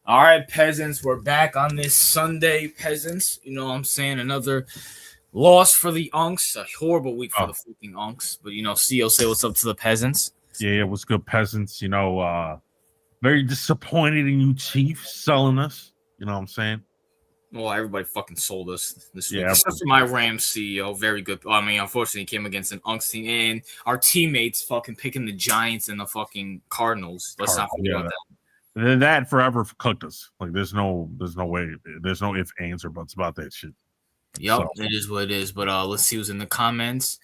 All right, peasants, we're back on this Sunday, peasants. You know what I'm saying? Another loss for the Unks. A horrible week for the Oh, freaking Unks. But, CEO, say what's up to the peasants. yeah, what's good, peasants? Very disappointed in you, Chiefs, selling us. You know what I'm saying? Well, everybody fucking sold us this week, Yeah, except for my Rams CEO. Very good. I mean, unfortunately, he came against an Unks team, and our teammates fucking picking the Giants and the fucking Cardinals. Let's not forget about yeah. that. That forever cooked us. Like, there's no way, there's no ifs, ands, or buts about that shit. Yep, So, it is what it is. But let's see who's in the comments.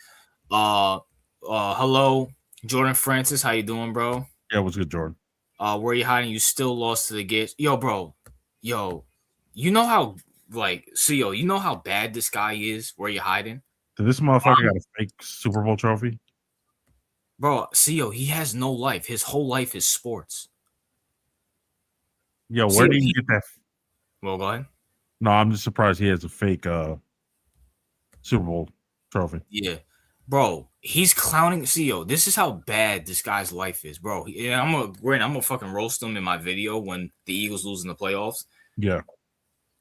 Hello, Jordan Francis. How you doing, bro? yeah, what's good, Jordan? Where you hiding? You still lost to the Gates. Yo, bro. Yo, you know how CEO, you know how bad this guy is where you hiding? Did this motherfucker got a fake Super Bowl trophy? Bro, CEO, he has no life. His whole life is sports. Yo, where CEO, did you get that? well, go ahead. No, I'm just surprised he has a fake Super Bowl trophy. Yeah. Bro, he's clowning CEO. This is how bad this guy's life is, bro. I'm gonna fucking roast him in my video when the Eagles lose in the playoffs. Yeah.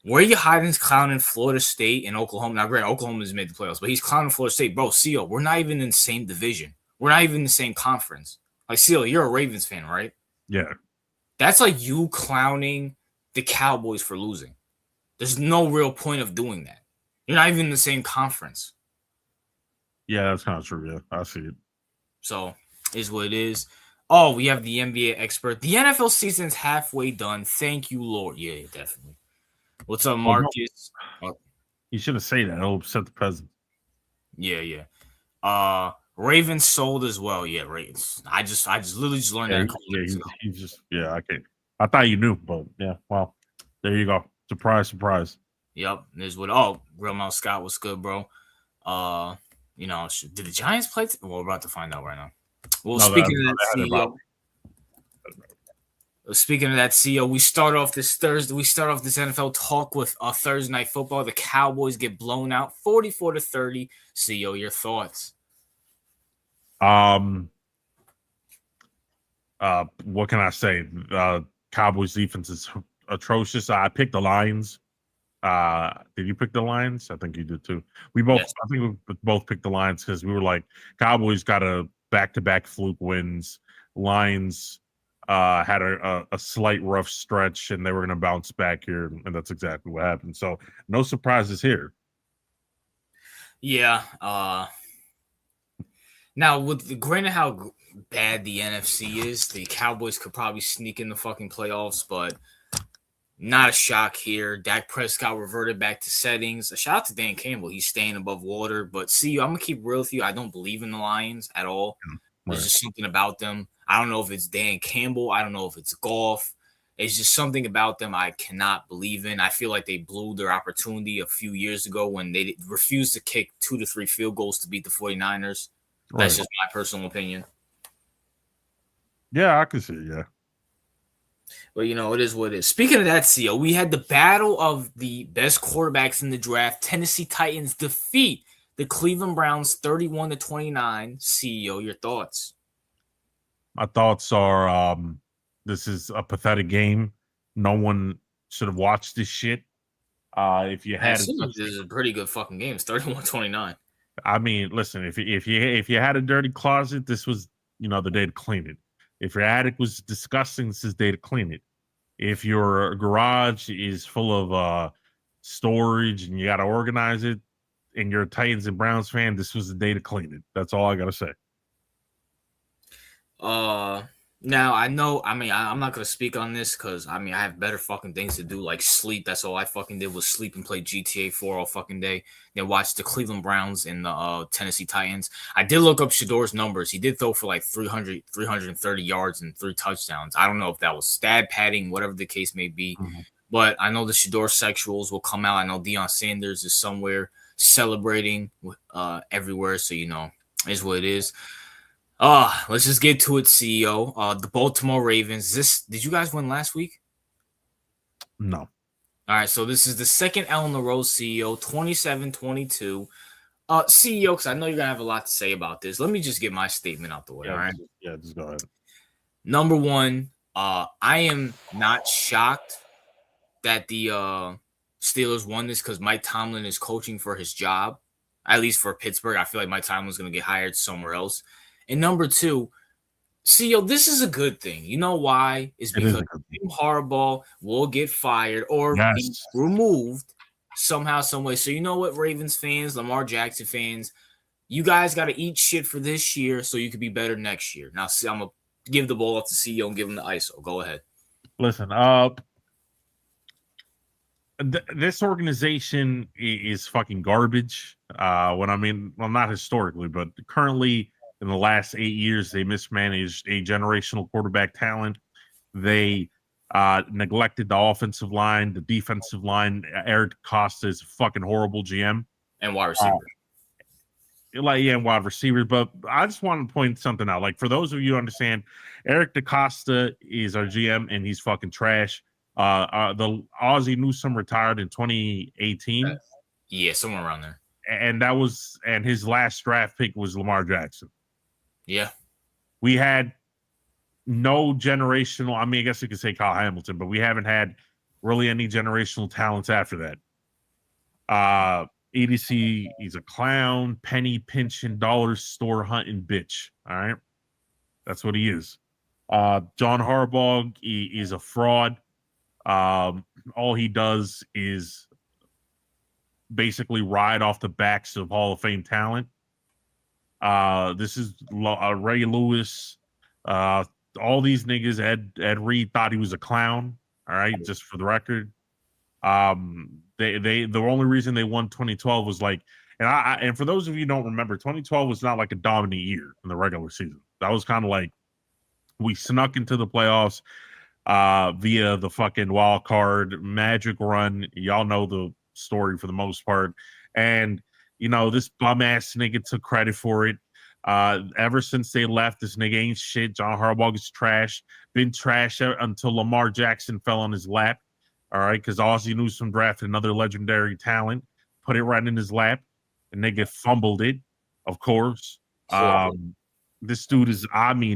Where you hiding's clowning Florida State and Oklahoma. Now, granted, Oklahoma's made the playoffs, but he's clowning Florida State. Bro, CEO, we're not even in the same division. We're not even in the same conference. Like, CEO, you're a Ravens fan, right? Yeah. That's like you clowning the Cowboys for losing. There's no real point of doing that. You're not even in the same conference. Yeah, that's kind of true. Yeah, I see it. So, is what it is. Oh, we have the NBA expert. The NFL season's halfway done. Thank you, Lord. Yeah, definitely. What's up, Oh, no. Marcus? You shouldn't say that. It'll upset the peasants. Yeah. Ravens sold as well. Yeah, Ravens. I just literally just learned that a couple minutes ago. He's just I can't. I thought you knew, but yeah. Well, there you go. Surprise. Yep. There's what. Oh, Real Mount Scott was good, bro. Did the Giants play? Well, we're about to find out right now. Well, No, speaking of that, CEO. We start off this Thursday. We start off this NFL talk with Thursday night football. The Cowboys get blown out, 44-30. CEO, your thoughts? What can I say? Cowboys defense is atrocious. I picked the Lions. Did you pick the Lions? I think you did too. We both, yes. I think we both picked the Lions because we were like, Cowboys got a back-to-back fluke wins. Lions had a slight rough stretch, and they were going to bounce back here, and that's exactly what happened. So no surprises here. Yeah. Now, with granted how bad the NFC is, the Cowboys could probably sneak in the fucking playoffs, but not a shock here. Dak Prescott reverted back to settings. A shout out to Dan Campbell. He's staying above water. But see, I'm going to keep real with you. I don't believe in the Lions at all. There's just something about them. I don't know if it's Dan Campbell. I don't know if it's golf. It's just something about them I cannot believe in. I feel like they blew their opportunity a few years ago when they refused to kick 2 to 3 field goals to beat the 49ers. That's just my personal opinion. Yeah, I can see it, yeah. But, it is what it is. Speaking of that, CEO, we had the battle of the best quarterbacks in the draft. Tennessee Titans defeat the Cleveland Browns 31-29. CEO, your thoughts? My thoughts are this is a pathetic game. No one should have watched this shit. If you had, this is a pretty good fucking game. It's 31-29. I mean, listen, if you had a dirty closet, this was the day to clean it. If your attic was disgusting, this is the day to clean it. If your garage is full of storage and you got to organize it, and you're a Titans and Browns fan, this was the day to clean it. That's all I got to say. Now I know. I mean, I'm not gonna speak on this because I have better fucking things to do, like sleep. That's all I fucking did was sleep and play GTA 4 all fucking day. Then watch the Cleveland Browns and the Tennessee Titans. I did look up Shador's numbers. He did throw for like 330 yards and 3 touchdowns. I don't know if that was stat padding, whatever the case may be. Mm-hmm. But I know the Shador sexuals will come out. I know Deion Sanders is somewhere celebrating everywhere. So is what it is. Let's just get to it, CEO. The Baltimore Ravens. Did you guys win last week? No. All right, so this is the second L in a row, CEO, 27-22. CEO, because I know you're going to have a lot to say about this. Let me just get my statement out the way, all right? Yeah, just go ahead. Number one, I am not shocked that the Steelers won this because Mike Tomlin is coaching for his job, at least for Pittsburgh. I feel like Mike Tomlin's going to get hired somewhere else. And number two, CEO, this is a good thing. You know why? It's because Jim Harbaugh will get fired or be removed somehow, some way. So you know what, Ravens fans, Lamar Jackson fans, you guys got to eat shit for this year so you could be better next year. Now, see, I'm going to give the ball up to CEO and give him the ISO. Go ahead. Listen, this organization is fucking garbage. Not historically, but currently in the last 8 years, they mismanaged a generational quarterback talent. They neglected the offensive line, the defensive line. Eric Costa is a fucking horrible GM. And wide receiver. And wide receiver. But I just want to point something out. Like, for those of you who understand, Eric DeCosta is our GM, and he's fucking trash. The Ozzie Newsome retired in 2018. Yeah, somewhere around there. And his last draft pick was Lamar Jackson. Yeah. We had no generational, I guess you could say Kyle Hamilton, but we haven't had really any generational talents after that. EDC, he's a clown, penny pinching, dollar store hunting bitch. All right. That's what he is. John Harbaugh, he is a fraud. All he does is basically ride off the backs of Hall of Fame talent. This is Ray Lewis. All these niggas, Ed Reed thought he was a clown. All right, just for the record. The only reason they won 2012 was like, and for those of you who don't remember, 2012 was not like a dominant year in the regular season. That was kind of like we snuck into the playoffs via the fucking wild card magic run. Y'all know the story for the most part. And, this bum ass nigga took credit for it. Ever since they left, this nigga ain't shit. John Harbaugh is trash. Been trash until Lamar Jackson fell on his lap. All right, because Ozzie Newsome drafted another legendary talent, put it right in his lap, and nigga fumbled it, of course. This dude is,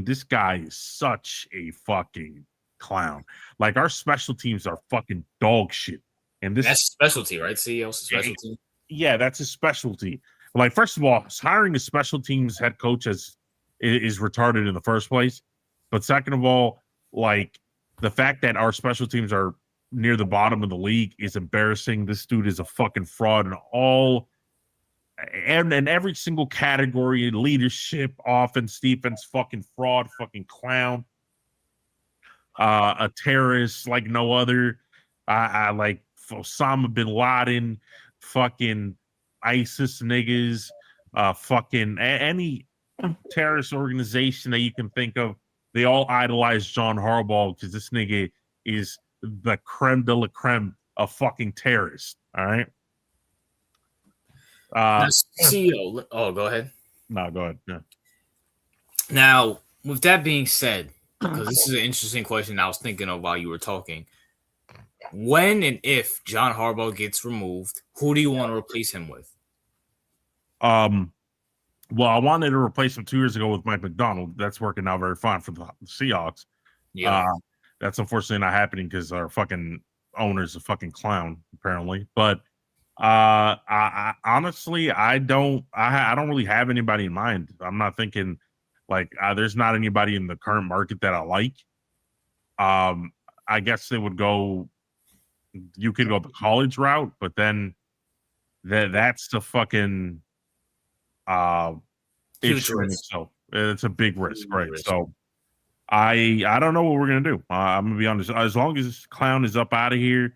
this guy is such a fucking clown. Like, our special teams are fucking dog shit. And that's specialty, right? CEO's specialty. Yeah, that's his specialty. Like, first of all, hiring a special teams head coach is retarded in the first place. But second of all, like, the fact that our special teams are near the bottom of the league is embarrassing. This dude is a fucking fraud in every single category: leadership, offense, defense, fucking fraud, fucking clown, a terrorist like no other. I like Osama bin Laden, fucking ISIS niggas, fucking any terrorist organization that you can think of. They all idolize John Harbaugh because this nigga is the creme de la creme of fucking terrorists. All right. CEO. Oh, go ahead. No, go ahead. Yeah. Now, with that being said, because this is an interesting question I was thinking of while you were talking. When and if John Harbaugh gets removed, who do you want to replace him with? Well, I wanted to replace him 2 years ago with Mike McDonald. That's working out very fine for the Seahawks. Yeah. That's unfortunately not happening because our fucking owner's a fucking clown, apparently. But I honestly, I don't really have anybody in mind. I'm not thinking like there's not anybody in the current market that I like. I guess they would go. You could go the college route, but then that's the fucking issue in itself. It's a big risk, right? So I don't know what we're gonna do. I'm gonna be honest. As long as this clown is up out of here,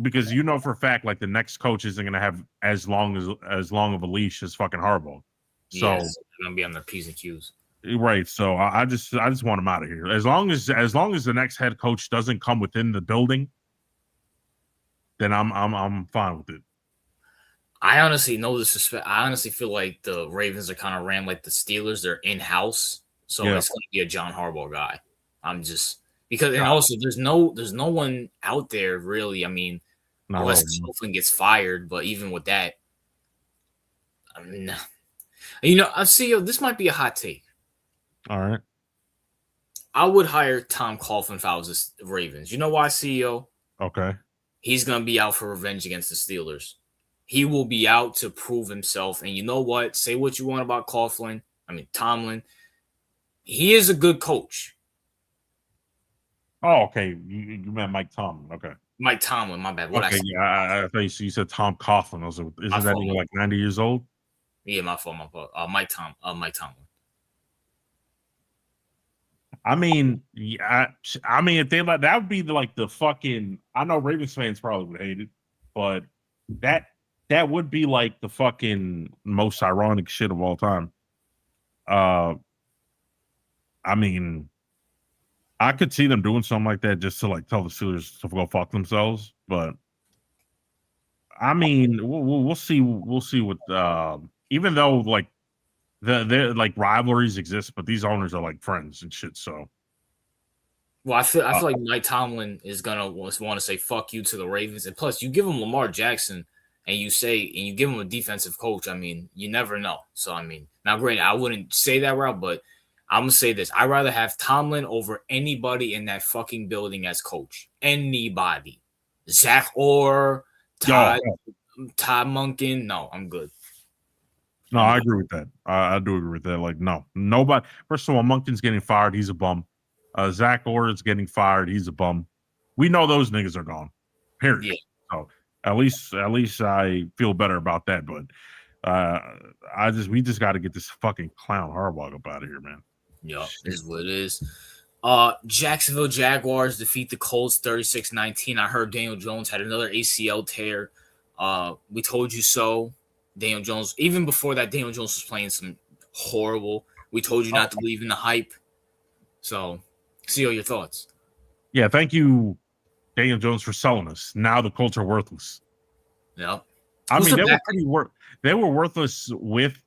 because for a fact, like the next coach isn't gonna have as long of a leash as fucking Harbaugh. So they're gonna be on their P's and Q's. Right. So I just want him out of here. As long as the next head coach doesn't come within the building, then I'm fine with it. I honestly I honestly feel like the Ravens are kind of ran like the Steelers. They're in house, so it's going to be a John Harbaugh guy. I'm just because, and also there's no one out there really. I mean, unless Coughlin gets fired, but even with that, I see. This might be a hot take. All right. I would hire Tom Coughlin if I was the Ravens. You know why, CEO? Okay. he's going to be out for revenge against the Steelers. He will be out to prove himself. And you know what? Say what you want about Tomlin. He is a good coach. Oh, okay. You meant Mike Tomlin. Okay. Mike Tomlin, my bad. What okay, I thought you said Tom Coughlin. Isn't that even like 90 years old? Yeah, my fault. Mike Tomlin. I mean, yeah, I mean, if they that would be like the fucking. I know Ravens fans probably would hate it, but that would be like the fucking most ironic shit of all time. I mean, I could see them doing something like that just to like tell the Steelers to go fuck themselves, but I mean, we'll see. We'll see what. Even though like the like rivalries exist, but these owners are like friends and shit. So, well, I feel like Mike Tomlin is gonna want to say fuck you to the Ravens, and plus you give him Lamar Jackson, and you give him a defensive coach. I mean, you never know. So I mean, now granted, I wouldn't say that route, but I'm gonna say this: I'd rather have Tomlin over anybody in that fucking building as coach. Anybody, Zach Orr, Todd Monken. No, I'm good. No, I agree with that. I do agree with that. Like, no, nobody. First of all, Monken's getting fired. He's a bum. Zach Orr is getting fired. He's a bum. We know those niggas are gone. Period. Yeah. So at least I feel better about that. But we just got to get this fucking clown Harbaugh up out of here, man. Yeah, is what it is. Jacksonville Jaguars defeat the Colts 36-19. I heard Daniel Jones had another ACL tear. We told you so. Daniel Jones, even before that, Daniel Jones was playing some horrible. We told you not to believe in the hype. So, see all your thoughts. Yeah, thank you, Daniel Jones, for selling us. Now the Colts are worthless. Yep. I mean, they were worthless with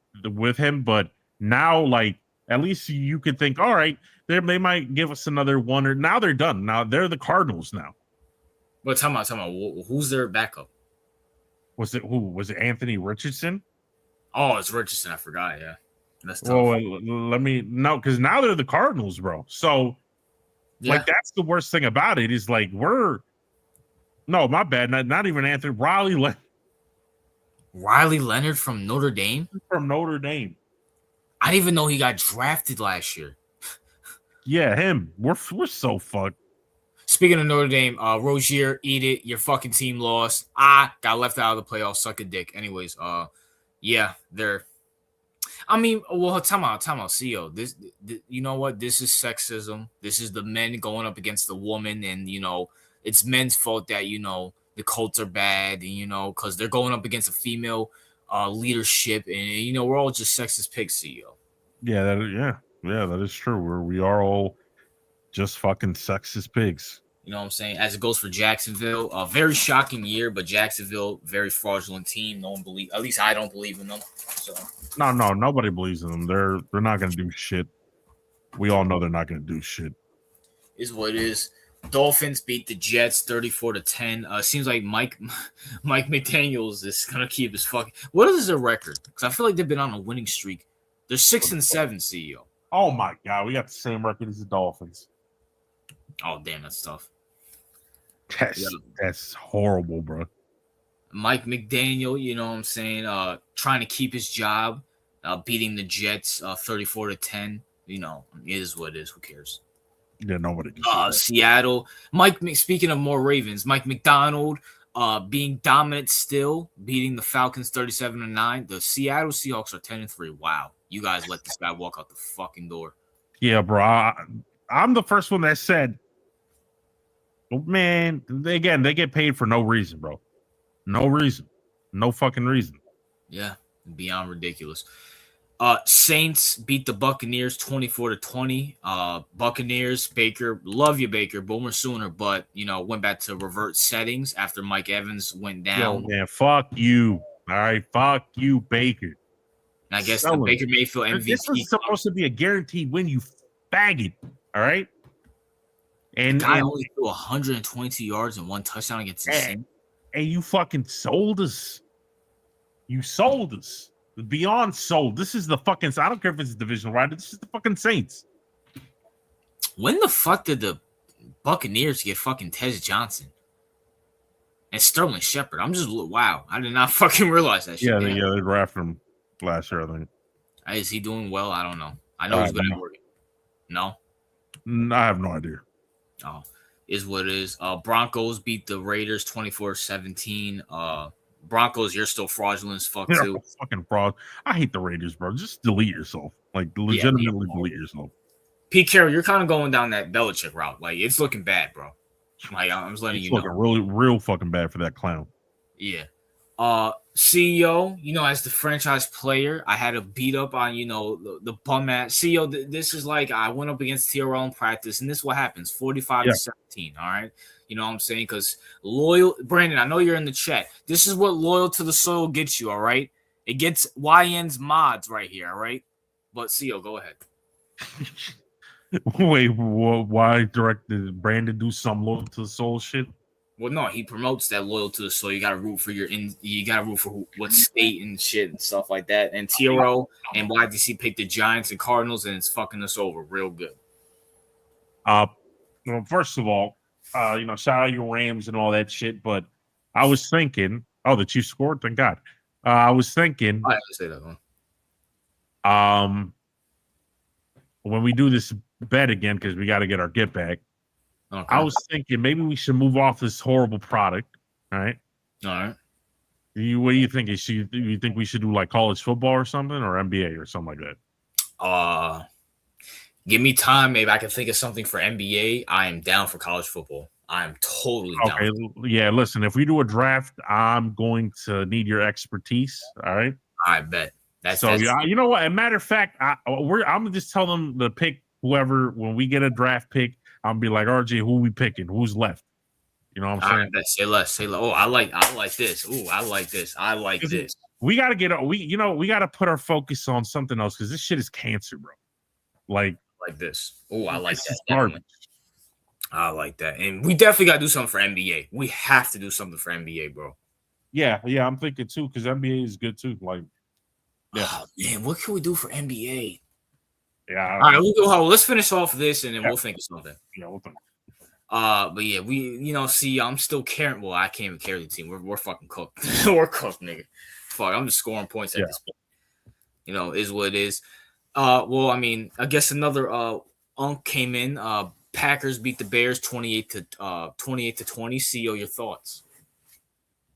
him, but now, like, at least you could think, all right, they might give us another one. Or now they're done. Now they're the Cardinals now. But tell me, who's their backup? Was it Anthony Richardson? Oh, it's Richardson. I forgot. Yeah, that's tough. Well, because now they're the Cardinals, bro. So, like, that's the worst thing about it is like my bad. Not even Anthony Riley Leonard from Notre Dame. From Notre Dame. I didn't even know he got drafted last year. Yeah, him. We're so fucked. Speaking of Notre Dame, Rozier, eat it. Your fucking team lost. Got left out of the playoffs. Suck a dick. Anyways, yeah, they're. I mean, well, time out, CEO. This, you know what? This is sexism. This is the men going up against the woman, and it's men's fault that the Colts are bad, and because they're going up against a female leadership, and we're all just sexist pigs, CEO. Yeah, that is true. We are all just fucking sexist pigs. You know what I'm saying? As it goes for Jacksonville, a very shocking year, but Jacksonville, very fraudulent team. No one believes. At least I don't believe in them. So no, nobody believes in them. They're not going to do shit. We all know they're not going to do shit. Is what it is. Dolphins beat the Jets 34-10. Seems like Mike McDaniels is gonna keep his fucking. What is their record? Because I feel like they've been on a winning streak. They're 6-7, CEO. Oh my god, we got the same record as the Dolphins. Oh damn, that's tough. That's horrible, bro. Mike McDaniel, you know what I'm saying? Trying to keep his job, beating the Jets 34-10. It is what it is. Who cares? Yeah, nobody can. Seattle. Speaking of more Ravens, Mike McDonald being dominant still, beating the Falcons 37-9. The Seattle Seahawks are 10-3. Wow. You guys let this guy walk out the fucking door. Yeah, bro. I'm the first one that said, man, they get paid for no reason, bro. No reason. No fucking reason. Yeah, beyond ridiculous. Saints beat the Buccaneers 24-20. Buccaneers, Baker, love you, Baker, Boomer Sooner, but went back to revert settings after Mike Evans went down. Yo, man, fuck you. All right, fuck you, Baker. And I guess the Baker Mayfield MVP. This was supposed to be a guaranteed win, you faggot. All right. And the guy only threw 122 yards and one touchdown against the Saints. And you fucking sold us. You sold us. Beyond sold. This is the fucking. I don't care if it's a divisional rival. This is the fucking Saints. When the fuck did the Buccaneers get fucking Tez Johnson? And Sterling Shepard. I'm just wow. I did not fucking realize that shit. Yeah, they drafted him last year, I think. Is he doing well? I don't know. I know he's good at working. No? I have no idea. Oh, is what it is. Broncos beat the Raiders 24-17. Broncos, you're still fraudulent as fuck too. Fucking fraud. I hate the Raiders, bro. Just delete yourself. Like legitimately delete yourself. Pete Carroll, you're kind of going down that Belichick route. Like it's looking bad, bro. Like I'm just letting you know. It's looking real fucking bad for that clown. Yeah. CEO, as the franchise player, I had to beat up on, the bum ass CEO. This is like I went up against TRL in practice, and this is what happens 45-17. All right. You know what I'm saying? Because loyal, Brandon, I know you're in the chat. This is what loyal to the soil gets you. All right. It gets YN's mods right here. All right. But CEO, go ahead. Wait, why directed Brandon do some loyal to the soul shit? Well, no, he promotes that loyal to the soul. You gotta root for you gotta root for what state and shit and stuff like that. And TRO and YDC picked the Giants and Cardinals, and it's fucking us over real good. Well, first of all, shout out your Rams and all that shit. But I was thinking, the Chiefs scored. Thank God. I was thinking, I didn't say that one. When we do this bet again, because we got to get our get back. Okay. I was thinking maybe we should move off this horrible product. All right. All right. What do you think? You think we should do like college football or something, or NBA or something like that? Give me time. Maybe I can think of something for NBA. I am down for college football. I am totally down. Okay. Yeah. Listen, if we do a draft, I'm going to need your expertise. All right. I bet. You know what? As a matter of fact, I'm gonna just tell them to pick whoever when we get a draft pick. I'm be like, RJ, who we picking? Who's left? You know what I'm saying? Say less. Oh, I like this. Ooh, I like this. I like this. We gotta we gotta put our focus on something else because this shit is cancer, bro. Like this. Oh, I like that. I like that. And we definitely gotta do something for NBA. We have to do something for NBA, bro. Yeah, I'm thinking too, because NBA is good too. Like, yeah. Oh, man, what can we do for NBA? Yeah. All right, let's finish off this and then we'll think of something. Yeah, we'll think. But yeah, we I'm still carrying. Well, I can't even carry the team. We're fucking cooked. We're cooked, nigga. Fuck, I'm just scoring points at this point. Is what it is. Well, I mean, I guess another unk came in. Packers beat the Bears 28-20. CEO, your thoughts?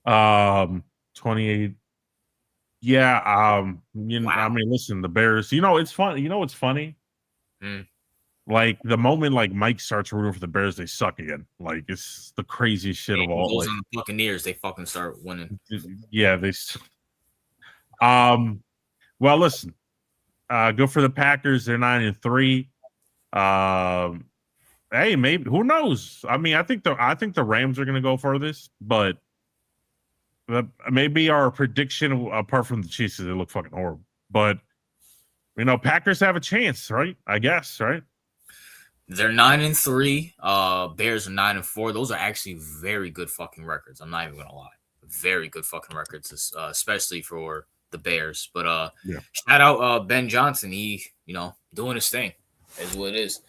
28. Yeah, wow. I mean, listen, the Bears. It's fun. What's funny? Like the moment like Mike starts rooting for the Bears, they suck again. Like it's the craziest shit of all. Those on the Buccaneers, they fucking start winning. Yeah, they. Well, listen. Go for the Packers. They're 9-3. Hey, maybe who knows? I mean, I think the Rams are going to go furthest, but. Maybe our prediction, apart from the Chiefs, they look fucking horrible. But Packers have a chance, right? I guess, right? They're 9-3. Bears are 9-4. Those are actually very good fucking records. I'm not even gonna lie, very good fucking records, especially for the Bears. But shout out Ben Johnson. He doing his thing, is what it is.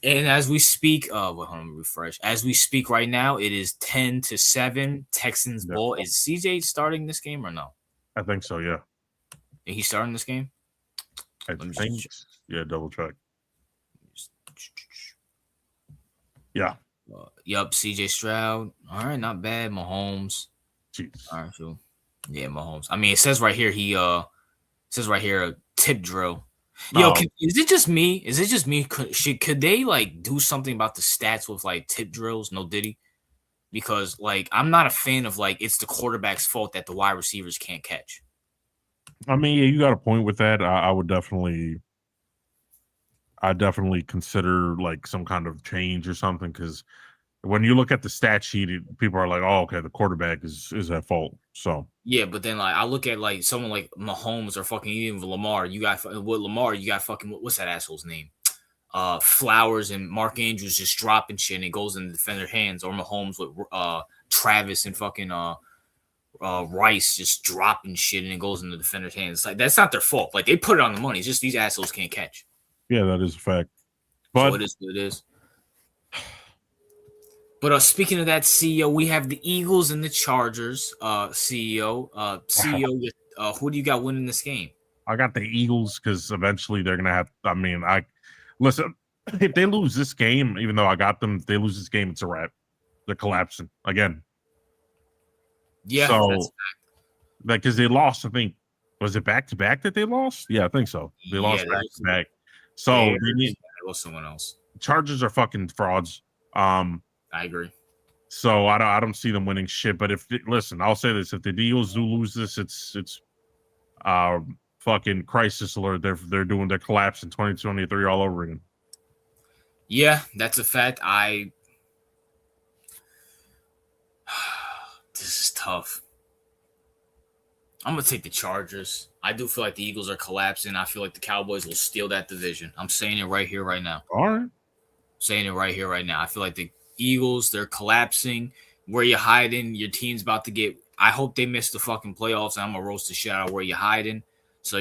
And as we speak, hold on, refresh. As we speak right now, it is 10-7. Texans ball. Is CJ starting this game or no? I think so. Yeah. Is he starting this game? I think. Yeah, double check. Yeah. Yup. CJ Stroud. All right, not bad. Mahomes. Jeez. All right, so yeah, Mahomes. I mean, it says right here a tip drill. Yo, is it just me? Could they like do something about the stats with like tip drills? No Diddy, because like I'm not a fan of like it's the quarterback's fault that the wide receivers can't catch. I mean, yeah, you got a point with that. I definitely consider like some kind of change or something because when you look at the stat sheet, people are like, "Oh, okay, the quarterback is at fault." So yeah, but then like I look at like someone like Mahomes or fucking even Lamar. You got fucking what's that asshole's name? Flowers and Mark Andrews just dropping shit and it goes in the defender hands, or Mahomes with Travis and fucking Rice just dropping shit and it goes in the defender's hands. It's like that's not their fault. Like they put it on the money. It's just these assholes can't catch. Yeah, that is a fact. But so it is what it is. But speaking of that, CEO, we have the Eagles and the Chargers. CEO, who do you got winning this game? I got the Eagles because eventually they're gonna have. I mean, listen. If they lose this game, even though I got them, if they lose this game, it's a wrap. They're collapsing again. Yeah, so like because they lost. I think was it back to back that they lost? Yeah, I think so. They lost back to back. So they need. It was someone else. Chargers are fucking frauds. I agree. So I don't see them winning shit. But listen, I'll say this: if the Eagles do lose this, it's fucking crisis alert. They're collapsing 2023 all over again. Yeah, that's a fact. This is tough. I'm gonna take the Chargers. I do feel like the Eagles are collapsing. I feel like the Cowboys will steal that division. I'm saying it right here, right now. All right. Saying it right here, right now. I feel like the Eagles, they're collapsing. Where you hiding? Your team's about to get. I hope they miss the fucking playoffs. I'm gonna roast the shit out of where you hiding. So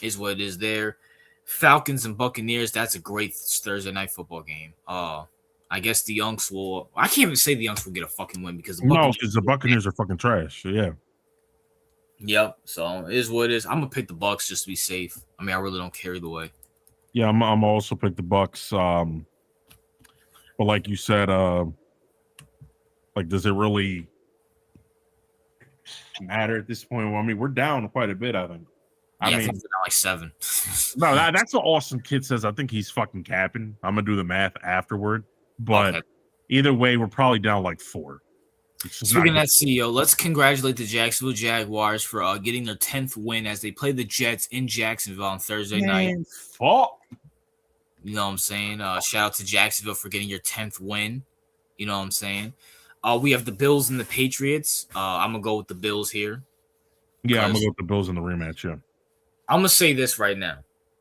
is what it is there. Falcons and Buccaneers. That's a great Thursday night football game. I guess the Unks will. I can't even say the Unks will get a fucking win because the Buccaneers are fucking trash. So yeah. Yep. So it is what it is. I'm gonna pick the Bucks just to be safe. I mean, I really don't care either way. Yeah, I'm also pick the Bucks. But like you said, like does it really matter at this point? Well, I mean, we're down quite a bit. I think. I mean, like 7. No, that's what Austin Kidd says. I think he's fucking capping. I'm gonna do the math afterward, but either way, we're probably down like 4. Speaking of that, CEO, let's congratulate the Jacksonville Jaguars for getting their 10th win as they play the Jets in Jacksonville on Thursday night. Fuck. You know what I'm saying? Shout out to Jacksonville for getting your 10th win. You know what I'm saying? We have the Bills and the Patriots. I'm gonna go with the Bills here. Yeah, I'm gonna go with the Bills in the rematch. Yeah. I'm gonna say this right now.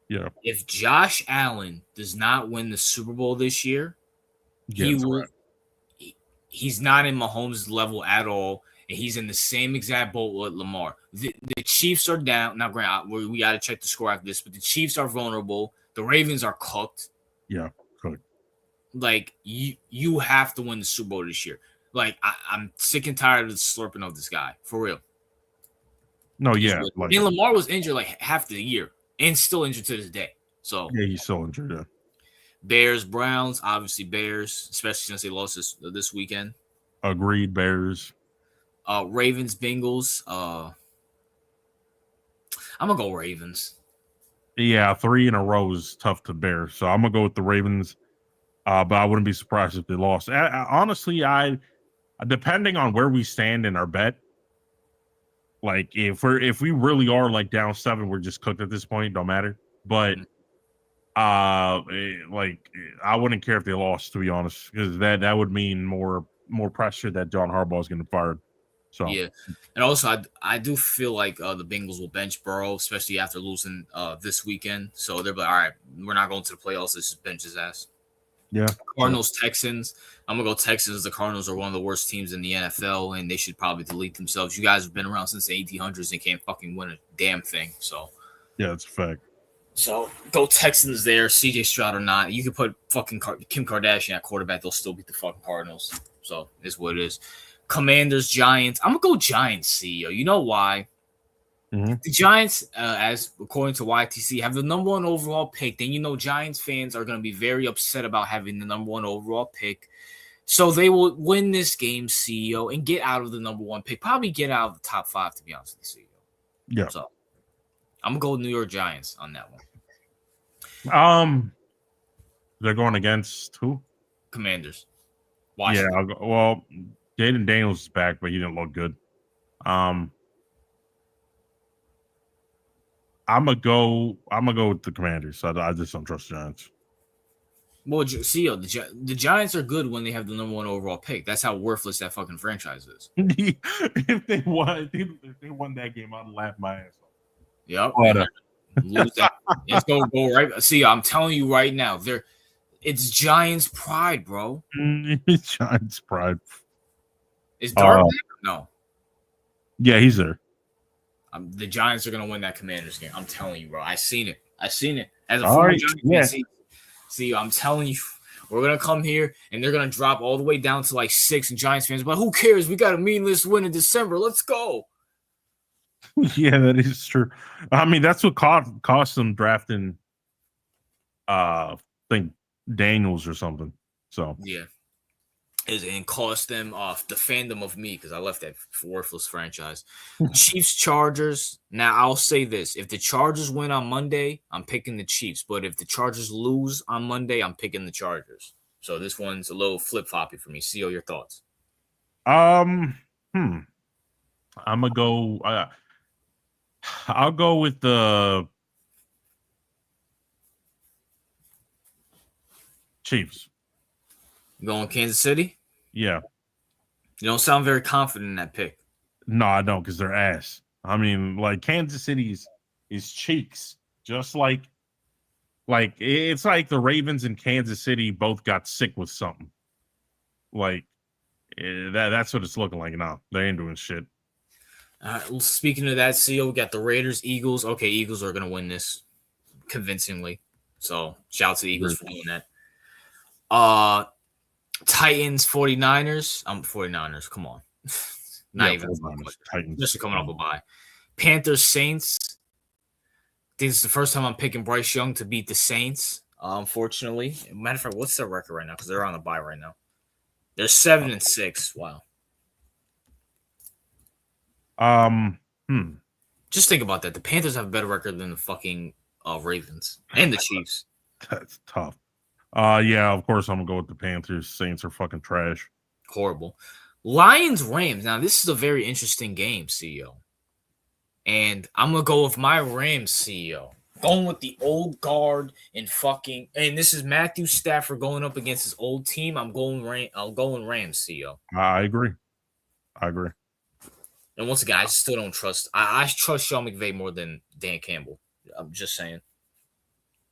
Yeah. If Josh Allen does not win the Super Bowl this year, he will. Right. He's not in Mahomes' level at all, and he's in the same exact boat with Lamar. The Chiefs are down. Now, granted, we got to check the score after this, but the Chiefs are vulnerable. The Ravens are cooked. Yeah, cooked. Like, you have to win the Super Bowl this year. Like, I'm sick and tired of the slurping of this guy, for real. No, yeah. And Lamar was injured like half the year and still injured to this day. So yeah, he's still injured. Yeah. Bears, Browns, obviously Bears, especially since they lost this weekend. Agreed, Bears. Ravens, Bengals. I'm gonna go Ravens. Yeah, 3 in a row is tough to bear, so I'm gonna go with the Ravens. But I wouldn't be surprised if they lost. Honestly, depending on where we stand in our bet, like if we really are like down 7, we're just cooked at this point. Don't matter. But like I wouldn't care if they lost, to be honest, because that would mean more pressure that John Harbaugh is getting fired. So yeah, and also I do feel like the Bengals will bench Burrow, especially after losing this weekend. So they're like, all right, we're not going to the playoffs. Let's just bench his ass. Yeah. Cardinals, Texans. I'm gonna go Texans. The Cardinals are one of the worst teams in the NFL, and they should probably delete themselves. You guys have been around since the 1800s and can't fucking win a damn thing. So yeah, it's a fact. So go Texans there, CJ Stroud or not. You could put fucking Kim Kardashian at quarterback. They'll still beat the fucking Cardinals. So it's what it is. Commanders, Giants. I'm going to go Giants, CEO. You know why? Mm-hmm. The Giants, as according to YTC, have the number 1 overall pick. Then you know Giants fans are going to be very upset about having the number 1 overall pick. So they will win this game, CEO, and get out of the number 1 pick. Probably get out of the top 5, to be honest with you, CEO. Yeah. So I'm gonna go with New York Giants on that one. They're going against who? Commanders. Washington. Yeah. Well, Jaden Daniels is back, but he didn't look good. I'm gonna go with the Commanders. I just don't trust the Giants. Well, CEO, the Giants are good when they have the number 1 overall pick. That's how worthless that fucking franchise is. if they won that game, I'd laugh my ass off. Yep. Lose that. It's gonna go right. See, I'm telling you right now, it's Giants pride, bro. It's Giants pride. Is Dark there? No. Yeah, he's there. The Giants are gonna win that Commanders game. I'm telling you, bro. I seen it. As a former Giants fan, see, I'm telling you, We're gonna come here and they're gonna drop all the way down to like 6, and Giants fans, but who cares? We got a meaningless win in December. Let's go. Yeah, that is true. I mean, that's what cost them drafting. I think Daniels or something. So yeah, and cost them off the fandom of me because I left that worthless franchise. Chiefs Chargers. Now I'll say this: if the Chargers win on Monday, I'm picking the Chiefs. But if the Chargers lose on Monday, I'm picking the Chargers. So this one's a little flip floppy for me. CEO, your thoughts? I'm gonna go. I'll go with the Chiefs. You going Kansas City? Yeah. You don't sound very confident in that pick. No, I don't, because they're ass. I mean, like Kansas City's is cheeks, just like it's like the Ravens and Kansas City both got sick with something. Like that's what it's looking like now. They ain't doing shit. Speaking of that, CEO, we got the Raiders, Eagles. Okay, Eagles are gonna win this convincingly. So shout out to the Eagles for doing that. Titans, 49ers. 49ers. Come on. Not even Titans. Just coming off a bye. Panthers, Saints. I think it's the first time I'm picking Bryce Young to beat the Saints. Unfortunately, matter of fact, what's their record right now? Because they're on a bye right now. They're 7-6. Wow. Just think about that. The Panthers have a better record than the fucking Ravens and the Chiefs. That's tough. Yeah, of course I'm gonna go with the Panthers. Saints are fucking trash. Horrible. Lions, Rams. Now this is a very interesting game, CEO. And I'm gonna go with my Rams, CEO. Going with the old guard and this is Matthew Stafford going up against his old team. I'm going Rams, CEO. I agree. And once again, I still don't trust. I trust Sean McVay more than Dan Campbell. I'm just saying.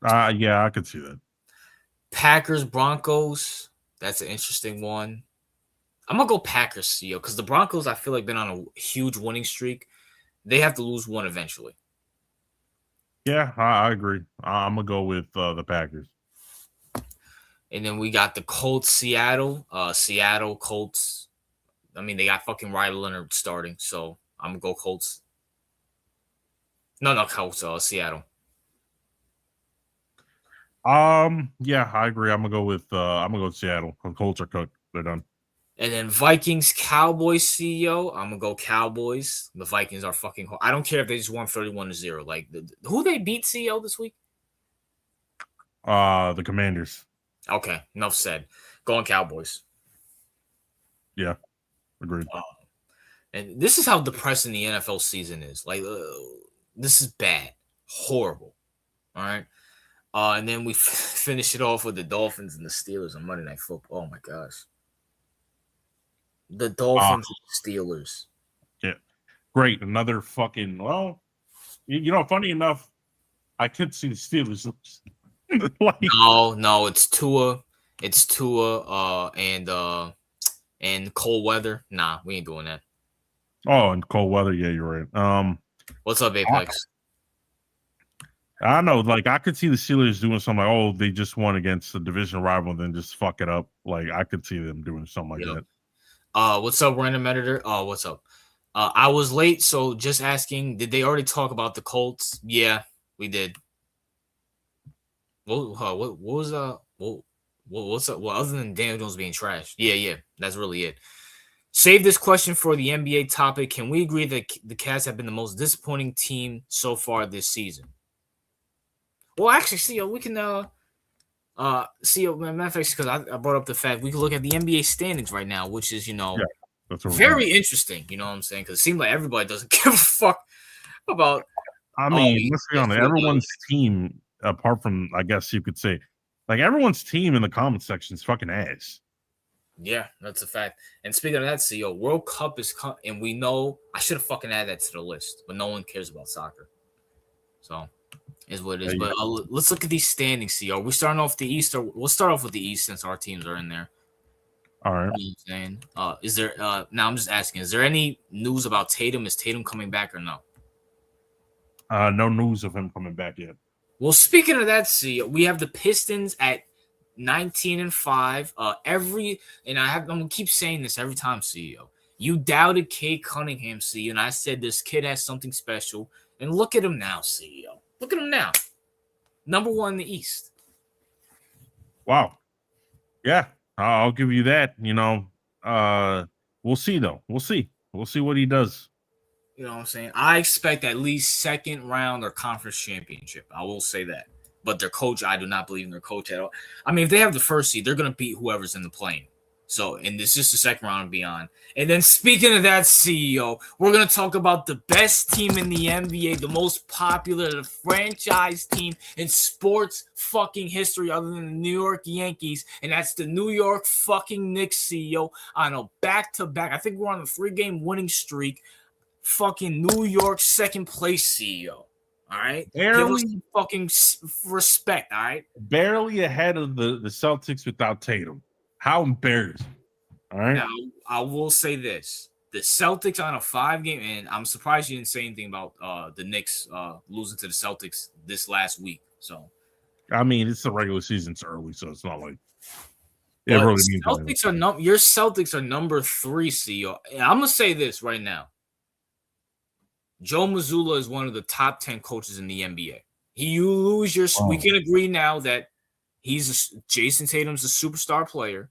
Yeah, I could see that. Packers, Broncos. That's an interesting one. I'm gonna go Packers, CEO, because the Broncos, I feel like, been on a huge winning streak. They have to lose one eventually. Yeah, I agree. I'm gonna go with the Packers. And then we got the Colts, Seattle. Seattle Colts. I mean, they got fucking Riley Leonard starting, so I'm gonna go Colts. No, not Colts. Seattle. Yeah, I agree. I'm gonna go with Seattle. The Colts are cooked. They're done. And then Vikings, Cowboys, CEO. I'm gonna go Cowboys. The Vikings are fucking. I don't care if they just won 31-0. Like who they beat, CEO, this week? The Commanders. Okay, enough said. Going Cowboys. Yeah, agreed. And this is how depressing the NFL season is. Like, this is bad, horrible. All right. And then we finish it off with the Dolphins and the Steelers on Monday Night Football. Oh my gosh. The Dolphins and Steelers. Yeah. Great. Another fucking, well, funny enough, I could see the Steelers. No, it's Tua. It's Tua and cold weather. Nah, we ain't doing that. Oh, and cold weather. Yeah, you're right. What's up, Apex? I know, like I could see the Steelers doing something like, oh, they just won against the division rival and then just fuck it up. Like I could see them doing something like that. What's up, random editor? Oh, what's up? I was late, so just asking, did they already talk about the Colts? Yeah, we did. What was what's up? Well, other than Daniel Jones being trash. Yeah, that's really it. Save this question for the NBA topic. Can we agree that the Cavs have been the most disappointing team so far this season? Well, actually, see, we can see, matter of fact, because I brought up the fact we can look at the NBA standings right now, which is very interesting. You know what I'm saying? Because it seems like everybody doesn't give a fuck about. I mean, let's be honest. Everyone's team, apart from, I guess you could say, like everyone's team in the comment section is fucking ass. Yeah, that's a fact. And speaking of that, CEO, World Cup is coming, and we know I should have fucking added that to the list, but no one cares about soccer. So. Is what it is. But let's look at these standings, CEO. Are we starting off the East, or we'll start off with the East since our teams are in there. All right. You know what I'm saying? Is there now I'm just asking, is there any news about Tatum? Is Tatum coming back or no? No news of him coming back yet. Well, speaking of that, CEO, we have the Pistons at 19-5. And I'm gonna keep saying this every time, CEO. You doubted Cade Cunningham, CEO, and I said this kid has something special. And look at him now, CEO. Look at him now. Number 1 in the East. Wow. Yeah, I'll give you that. We'll see though. We'll see. We'll see what he does. You know what I'm saying? I expect at least second round or conference championship. I will say that. But their coach, I do not believe in their coach at all. I mean, if they have the first seed, they're going to beat whoever's in the plane. So, and this is the second round and beyond. And then speaking of that, CEO, we're going to talk about the best team in the NBA, the most popular, the franchise team in sports fucking history other than the New York Yankees. And that's the New York fucking Knicks, CEO, on a back-to-back. I think we're on a 3-game winning streak. Fucking New York second place, CEO. All right, give us some fucking respect. All right, barely ahead of the Celtics without Tatum. How embarrassing! All right. Now I will say this: the Celtics on a 5-game, and I'm surprised you didn't say anything about the Knicks losing to the Celtics this last week. So, I mean, it's the regular season; it's early, so it's not like it really means Celtics are your Celtics are number 3, CEO. And I'm gonna say this right now. Joe Mazzulla is one of the top 10 coaches in the NBA. You lose your. We can agree now that Jason Tatum's a superstar player.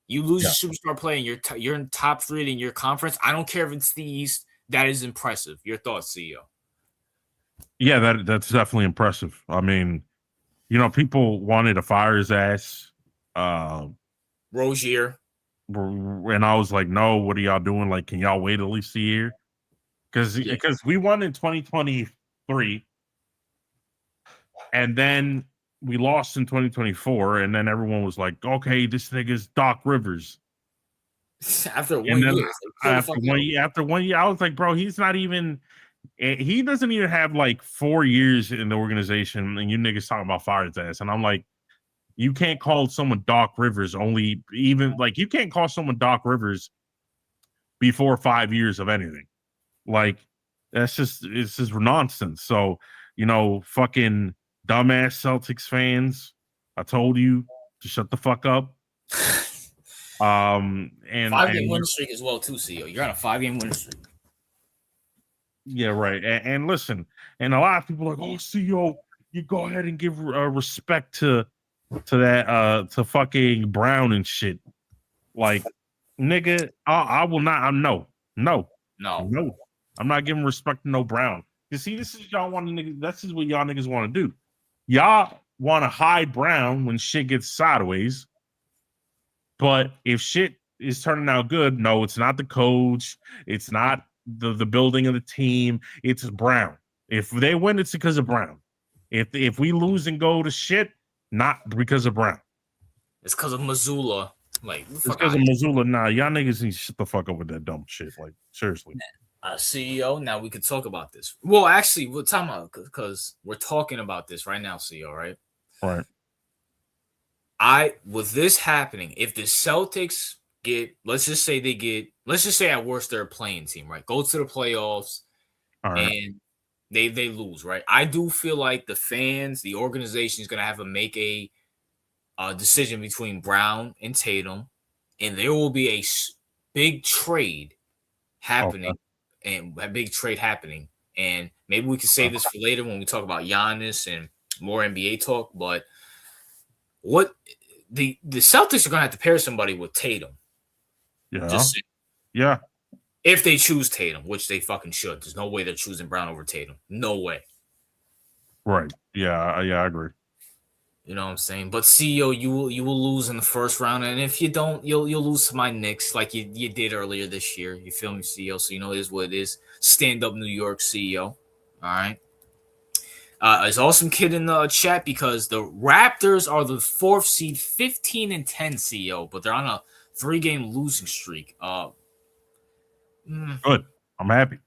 You lose your superstar player, and you're in top 3 in your conference. I don't care if it's the East. That is impressive. Your thoughts, CEO? Yeah, that's definitely impressive. I mean, people wanted to fire his ass. Rozier. And I was like, no, what are y'all doing? Like, can y'all wait at least a year? Because we won in 2023, and then we lost in 2024, and then everyone was like, okay, this nigga's Doc Rivers. After 1 year. After 1 year, I was like, bro, he's not even he doesn't even have like 4 years in the organization, and you niggas talking about fire his ass. And I'm like, you can't call someone Doc Rivers you can't call someone Doc Rivers before 5 years of anything. Like, it's just nonsense. So, fucking dumbass Celtics fans, I told you to shut the fuck up. And 5-game winning streak as well, too, CEO. You're on a 5-game winning streak. Yeah, right. And listen, and a lot of people are like, oh, CEO, you go ahead and give respect to that to fucking Brown and shit. Like, nigga, I will not. No. I'm not giving respect to no Brown. You see, this is y'all want to niggas. This is what y'all niggas want to do. Y'all want to hide Brown when shit gets sideways. But if shit is turning out good, no, it's not the coach. It's not the building of the team. It's Brown. If they win, it's because of Brown. If we lose and go to shit, not because of Brown. It's because of Mazzulla. Like, it's because of Mazzulla. Nah, y'all niggas need to shut the fuck up with that dumb shit. Like, seriously. CEO, now we could talk about this. Well, actually, we're talking about because we're talking about this right now, CEO, right? Right. With this happening, if the Celtics let's just say at worst they're a playing team, right? Go to the playoffs, and they lose, right? I do feel like the fans, the organization is gonna have to make a decision between Brown and Tatum, and there will be a big trade happening. Okay. And a big trade happening. And maybe we can save this for later when we talk about Giannis and more NBA talk. But what the Celtics are going to have to pair somebody with Tatum. Yeah. If they choose Tatum, which they fucking should. There's no way they're choosing Brown over Tatum. No way. Right. Yeah, I agree. You know what I'm saying? But CEO, you will lose in the first round, and if you don't, you'll lose to my Knicks like you did earlier this year. You feel me, CEO? So it is what it is. Stand up, New York, CEO. All right. There's also some kid in the chat because the Raptors are the 4th seed, 15-10, CEO, but they're on a 3-game losing streak. Good. I'm happy.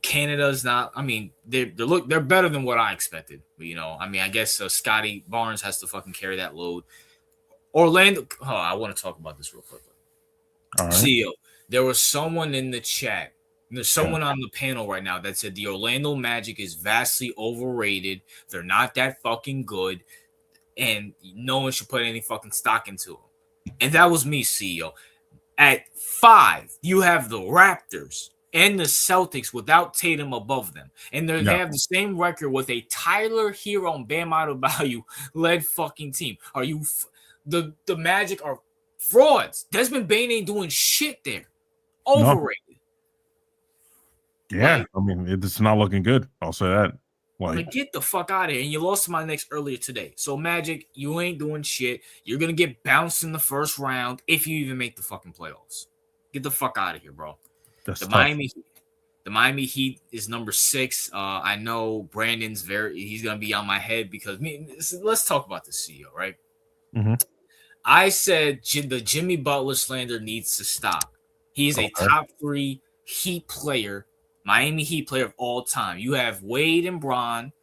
Canada's not. I mean, they're better than what I expected. But, I guess Scotty Barnes has to fucking carry that load. Orlando. Oh, I want to talk about this real quickly. All right. CEO, there was someone in the chat. There's someone on the panel right now that said the Orlando Magic is vastly overrated. They're not that fucking good. and no one should put any fucking stock into him. And that was me, CEO. At 5, you have the Raptors and the Celtics without Tatum above them. And they have the same record with a Tyler Hero and Bam Adebayo led fucking team. Are you the Magic are frauds? Desmond Bane ain't doing shit there. Overrated. No. Yeah, like, I mean, it's not looking good. I'll say that. Like, get the fuck out of here. And you lost to my Knicks earlier today. So, Magic, you ain't doing shit. You're going to get bounced in the first round if you even make the fucking playoffs. Get the fuck out of here, bro. The Miami Heat is number 6. I know Brandon's he's going to be on my head because let's talk about this, CEO, right? Mm-hmm. I said the Jimmy Butler slander needs to stop. He's a top 3 Heat player, Miami Heat player of all time. You have Wade and Bron,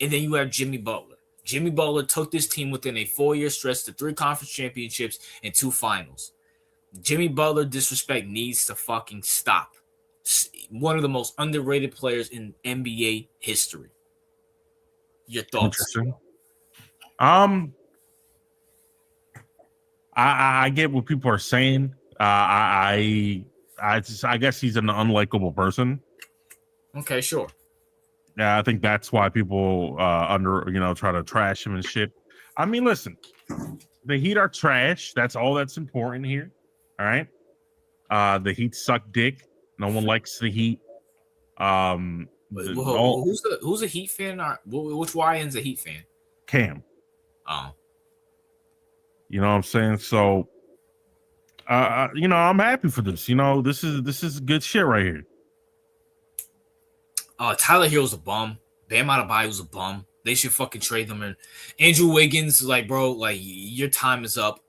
and then you have Jimmy Butler. Jimmy Butler took this team within a 4-year stretch to 3 conference championships and 2 finals. Jimmy Butler disrespect needs to fucking stop. One of the most underrated players in NBA history. Your thoughts? I get what people are saying. I guess he's an unlikable person. Okay, sure. Yeah, I think that's why people try to trash him and shit. I mean, listen, the Heat are trash. That's all that's important here. All right. The Heat suck dick. No one likes the Heat. Who's a Heat fan? Which YN's a Heat fan? Cam. Oh. You know what I'm saying? So, I'm happy for this. This is good shit right here. Tyler Hero's a bum. Bam Adebayo's a bum. They should fucking trade them. And Andrew Wiggins, like, bro, like, your time is up.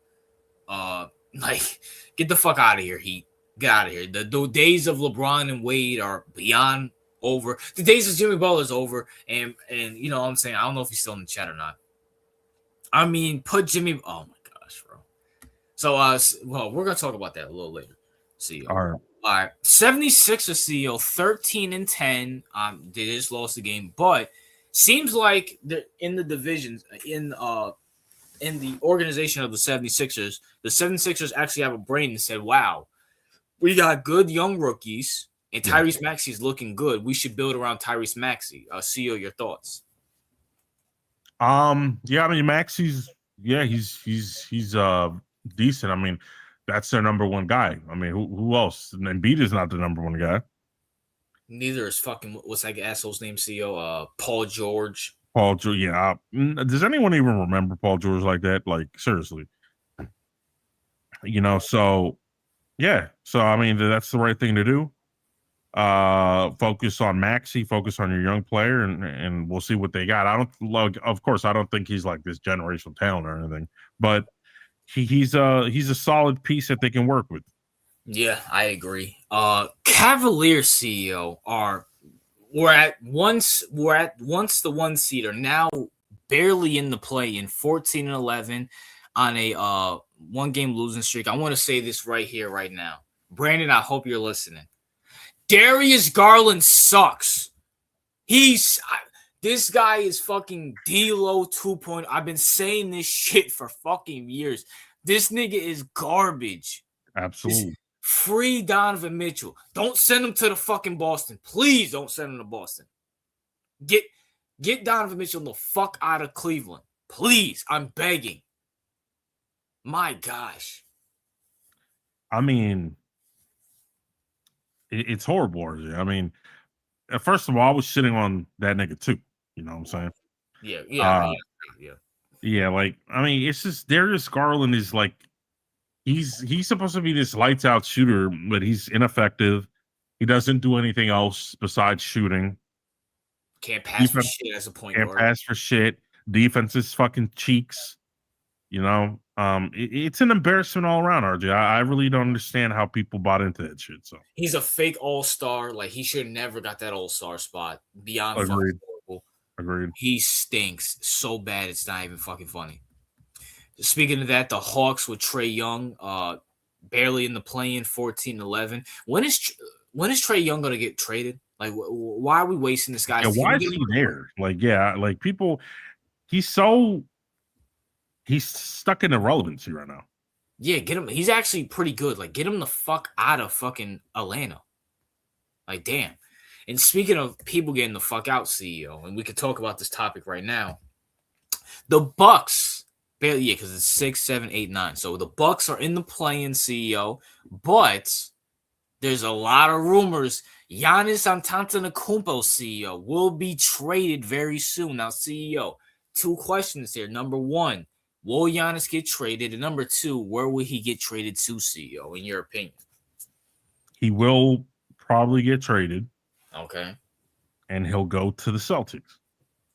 Like, get the fuck out of here, Heat. Get out of here. The days of LeBron and Wade are beyond over. The days of Jimmy Butler's over. And you know what I'm saying? I don't know if he's still in the chat or not. I mean, put Jimmy. Oh my gosh, bro. So, we're gonna talk about that a little later. See you. All right. 76ers CEO 13-10. They just lost the game, but seems like they're in the divisions in the organization of the 76ers. The 76ers actually have a brain and said, "Wow, we got good young rookies, and Tyrese Maxey's looking good. We should build around Tyrese Maxey." CEO, your thoughts? I mean, Maxey's he's decent. I mean, that's their number one guy. I mean, who else? Embiid is not the number one guy. Neither is fucking what's that asshole's name? CEO Paul George. Paul George. Yeah. Does anyone even remember Paul George like that? Like, seriously. So yeah. So I mean, that's the right thing to do. Focus on Maxey, focus on your young player, and we'll see what they got. Of course, I don't think he's like this generational talent or anything, but he's a solid piece that they can work with. Yeah, I agree. Cavaliers CEO we're at once the 1 seed are now barely in the play in 14-11 on a 1-game losing streak. I want to say this right here, right now. Brandon, I hope you're listening. Darius Garland sucks. This guy is fucking D-Lo 2.0. I've been saying this shit for fucking years. This nigga is garbage. Absolutely. Free Donovan Mitchell. Don't send him to the fucking Boston. Please don't send him to Boston. Get Donovan Mitchell the fuck out of Cleveland. Please, I'm begging. My gosh. I mean, it's horrible. I mean, first of all, I was shitting on that nigga too. You know what I'm saying? Yeah. Yeah, like, I mean, it's just Darius Garland is like, he's supposed to be this lights out shooter, but he's ineffective. He doesn't do anything else besides shooting. Can't pass for shit as a point guard. Can't pass for shit. Defense is fucking cheeks. It's an embarrassment all around, RJ. I really don't understand how people bought into that shit. So he's a fake all-star. Like, he should have never got that all-star spot. Beyond fucking horrible. Agreed. He stinks so bad it's not even fucking funny. Speaking of that, the Hawks with Trae Young, barely in the play-in, 14-11. When is Trae Young gonna get traded? Like, why are we wasting this guy's team? Why is he there? Like, yeah, like people, he's so He's stuck in irrelevancy right now. Yeah, get him. He's actually pretty good. Like, get him the fuck out of fucking Atlanta. Like, damn. And speaking of people getting the fuck out, CEO, and we could talk about this topic right now. The Bucks, barely, yeah, because it's 6, 7, 8, 9. So the Bucks are in the play-in, CEO, but there's a lot of rumors. Giannis Antetokounmpo, CEO, will be traded very soon. Now, CEO, 2 questions here. Number 1, will Giannis get traded? And number 2, where will he get traded to, CEO, in your opinion? He will probably get traded. Okay. And he'll go to the Celtics.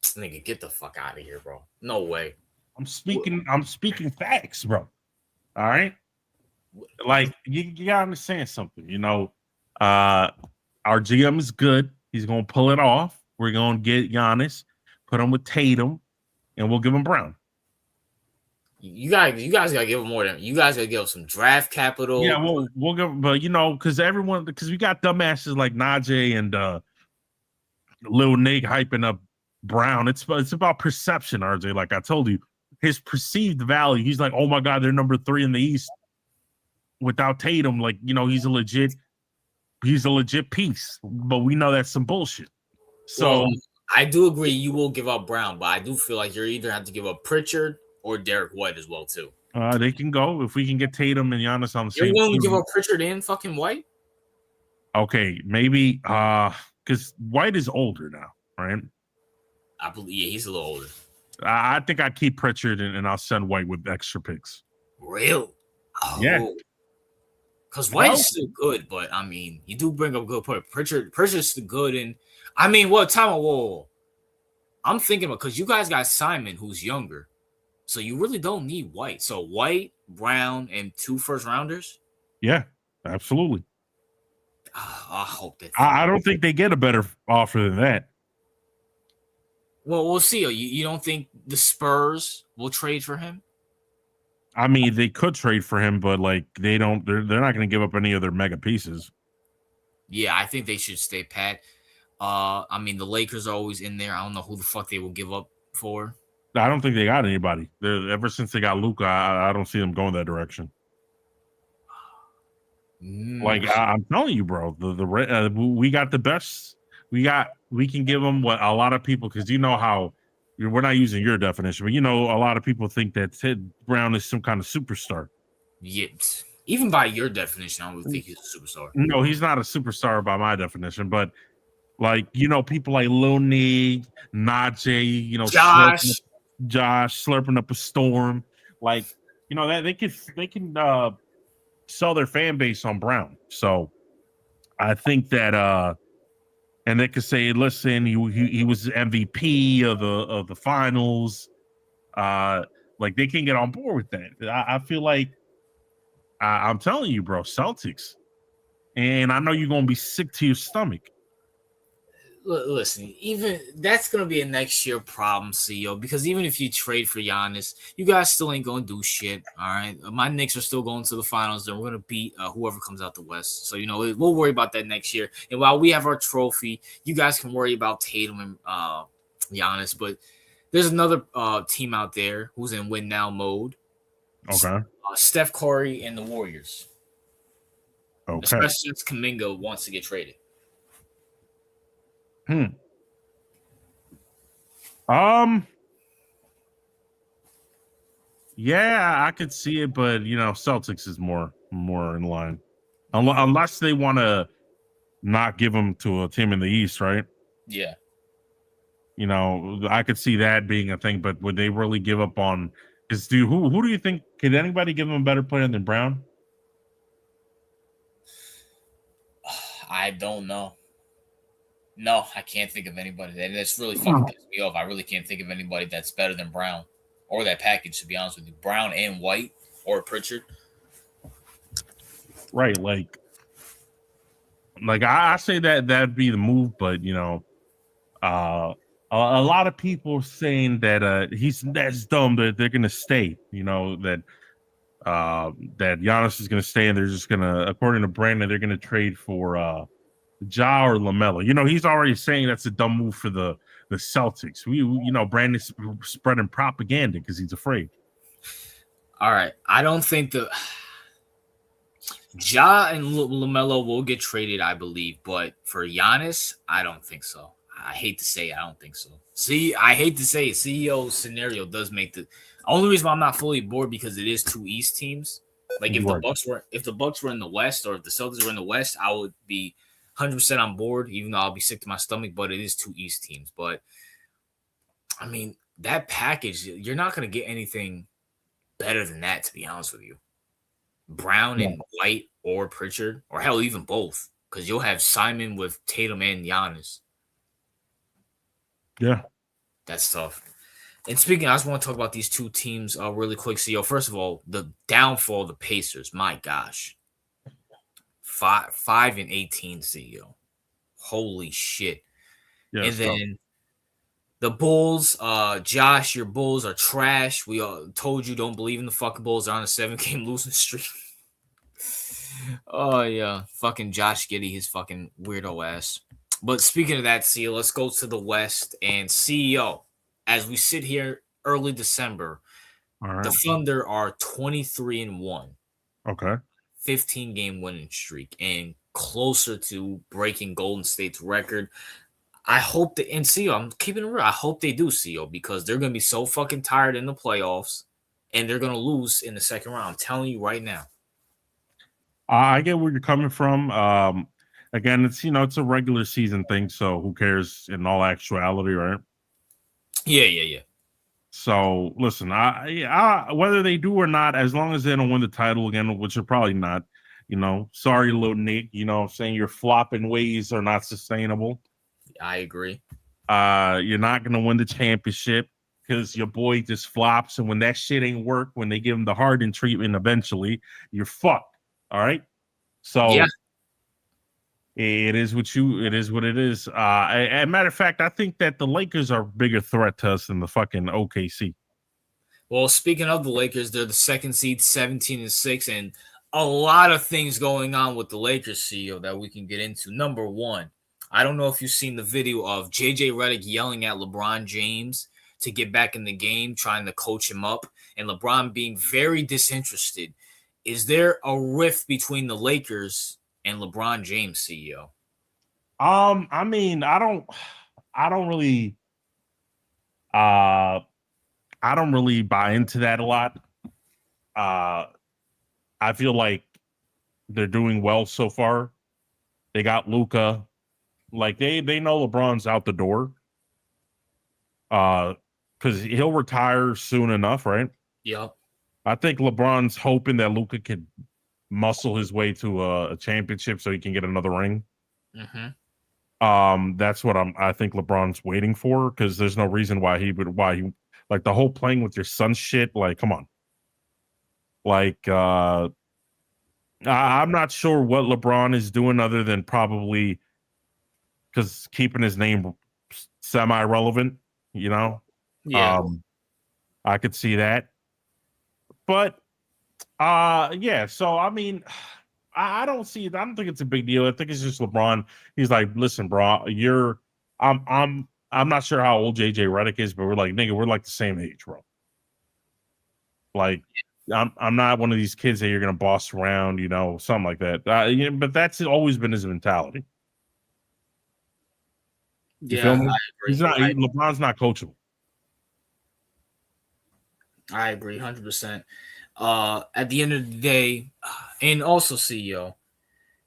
Nigga, get the fuck out of here, bro. No way. I'm speaking facts, bro. All right. Like, you gotta understand something, our GM is good. He's gonna pull it off. We're gonna get Giannis, put him with Tatum, and we'll give him Brown. You guys gotta give him more than you guys gotta give him some draft capital. Yeah, we'll give, but because we got dumbasses like Najee and Lil Nig hyping up Brown. It's about perception, RJ. Like I told you, his perceived value. He's like, oh my God, they're number 3 in the East without Tatum. Like, he's a legit piece. But we know that's some bullshit. So I do agree you will give up Brown, but I do feel like you're either have to give up Pritchard or Derek White as well too. They can go if we can get Tatum and Giannis on the same. You're willing to give up Pritchard and fucking White? Okay, maybe because White is older now, right? I believe he's a little older. I think I'd keep Pritchard and I'll send White with extra picks. Real? Oh. Yeah. Because White's still good, but I mean, you do bring up a good point. Pritchard's still good, and I mean, whoa. I'm thinking about because you guys got Simon, who's younger, so you really don't need White. So White, Brown, and 2 first rounders. Yeah, absolutely. I hope that. I don't think they get a better offer than that. Well, we'll see. You don't think the Spurs will trade for him? I mean, they could trade for him, but like they don't. They're not going to give up any of their mega pieces. Yeah, I think they should stay pat. I mean, the Lakers are always in there. I don't know who the fuck they will give up for. I don't think they got anybody. Ever since they got Luka, I don't see them going that direction. Like I'm telling you, bro, we got the best. We can give them what a lot of people, because how we're not using your definition, but a lot of people think that Ted Brown is some kind of superstar. Yeah, even by your definition, I would think he's a superstar. No, he's not a superstar by my definition, but like people like Lil Nig, Najee, Josh slurping up a storm, like that they can sell their fan base on Brown. So I think that and they could say, listen, he was MVP of the finals. Like they can get on board with that. I feel like I'm telling you, bro, Celtics. And I know you're gonna be sick to your stomach. Listen, even that's going to be a next year problem, CEO, because even if you trade for Giannis, you guys still ain't going to do shit, all right? My Knicks are still going to the finals, and we're going to beat whoever comes out the West. So, we'll worry about that next year. And while we have our trophy, you guys can worry about Tatum and Giannis. But there's another team out there who's in win-now mode. Okay. Steph Curry and the Warriors. Okay. Especially since Kuminga wants to get traded. Yeah, I could see it, but Celtics is more in line, unless they want to not give them to a team in the East, right? Yeah. I could see that being a thing, but would they really give up on? Because who do you think, could anybody give them a better player than Brown? I don't know. No, I can't think of anybody. That's really fucking pissed me off. I really can't think of anybody that's better than Brown or that package, to be honest with you. Brown and White or Pritchard. Right, like I say that'd be the move, but a lot of people saying that that's dumb, that they're gonna stay. That Giannis is gonna stay, and they're just gonna, according to Brandon, they're gonna trade for Ja or LaMelo. He's already saying that's a dumb move for the Celtics. Brandon's spreading propaganda because he's afraid. All right. I don't think Ja and LaMelo will get traded, I believe, but for Giannis, I don't think so. I hate to say it, I don't think so. See, I hate to say it. CEO scenario does make the only reason why I'm not fully bored because it is two East teams. Like if Right. the Bucks were in the West or if the Celtics were in the West, I would be 100% on board, even though I'll be sick to my stomach. But it is two East teams. But I mean, that package, you're not going to get anything better than that, to be honest with you. Brown Yeah. and White or Pritchard, or hell, even both, because you'll have Simon with Tatum and Giannis. Yeah. That's tough. And speaking, I just want to talk about these two teams really quick. CEO, first of all, the downfall of the Pacers. My gosh, 5-18 CEO. Holy shit! Yeah. And So then the Bulls, Josh, your Bulls are trash. We all told you don't believe in the fucking Bulls. They're on a 7-game losing streak. Oh yeah, fucking Josh Giddey, his fucking weirdo ass. But speaking of that, CEO, let's go to the West and CEO. As we sit here early December, all the right. Thunder are 23-1, Okay. 15-game winning streak, and closer to breaking Golden State's record. I hope that, and CEO, I'm keeping it real. I hope they do, CEO, because they're gonna be so fucking tired in the playoffs, and they're gonna lose in the second round. I'm telling you right now. I get where you're coming from. Again, it's it's a regular season thing, so who cares in all actuality, right? Yeah. So listen, I whether they do or not, as long as they don't win the title again, which are probably not, sorry, little Nick, saying your flopping ways are not sustainable. I agree. You're not gonna win the championship because your boy just flops, and when that shit ain't work, when they give him the Harden treatment, eventually you're fucked. All right. Yeah. So it is what it is. As a matter of fact, I think that the Lakers are a bigger threat to us than the fucking OKC. Well, speaking of the Lakers, they're the second seed, 17-6, and a lot of things going on with the Lakers, CEO, that we can get into. Number one, I don't know if you've seen the video of JJ Redick yelling at LeBron James to get back in the game, trying to coach him up, and LeBron being very disinterested. Is there a rift between the Lakers and LeBron James, CEO? I mean, I don't really, uh, I don't really buy into that a lot. Uh, I feel like they're doing well so far. They got Luca. Like they know LeBron's out the door. Because he'll retire soon enough, right? Yep. I think LeBron's hoping that Luca can muscle his way to a championship so he can get another ring. Mm-hmm. That's what I think LeBron's waiting for because there's no reason why he like the whole playing with your son shit. Like, come on. Like, I'm not sure what LeBron is doing other than probably because keeping his name semi-relevant, Yeah. I could see that. But yeah, so I mean, I don't think it's a big deal. I think it's just LeBron. He's like, listen, bro, I'm not sure how old JJ Redick is, but we're like, nigga, we're like the same age, bro. Like, I'm not one of these kids that you're gonna boss around, something like that. But that's always been his mentality. You Yeah, feel I me? agree. LeBron's not coachable. I agree 100%. At the end of the day, and also CEO,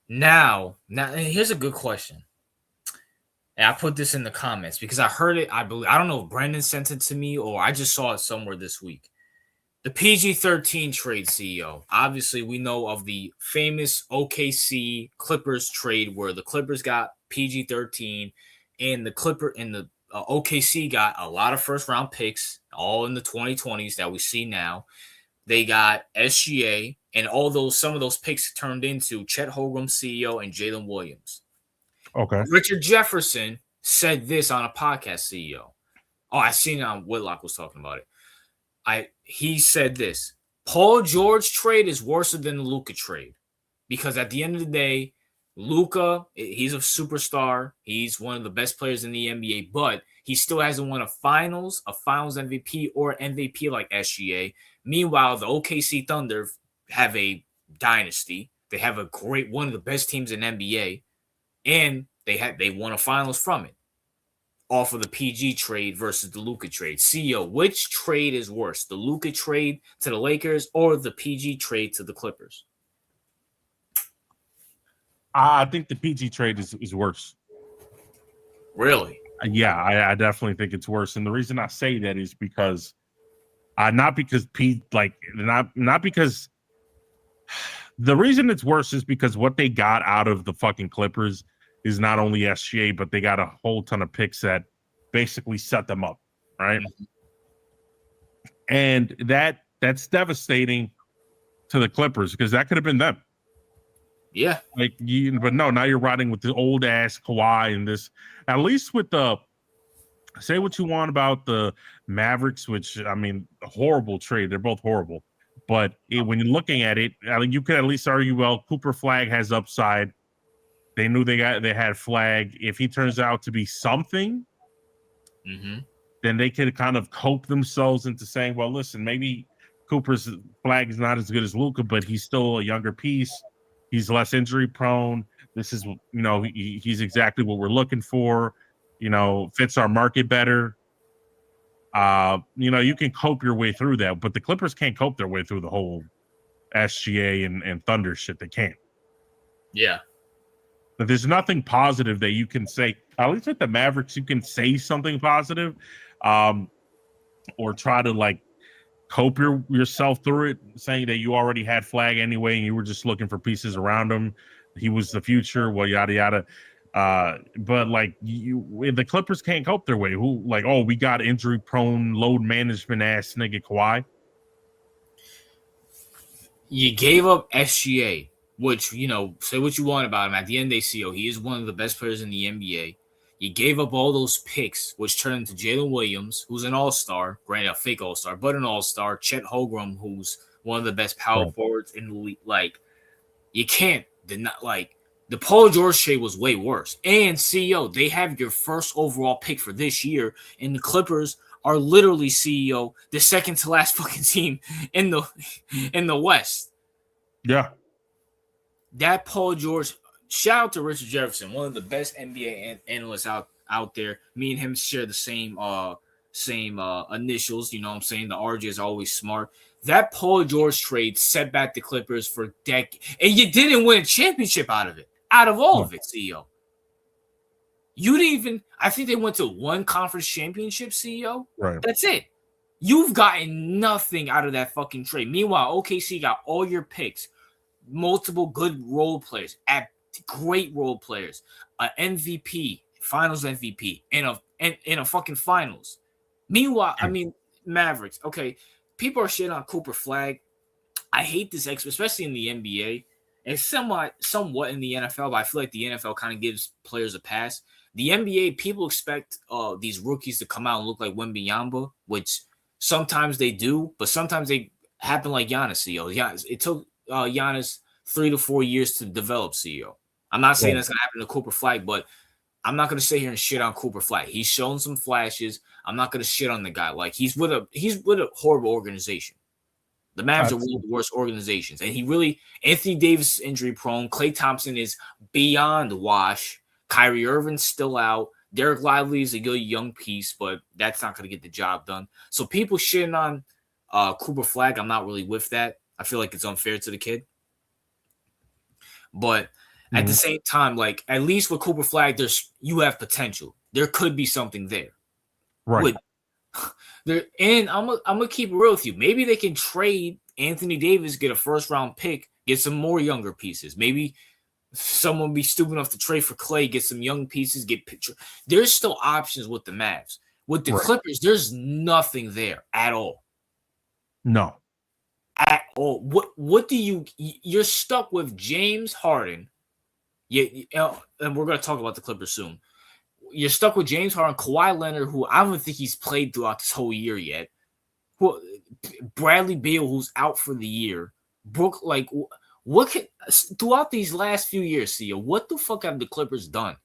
now, here's a good question. And I put this in the comments because I heard it. I don't know if Brendan sent it to me or I just saw it somewhere this week. The PG-13 trade, CEO. Obviously, we know of the famous OKC Clippers trade where the Clippers got PG-13 and the OKC got a lot of first round picks, all in the 2020s that we see now. They got SGA, and some of those picks turned into Chet Holmgren, CEO, and Jalen Williams. Okay. Richard Jefferson said this on a podcast, CEO. Oh, I seen it on Whitlock was talking about it. He said this: Paul George trade is worse than the Luka trade because at the end of the day, Luka, he's a superstar. He's one of the best players in the NBA, but he still hasn't won a finals MVP, or MVP like SGA. Meanwhile, the OKC Thunder have a dynasty. They have one of the best teams in NBA, and they won a finals from it off of the PG trade versus the Luka trade. CEO, which trade is worse, the Luka trade to the Lakers or the PG trade to the Clippers? I think the PG trade is worse. Really? Yeah, I definitely think it's worse. And the reason I say that is because not because the reason it's worse is because what they got out of the fucking Clippers is not only SGA, but they got a whole ton of picks that basically set them up, right? Mm-hmm. And that's devastating to the Clippers because that could have been them. Yeah. But no, now you're riding with the old ass Kawhi and this. At least with say what you want about the Mavericks, which I mean, horrible trade. They're both horrible. But when you're looking at it, I mean, you could at least argue, well, Cooper Flag has upside. They knew they had Flag. If he turns out to be something, then they could kind of cope themselves into saying, well, listen, maybe Cooper's Flag is not as good as Luka, but he's still a younger piece. He's less injury prone. This is, he's exactly what we're looking for. Fits our market better. You can cope your way through that, but the Clippers can't cope their way through the whole SGA and Thunder shit. They can't. Yeah. But there's nothing positive that you can say. At least with the Mavericks, you can say something positive, or try to cope yourself through it, saying that you already had Flag anyway and you were just looking for pieces around him. He was the future, well, yada yada. But the Clippers can't cope their way. We got injury prone, load management ass nigga Kawhi. You gave up SGA, which, say what you want about him. At the end, they see, he is one of the best players in the NBA. You gave up all those picks, which turned into Jalen Williams, who's an all-star, granted a fake all-star, but an all-star. Chet Holmgren, who's one of the best power forwards in the league. You can't deny, the Paul George trade was way worse. And CEO, they have your first overall pick for this year, and the Clippers are literally, CEO, the second to last fucking team in the West. Yeah. That Paul George. Shout out to Richard Jefferson, one of the best NBA analysts out there. Me and him share the same initials. You know what I'm saying? The RJ is always smart. That Paul George trade set back the Clippers for decades. And you didn't win a championship out of it. Out of all of it, CEO. You didn't even – I think they went to one conference championship, CEO. Right. That's it. You've gotten nothing out of that fucking trade. Meanwhile, OKC got all your picks, multiple good role players at – great role players, an MVP, finals MVP, in a fucking finals. Meanwhile, I mean, Mavericks. Okay, people are shitting on Cooper Flag. I hate this, especially in the NBA, and somewhat in the NFL. But I feel like the NFL kind of gives players a pass. The NBA, people expect these rookies to come out and look like Wembanyama, which sometimes they do, but sometimes they happen like Giannis. CEO, it took Giannis 3 to 4 years to develop. CEO. I'm not saying that's going to happen to Cooper Flag, but I'm not going to sit here and shit on Cooper Flag. He's shown some flashes. I'm not going to shit on the guy. He's with a horrible organization. The Mavs are one of the worst organizations. And Anthony Davis is injury prone. Klay Thompson is beyond wash. Kyrie Irving's still out. Derek Lively is a good young piece, but that's not going to get the job done. So people shitting on Cooper Flag, I'm not really with that. I feel like it's unfair to the kid. But at the same time, at least with Cooper Flag, you have potential. There could be something there. Right. And I'm gonna keep it real with you. Maybe they can trade Anthony Davis, get a first-round pick, get some more younger pieces. Maybe someone be stupid enough to trade for Klay, get some young pieces, get picture. There's still options with the Mavs. With the Clippers, there's nothing there at all. No. At all. What do you're stuck with James Harden. Yeah, and we're going to talk about the Clippers soon. You're stuck with James Harden, Kawhi Leonard, who I don't think he's played throughout this whole year yet. Bradley Beal, who's out for the year. Brooke, throughout these last few years, Sia, what the fuck have the Clippers done?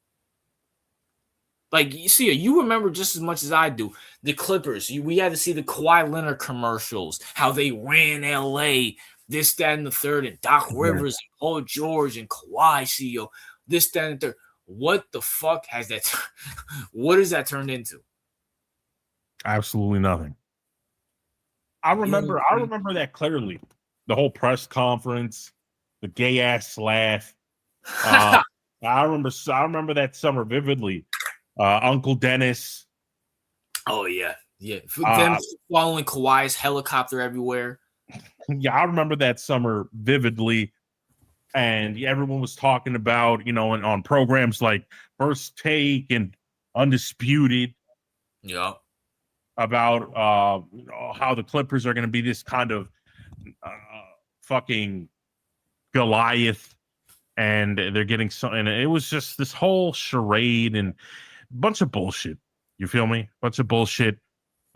Like, you see, you remember just as much as I do. The Clippers, we had to see the Kawhi Leonard commercials, how they ran LA, this, that, and the third, and Doc Rivers, and Paul George, and Kawhi, CEO, this, that, and the third. What the fuck has that? What has that turned into? Absolutely nothing. I remember that clearly. The whole press conference, the gay ass laugh. I remember that summer vividly. Uncle Dennis. Oh yeah. For them following Kawhi's helicopter everywhere. Yeah, I remember that summer vividly. And everyone was talking about, and on programs like First Take and Undisputed. Yeah. About how the Clippers are going to be this kind of fucking Goliath, and they're getting and it was just this whole charade and bunch of bullshit. You feel me? Bunch of bullshit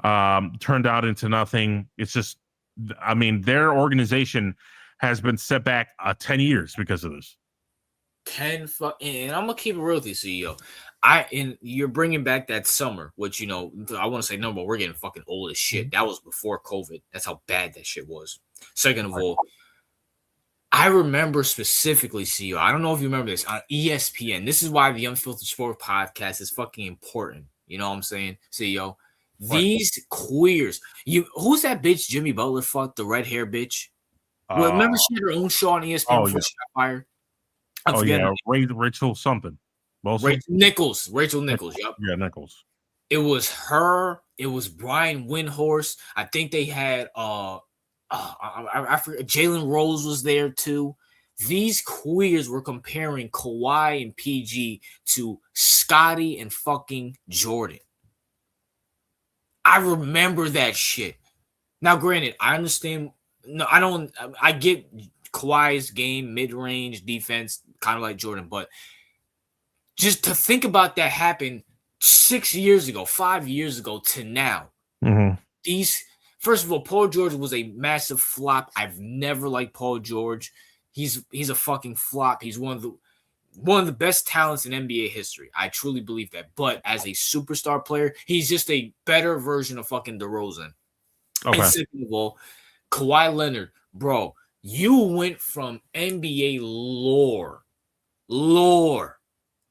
turned out into nothing. It's just, I mean, their organization has been set back 10 years because of this. And I'm gonna keep it real with you, CEO. You're bringing back that summer, which I want to say no, but we're getting fucking old as shit. That was before COVID. That's how bad that shit was. Second of all, I remember specifically, CEO. I don't know if you remember this on ESPN. This is why the Unfiltered Sports Podcast is fucking important. You know what I'm saying, CEO? These queers. Who's that bitch Jimmy Butler fucked, the red hair bitch? Remember she had her own show on ESPN before she got fired? Rachel something. Rachel Nichols. Yep. Yeah, Nichols. It was her. It was Brian Windhorst. I think they had I forget, Jalen Rose was there too. These queers were comparing Kawhi and PG to Scotty and fucking Jordan. I remember that shit. Now, granted, I understand. No, I don't. I get Kawhi's game, mid-range defense, kind of like Jordan, but just to think about that happen 6 years ago, 5 years ago to now, first of all, Paul George was a massive flop. I've never liked Paul George. He's a fucking flop. He's one of the best talents in NBA history. I truly believe that. But as a superstar player, he's just a better version of fucking DeRozan. Okay. And second of all, Kawhi Leonard, bro, you went from NBA lore.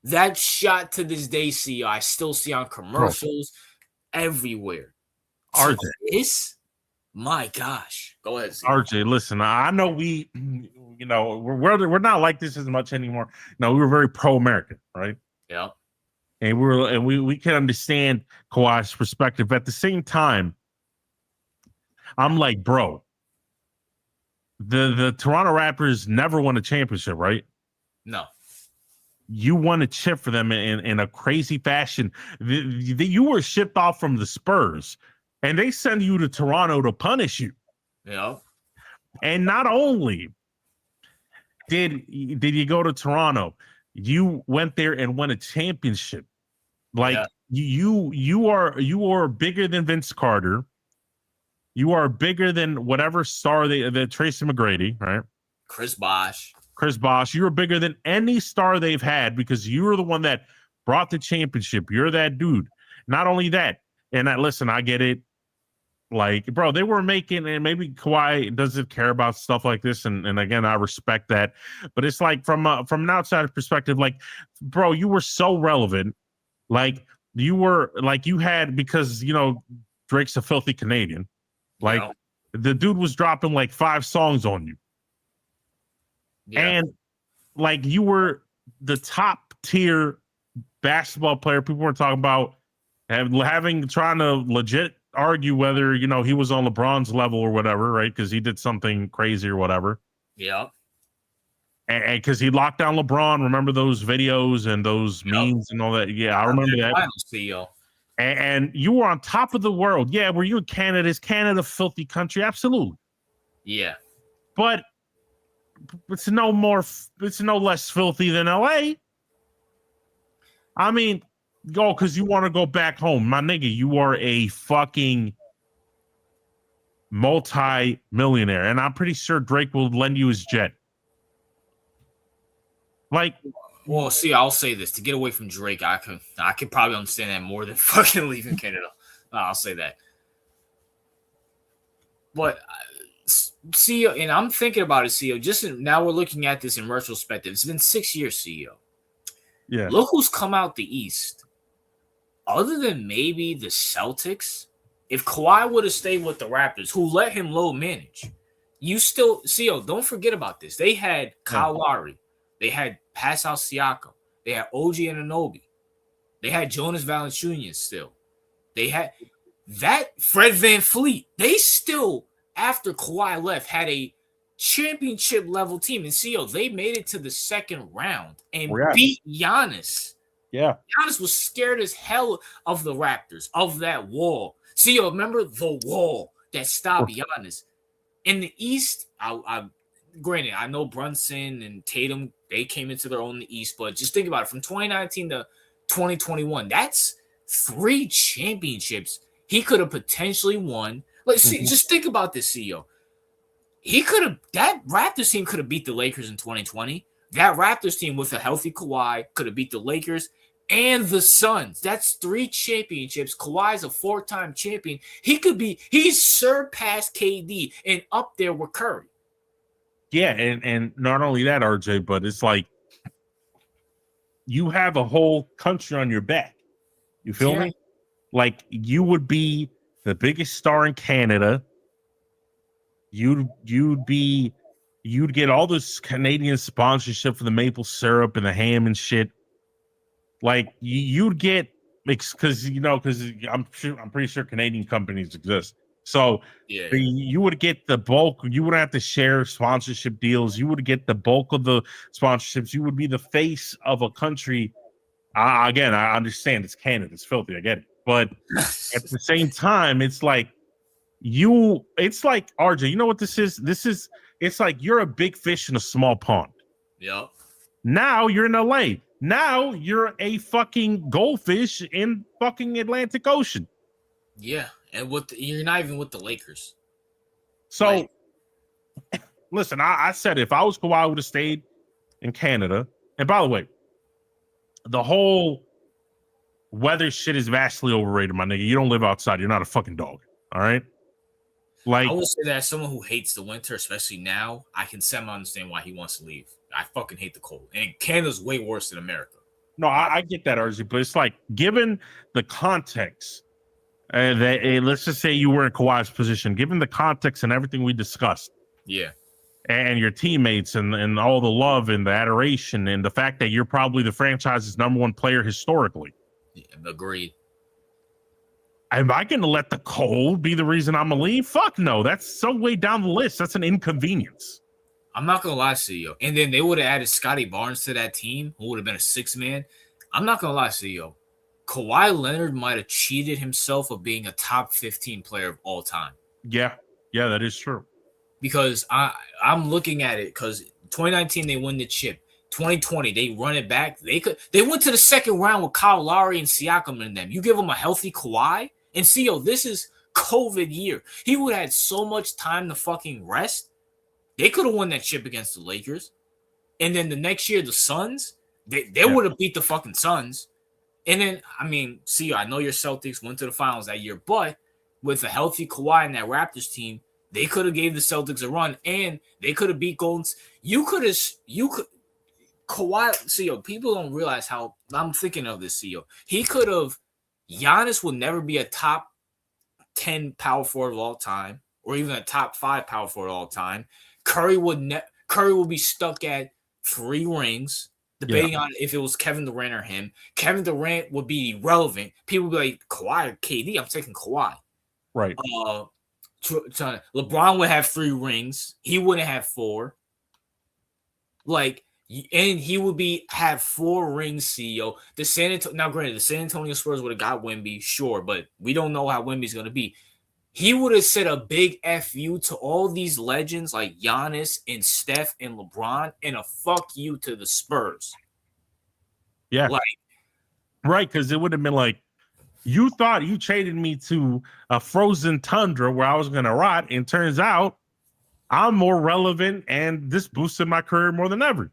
That shot to this day, CEO, I still see on commercials everywhere. RJ, this, my gosh, go ahead, CEO. RJ. Listen, I know we're not like this as much anymore. No, we were very pro-American, right? Yeah, and we can understand Kawhi's perspective. At the same time, I'm like, bro, the Toronto Raptors never won a championship, right? No. You won a chip for them in a crazy fashion. You were shipped off from the Spurs, and they send you to Toronto to punish you. Yeah. And not only did you go to Toronto, you went there and won a championship. Like you are bigger than Vince Carter. You are bigger than whatever star the Tracy McGrady, right? Chris Bosh. You are bigger than any star they've had because you were the one that brought the championship. You're that dude. Not only that, and listen, I get it. Like, bro, they were making, and maybe Kawhi doesn't care about stuff like this, and again, I respect that. But it's like from an outside perspective, like, bro, you were so relevant. Like, you were like you had, because Drake's a filthy Canadian. Like, the dude was dropping like 5 songs on you. Yeah. And like, you were the top tier basketball player. People were talking about trying to legit argue whether he was on LeBron's level or whatever, right? Because he did something crazy or whatever. Yeah. And because he locked down LeBron. Remember those videos and those memes and all that? Yeah, I remember that. CEO. And you were on top of the world. Yeah, were you in Canada? Is Canada a filthy country? Absolutely. Yeah. But it's no less filthy than LA. I mean, because you want to go back home. My nigga, you are a fucking multi-millionaire. And I'm pretty sure Drake will lend you his jet. Like, well, see, I'll say this to get away from Drake. I could probably understand that more than fucking leaving Canada. I'll say that. But CEO, and I'm thinking about it, CEO. Just now, we're looking at this in retrospective. It's been 6 years, CEO. yeah, Look who's come out the East. Other than maybe the Celtics, if Kawhi would have stayed with the Raptors, who let him low manage, you still, CEO, don't forget about this. They had Kyle Lowry. They had Pascal Siakam. They had OG Anunoby. They had Jonas Valanciunas still. They had that Fred VanVleet. They still, after Kawhi left, had a championship level team. And CEO, they made it to the second round and beat Giannis. Yeah. Giannis was scared as hell of the Raptors, of that wall. CEO, remember the wall that stopped Giannis. In the East, granted, I know Brunson and Tatum, they came into their own in the East, but just think about it. From 2019 to 2021, that's 3 championships he could have potentially won. Let's see, just think about this, CEO. That Raptors team could have beat the Lakers in 2020. That Raptors team with a healthy Kawhi could have beat the Lakers and the Suns. That's 3 championships. Kawhi's a 4-time champion. He's surpassed KD and up there with Curry. Yeah, and not only that, RJ, but it's like you have a whole country on your back. You feel me? Like, you would be the biggest star in Canada. You'd get all this Canadian sponsorship for the maple syrup and the ham and shit. Like, you'd get, because I'm pretty sure Canadian companies exist. So you would get the bulk. You wouldn't have to share sponsorship deals. You would get the bulk of the sponsorships. You would be the face of a country. Again, I understand it's Canada. It's filthy. I get it. But at the same time, it's like RJ, you know what this is? It's like you're a big fish in a small pond. Yep. Now you're in LA. Now you're a fucking goldfish in fucking Atlantic Ocean. Yeah. And you're not even with the Lakers. So, listen, I said if I was Kawhi, I would have stayed in Canada. And by the way, the whole weather shit is vastly overrated, my nigga. You don't live outside. You're not a fucking dog. All right? Like, I will say that as someone who hates the winter, especially now, I can semi-understand why he wants to leave. I fucking hate the cold. And Canada's way worse than America. No, I get that, RZ, but it's like, given the context, let's just say you were in Kawhi's position, given the context and everything we discussed. Yeah. And your teammates and all the love and the adoration and the fact that you're probably the franchise's number 1 player historically. Yeah, agreed. Am I going to let the cold be the reason I'm going to leave? Fuck no. That's so way down the list. That's an inconvenience. I'm not going to lie to you. And then they would have added Scotty Barnes to that team, who would have been a 6-man. I'm not going to lie to you. Kawhi Leonard might have cheated himself of being a top 15 player of all time. Yeah, that is true. Because I'm looking at it because 2019 they win the chip. 2020 they run it back. They went to the second round with Kyle Lowry and Siakam in them. You give them a healthy Kawhi and this is COVID year. He would have had so much time to fucking rest. They could have won that chip against the Lakers. And then the next year the Suns, they would have beat the fucking Suns. And then, I know your Celtics went to the finals that year, but with a healthy Kawhi and that Raptors team, they could have gave the Celtics a run, and they could have beat Golden. Kawhi, CEO, people don't realize how I'm thinking of this, CEO. Giannis will never be a top 10 power forward of all time, or even a top 5 power forward of all time. Curry will be stuck at 3 rings. Debating on if it was Kevin Durant or him. Kevin Durant would be irrelevant. People would be like, Kawhi or KD? I'm taking Kawhi. Right. LeBron would have 3 rings. He wouldn't have 4. And he would have 4 rings, CEO. Now, granted, the San Antonio Spurs would have got Wemby, sure, but we don't know how Wemby's going to be. He would have said a big FU to all these legends like Giannis and Steph and LeBron, and a fuck you to the Spurs. Yeah. Right, because it would have been like, you thought you traded me to a frozen tundra where I was going to rot, and turns out I'm more relevant, and this boosted my career more than ever.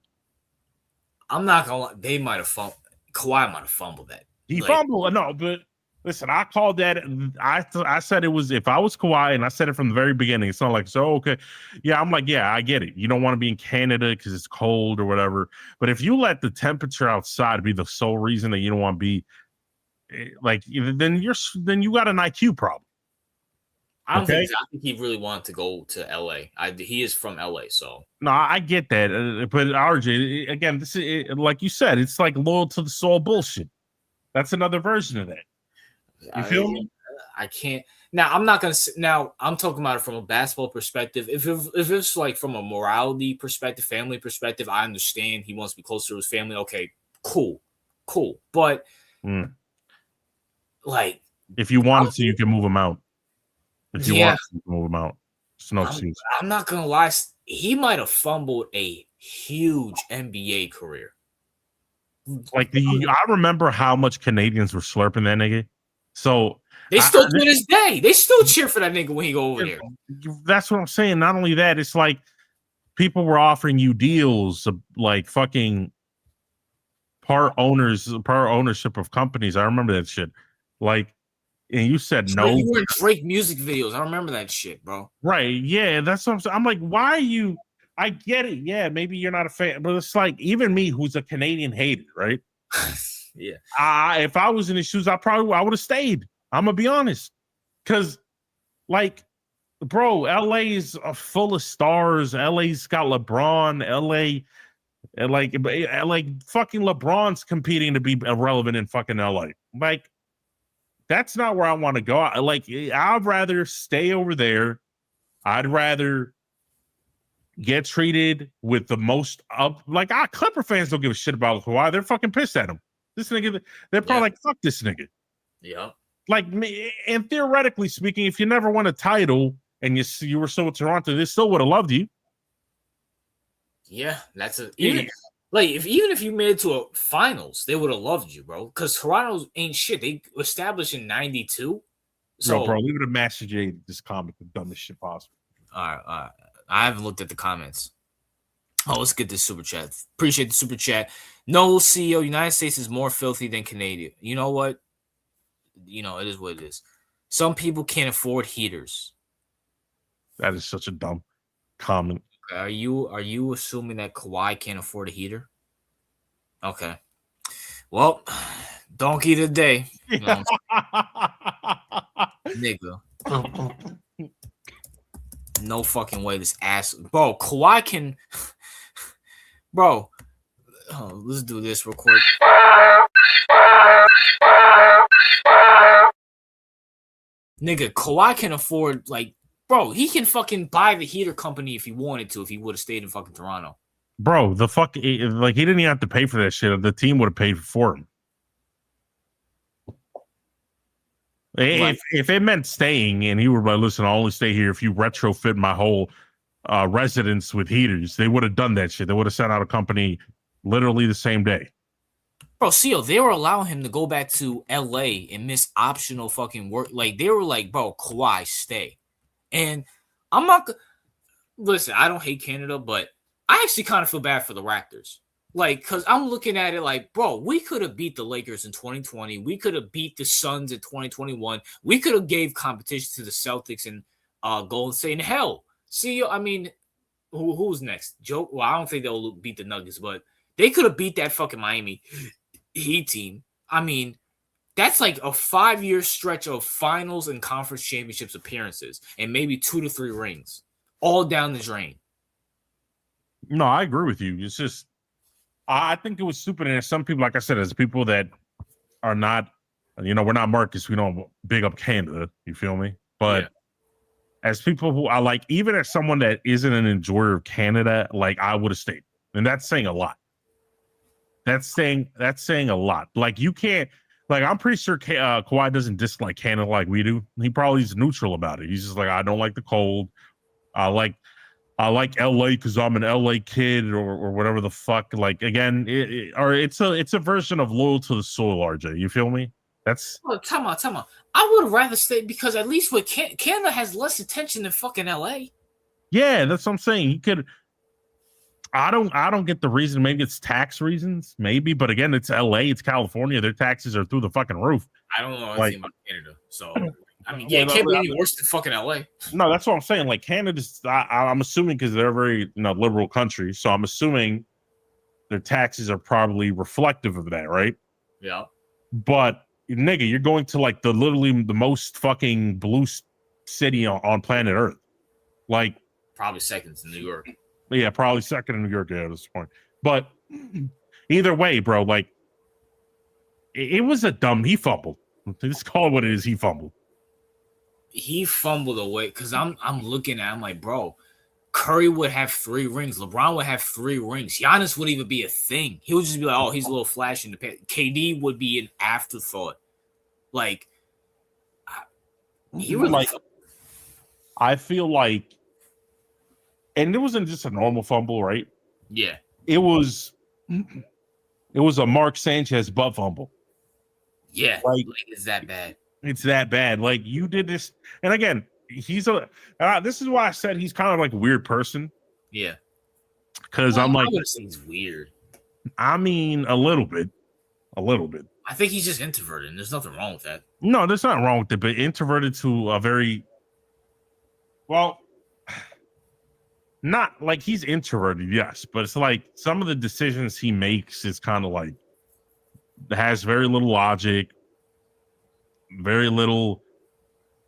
I'm not gonna lie. They might have fumbled. Kawhi might have fumbled that. He fumbled. No, but listen, I called that. I said it was, if I was Kawhi, and I said it from the very beginning. It's not like, so okay, yeah. I'm like, yeah, I get it. You don't want to be in Canada because it's cold or whatever. But if you let the temperature outside be the sole reason that you don't want to be, like, then you got an IQ problem. I don't think. I think he really wanted to go to LA. He is from LA, so no, I get that. But RJ, again, this is like you said, it's like loyal to the soul bullshit. That's another version of that. You feel me? I can't. Now I'm not gonna. Now I'm talking about it from a basketball perspective. If it's like from a morality perspective, family perspective, I understand he wants to be closer to his family. Okay, cool. But like, if you wanted to, you can move him out. If you want to move him out, it's no excuse. I'm not gonna lie. He might have fumbled a huge NBA career. Like I remember how much Canadians were slurping that nigga. So they still to this day, they still cheer for that nigga when he go over there. That's what I'm saying. Not only that, it's like people were offering you deals of like fucking part ownership of companies. I remember that shit. Like, and you said no. You were in Drake music videos. I remember that shit, bro. Right. Yeah, that's what I'm saying. I'm like, why are you? I get it. Yeah, maybe you're not a fan, but it's like even me, who's a Canadian hater, right? Yeah. If I was in his shoes, I would have stayed. I'm gonna be honest, because like, bro, LA is full of stars. LA's got LeBron. LA, like fucking LeBron's competing to be relevant in fucking LA. Like, that's not where I want to go. I'd rather stay over there. I'd rather get treated with the most up. Like, our Clipper fans don't give a shit about Kawhi. They're fucking pissed at him. This nigga, they're probably like, fuck this nigga. Yeah. Like, and theoretically speaking, if you never won a title and you were still with Toronto, they still would have loved you. Yeah, that's even if you made it to a finals, they would have loved you, bro. Because Toronto ain't shit. They established in '92. So, no, bro, we would have mastered this comic, the dumbest shit possible. All right. I haven't looked at the comments. Oh, let's get this super chat. Appreciate the super chat. No, CEO, United States is more filthy than Canada. You know what? You know, it is what it is. Some people can't afford heaters. That is such a dumb comment. Are you assuming that Kawhi can't afford a heater? Okay. Well, donkey today. You know nigga. No fucking way this ass. Bro, Kawhi can. Bro. Oh, let's do this real quick. Nigga, Kawhi can afford, like, bro, he can fucking buy the heater company if he wanted to, if he would have stayed in fucking Toronto. Bro, he didn't even have to pay for that shit. The team would have paid for him. If it meant staying and he were like, listen, I'll only stay here if you retrofit my whole residence with heaters, they would have done that shit. They would have sent out a company literally the same day. Bro, CEO, they were allowing him to go back to LA and miss optional fucking work. Like, they were like, bro, Kawhi, stay. And I'm not... Listen, I don't hate Canada, but I actually kind of feel bad for the Raptors. Like, because I'm looking at it like, bro, we could have beat the Lakers in 2020. We could have beat the Suns in 2021. We could have gave competition to the Celtics and Golden State. And hell, CEO, I mean, who's next? Joe? Well, I don't think they'll beat the Nuggets, but they could have beat that fucking Miami Heat team. I mean, that's like a 5-year stretch of finals and conference championships appearances and maybe 2 to 3 rings all down the drain. No, I agree with you. It's just, I think it was stupid. And some people, like I said, as people that are not, we're not Marcus, we don't big up Canada. You feel me? But as people who are like, even as someone that isn't an enjoyer of Canada, like, I would have stayed. And that's saying a lot. That's saying a lot. Like, you can't, like, I'm pretty sure Kawhi doesn't dislike Canada like we do. He probably is neutral about it. He's just like, I don't like the cold. I like LA because I'm an LA kid or whatever the fuck. Like, again, it's a version of loyal to the soil, RJ. You feel me? That's time out. I would rather stay because at least with Canada has less attention than fucking LA. Yeah, that's what I'm saying. He could. I don't get the reason. Maybe it's tax reasons, maybe. But again, it's LA, it's California. Their taxes are through the fucking roof. I don't know Like, anything about Canada, so I mean, yeah, well, it can't be any worse than fucking LA. no, that's what I'm saying. Like Canada's, I'm assuming because they're a very liberal country, so I'm assuming their taxes are probably reflective of that, right? Yeah. But nigga, you're going to like literally the most fucking blue city on planet Earth. Like probably second to New York. Yeah, probably second in New York at this point. But either way, bro, like it was a dumb. He fumbled. Just call it what it is. He fumbled. He fumbled away because I'm looking at. I'm like, bro, Curry would have 3 rings. LeBron would have 3 rings. Giannis wouldn't even be a thing. He would just be like, oh, he's a little flash in the past. KD would be an afterthought. Like he was like. I feel like. And it wasn't just a normal fumble, right? Yeah. It was a Mark Sanchez butt fumble. Yeah. Like it's that bad. It's that bad. Like you did this. And again, this is why I said he's kind of like a weird person. Yeah. Because I'm like. I would say he's weird. I mean, a little bit. I think he's just introverted. And there's nothing wrong with that. No, there's nothing wrong with it. But introverted to a very. Well. Not like he's introverted, yes, but it's like some of the decisions he makes is kind of like has very little logic, very little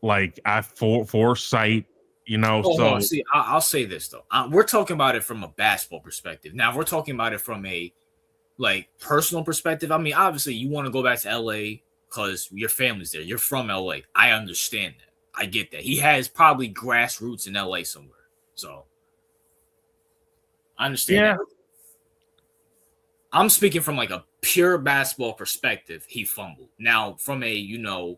like foresight, so see, I'll say this though. We're talking about it from a basketball perspective. Now, if we're talking about it from a like personal perspective, I mean, obviously you want to go back to LA because your family's there. You're from LA. I understand that. I get that. He has probably grassroots in LA somewhere. So I understand that. I'm speaking from like a pure basketball perspective. He fumbled. Now, from a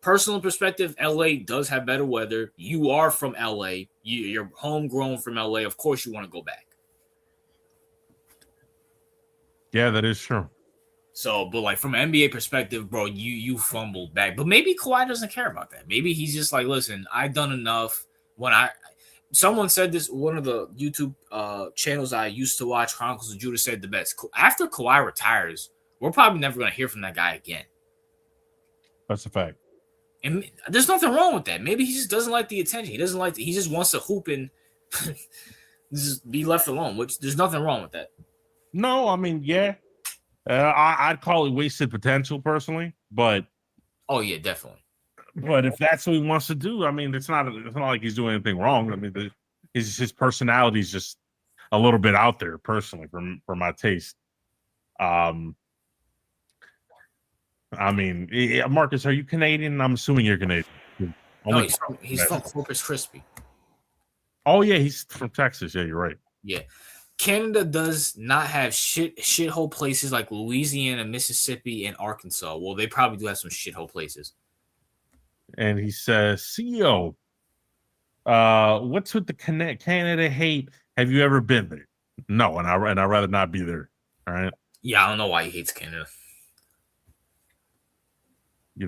personal perspective, LA does have better weather. You are from LA. You're homegrown from LA. Of course, you want to go back. Yeah, that is true. So, but like from an NBA perspective, bro, you fumbled back. But maybe Kawhi doesn't care about that. Maybe he's just like, listen, I've done enough. Someone said this, one of the YouTube channels I used to watch, Chronicles of Judah, said the best. After Kawhi retires, we're probably never going to hear from that guy again. That's a fact. And there's nothing wrong with that. Maybe he just doesn't like the attention. He doesn't like he just wants to hoop and just be left alone, which there's nothing wrong with that. No, I mean, yeah. I'd call it wasted potential personally, but. Oh, yeah, definitely. But if that's what he wants to do, I mean, it's not like he's doing anything wrong. I mean, his personality is just a little bit out there, personally, for my taste. I mean, Marcus, are you Canadian? I'm assuming you're Canadian. No, he's from Corpus Christi. Oh yeah, he's from Texas. Yeah, you're right. Yeah, Canada does not have shithole places like Louisiana, Mississippi, and Arkansas. Well, they probably do have some shithole places. And he says, CEO, what's with the Canada hate? Have you ever been there? No, and I'd rather not be there. All right. Yeah, I don't know why he hates Canada.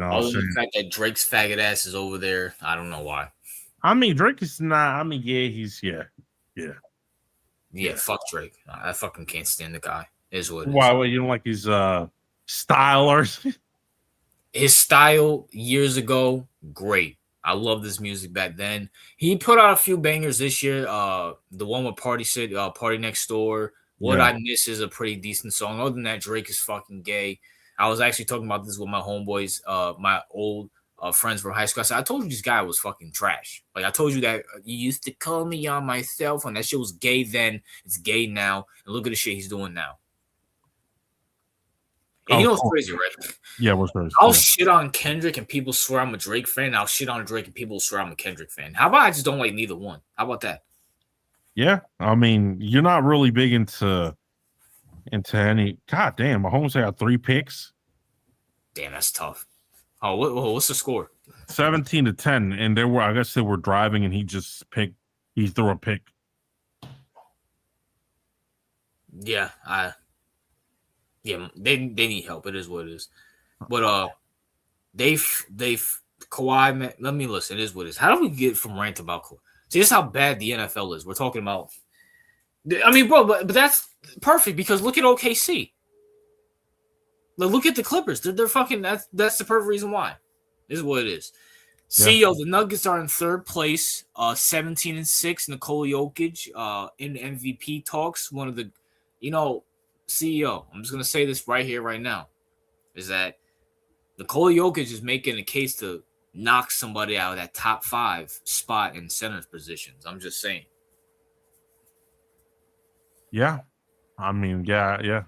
Other than the fact that Drake's faggot ass is over there, I don't know why. I mean, Drake is not. I mean, yeah. Fuck Drake. I fucking can't stand the guy. Is what. Why? Well, you don't like his style or something? His style years ago, great. I loved his music back then. He put out a few bangers this year. The one with Party Next Door. What I Miss is a pretty decent song. Other than that, Drake is fucking gay. I was actually talking about this with my homeboys, my old friends from high school. I said, I told you this guy was fucking trash. Like, I told you that you used to call me on my cell phone. That shit was gay then. It's gay now. And look at the shit he's doing now. And you know what's crazy, right? Yeah, what's crazy? I'll shit on Kendrick and people swear I'm a Drake fan. I'll shit on Drake and people swear I'm a Kendrick fan. How about I just don't like neither one? How about that? Yeah, I mean, you're not really big into any. God damn, Mahomes got 3 picks. Damn, that's tough. Oh, what's the score? 17-10, and I guess they were driving, and he threw a pick. Yeah, they need help. It is what it is. But Kawhi, man, let me listen. It is what it is. How do we get from rant about Kawhi? See, this is how bad the NFL is. We're talking about I mean, bro, but that's perfect because look at OKC. Look at the Clippers. They're fucking. That's the perfect reason why. This is what it is. Yeah. CEO, the Nuggets are in third place, 17-6. Nikola Jokic, in MVP talks. One of the, CEO. I'm just gonna say this right here, right now, is that Nikola Jokic is making a case to knock somebody out of that top 5 spot in center positions. I'm just saying. Yeah, I mean, yeah.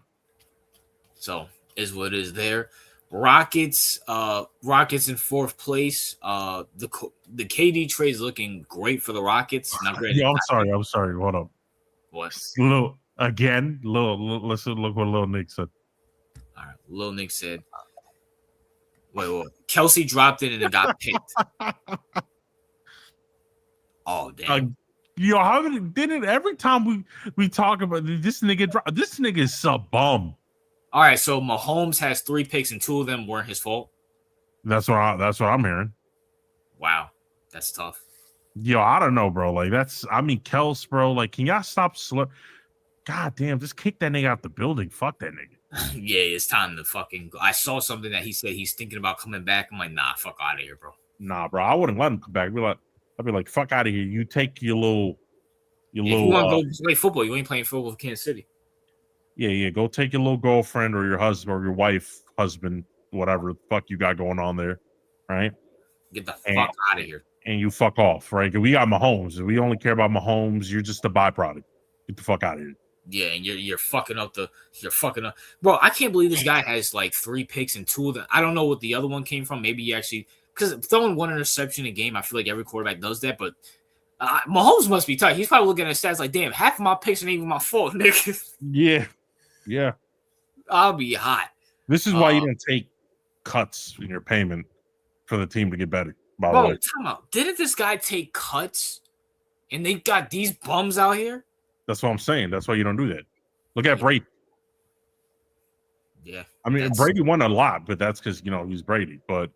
So is what is there. Rockets in fourth place. The KD trade is looking great for the Rockets. Not great. Yeah, I'm sorry. Hold up. What? Little again. Let's look what Lil Nick said. All right, Lil Nick said. Wait. Kelsey dropped it and it got picked. Oh damn. How didn't every time we talk about this nigga drop? This nigga is a bum. All right, so Mahomes has 3 picks and 2 of them weren't his fault. That's what I'm hearing. Wow, that's tough. I don't know, bro. Like Kels, bro. Like, can y'all stop God damn, just kick that nigga out the building. Fuck that nigga. Yeah, it's time to fucking go. I saw something that he said he's thinking about coming back. I'm like, nah, fuck out of here, bro. Nah, bro. I wouldn't let him come back. I'd be like, fuck out of here. You take your little. If you want to go play football, you ain't playing football for Kansas City. Yeah. Go take your little girlfriend or your husband or your wife, husband, whatever the fuck you got going on there, right? Get the fuck out of here. And you fuck off, right? We got Mahomes. We only care about Mahomes. You're just a byproduct. Get the fuck out of here. Yeah, and you're fucking up bro. I can't believe this guy has like 3 picks and 2 of them. I don't know what the other one came from. Maybe he actually because throwing 1 interception a game. I feel like every quarterback does that, but Mahomes must be tight. He's probably looking at stats like, damn, half of my picks ain't even my fault, nigga. Yeah. I'll be hot. This is why you don't take cuts in your payment for the team to get better. By the way, time out. Didn't this guy take cuts? And they got these bums out here. That's what I'm saying. That's why you don't do that. Look at Brady. Yeah, I mean Brady won a lot, but that's because he's Brady. But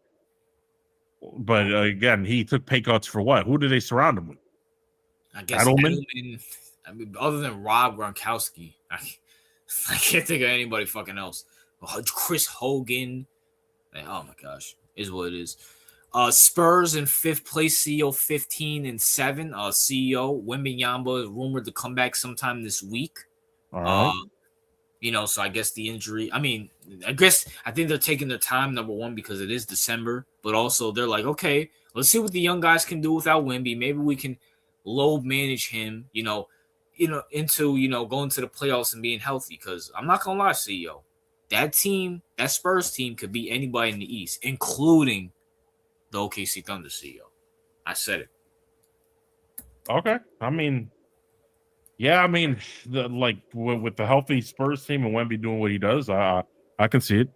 again, he took pay cuts for what? Who did they surround him with? I guess Edelman. I mean, other than Rob Gronkowski, I can't think of anybody fucking else. Chris Hogan. Oh my gosh, is what it is. Spurs in 5th place, CEO 15-7. CEO Wembanyama is rumored to come back sometime this week. All right. So I guess the injury. I mean, I think they're taking their time. Number one, because it is December, but also they're like, okay, let's see what the young guys can do without Wemby. Maybe we can load manage him. Into going to the playoffs and being healthy. Because I'm not gonna lie, CEO, that Spurs team could beat anybody in the East, including the OKC Thunder. CEO, I said it. Okay, I mean, yeah, with the healthy Spurs team and Wemby doing what he does, I can see it.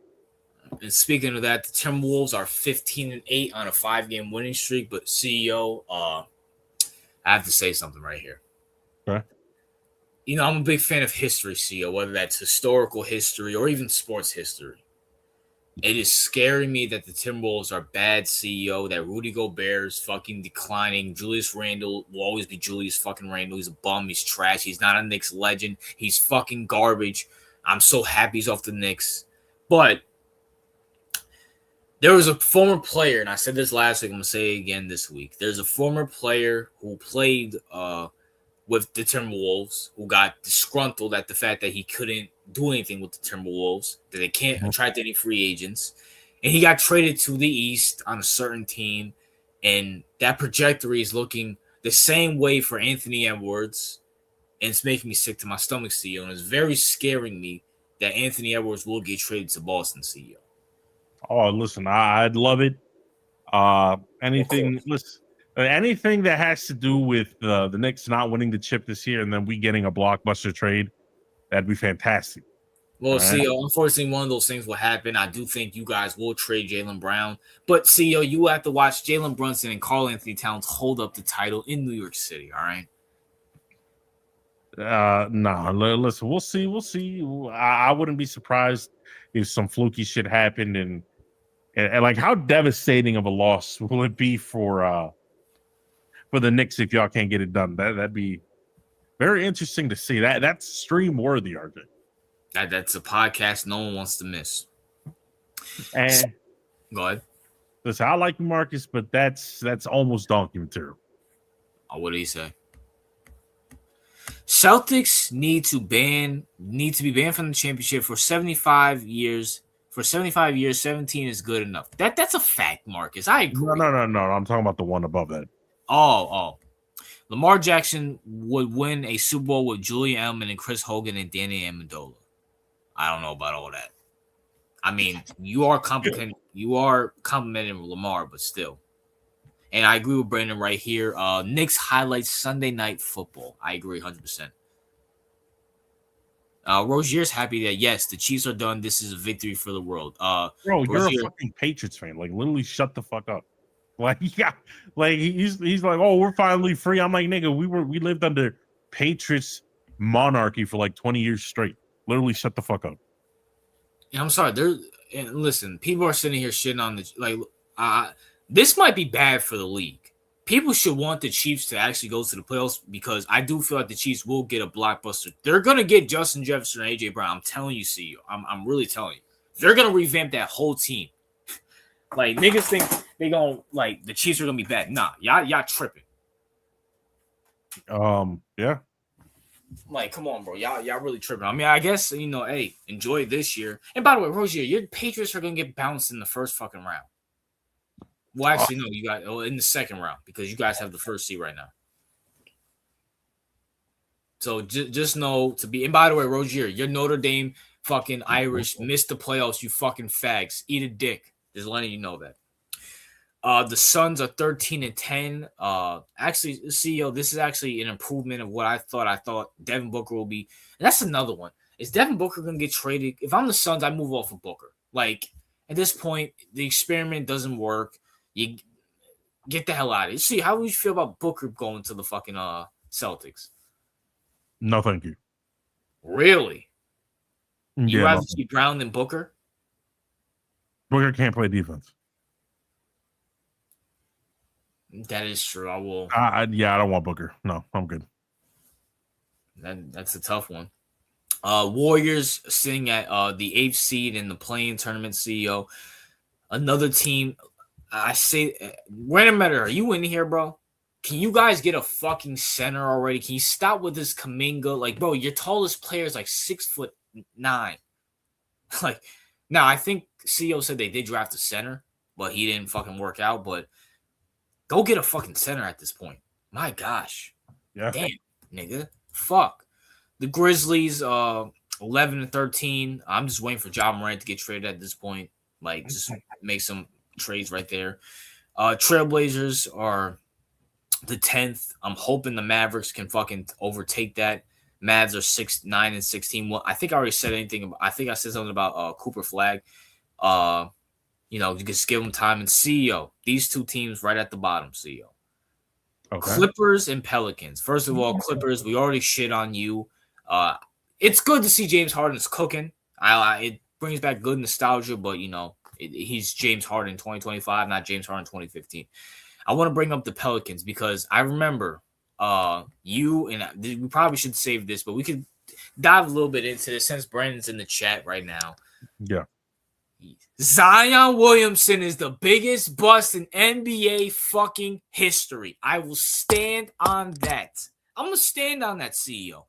And speaking of that, the Timberwolves are 15-8 on a 5-game winning streak. But CEO, I have to say something right here. Okay. I'm a big fan of history, CEO, whether that's historical history or even sports history. It is scaring me that the Timberwolves are bad, CEO, that Rudy Gobert is fucking declining. Julius Randle will always be Julius fucking Randle. He's a bum. He's trash. He's not a Knicks legend. He's fucking garbage. I'm so happy he's off the Knicks. But there was a former player, and I said this last week, I'm going to say it again this week. There's a former player who played with the Timberwolves who got disgruntled at the fact that he couldn't do anything with the Timberwolves, that they can't attract any free agents. And he got traded to the East on a certain team. And that trajectory is looking the same way for Anthony Edwards. And it's making me sick to my stomach, CEO. And it's very scaring me that Anthony Edwards will get traded to Boston, CEO. Oh, listen, I'd love it. Anything that has to do with the Knicks not winning the chip this year and then we getting a blockbuster trade, that'd be fantastic. Well, CEO, unfortunately, one of those things will happen. I do think you guys will trade Jaylen Brown. But, CEO, you have to watch Jalen Brunson and Karl Anthony Towns hold up the title in New York City, all right? Listen, we'll see. I wouldn't be surprised if some fluky shit happened and like how devastating of a loss will it be for the Knicks if y'all can't get it done? That'd be Very interesting to see that. That's stream worthy, RJ. That's a podcast no one wants to miss. And Go ahead. listen, I like Marcus, but that's almost donkey material. What did he say? Celtics need to be banned from the championship for 75 years. For 75 years, 17 is good enough. That's a fact, Marcus. I agree. No. I'm talking about the one above that. Oh. Lamar Jackson would win a Super Bowl with Julian Edelman and Chris Hogan and Danny Amendola. I don't know about all that. I mean, you are complimenting Lamar, but still. And I agree with Brandon right here. Knicks highlights Sunday Night Football. I agree 100%. Rozier's happy that, yes, the Chiefs are done. This is a victory for the world. Bro, you're a fucking Patriots fan. Like, literally shut the fuck up. Like, yeah, like he's like, oh, we're finally free. I'm like, nigga, we lived under Patriots monarchy for like 20 years straight. Literally shut the fuck up. Yeah, I'm sorry. And listen, people are sitting here shitting on this might be bad for the league. People should want the Chiefs to actually go to the playoffs because I do feel like the Chiefs will get a blockbuster. They're gonna get Justin Jefferson and AJ Brown. I'm telling you, CEO. I'm really telling you. They're gonna revamp that whole team. Like niggas think they gonna like the Chiefs are gonna be bad. Nah, y'all tripping. Yeah. Like, come on, bro. Y'all really tripping. I mean, I guess hey, enjoy this year. And by the way, Rozier, your Patriots are gonna get bounced in the first fucking round. Well, actually, no, you got in the second round because you guys have the first seed right now. So just know to be. And by the way, Rozier, your Notre Dame fucking Irish missed the playoffs. You fucking fags, eat a dick. Just letting you know that. The Suns are 13-10. Actually, CEO, this is actually an improvement of what I thought Devin Booker will be. And that's another one. Is Devin Booker gonna get traded? If I'm the Suns, I move off of Booker. Like at this point, the experiment doesn't work. You get the hell out of it. See, how would you feel about Booker going to the fucking Celtics? No, thank you. Really? You Yeah, rather see Brown than Booker? Booker can't play defense. That is true. I will. I don't want Booker. No, I'm good. That's a tough one. Warriors sitting at the 8th seed in the play-in tournament. CEO, another team. I say, Random Matter, are you in here, bro? Can you guys get a fucking center already? Can you stop with this Kuminga? Like, bro, your tallest player is like 6'9". Like, now I think CEO said they did draft a center, but he didn't fucking work out. But go get a fucking center at this point. My gosh. Yeah. Damn, nigga. Fuck. The Grizzlies, 11-13. I'm just waiting for Ja Morant to get traded at this point. Like, just make some trades right there. Trailblazers are the 10th. I'm hoping the Mavericks can fucking overtake that. Mavs are 9-16. Well, I think I already said I think I said something about Cooper Flag. You just give them time. And CEO, these two teams right at the bottom, CEO. Okay. Clippers and Pelicans. First of all, Clippers, we already shit on you. It's good to see James Harden's cooking. It brings back good nostalgia, but, he's James Harden 2025, not James Harden 2015. I want to bring up the Pelicans because I remember you and we probably should save this, but we could dive a little bit into this since Brandon's in the chat right now. Yeah. Zion Williamson is the biggest bust in NBA fucking history. I will stand on that. I'm going to stand on that, CEO.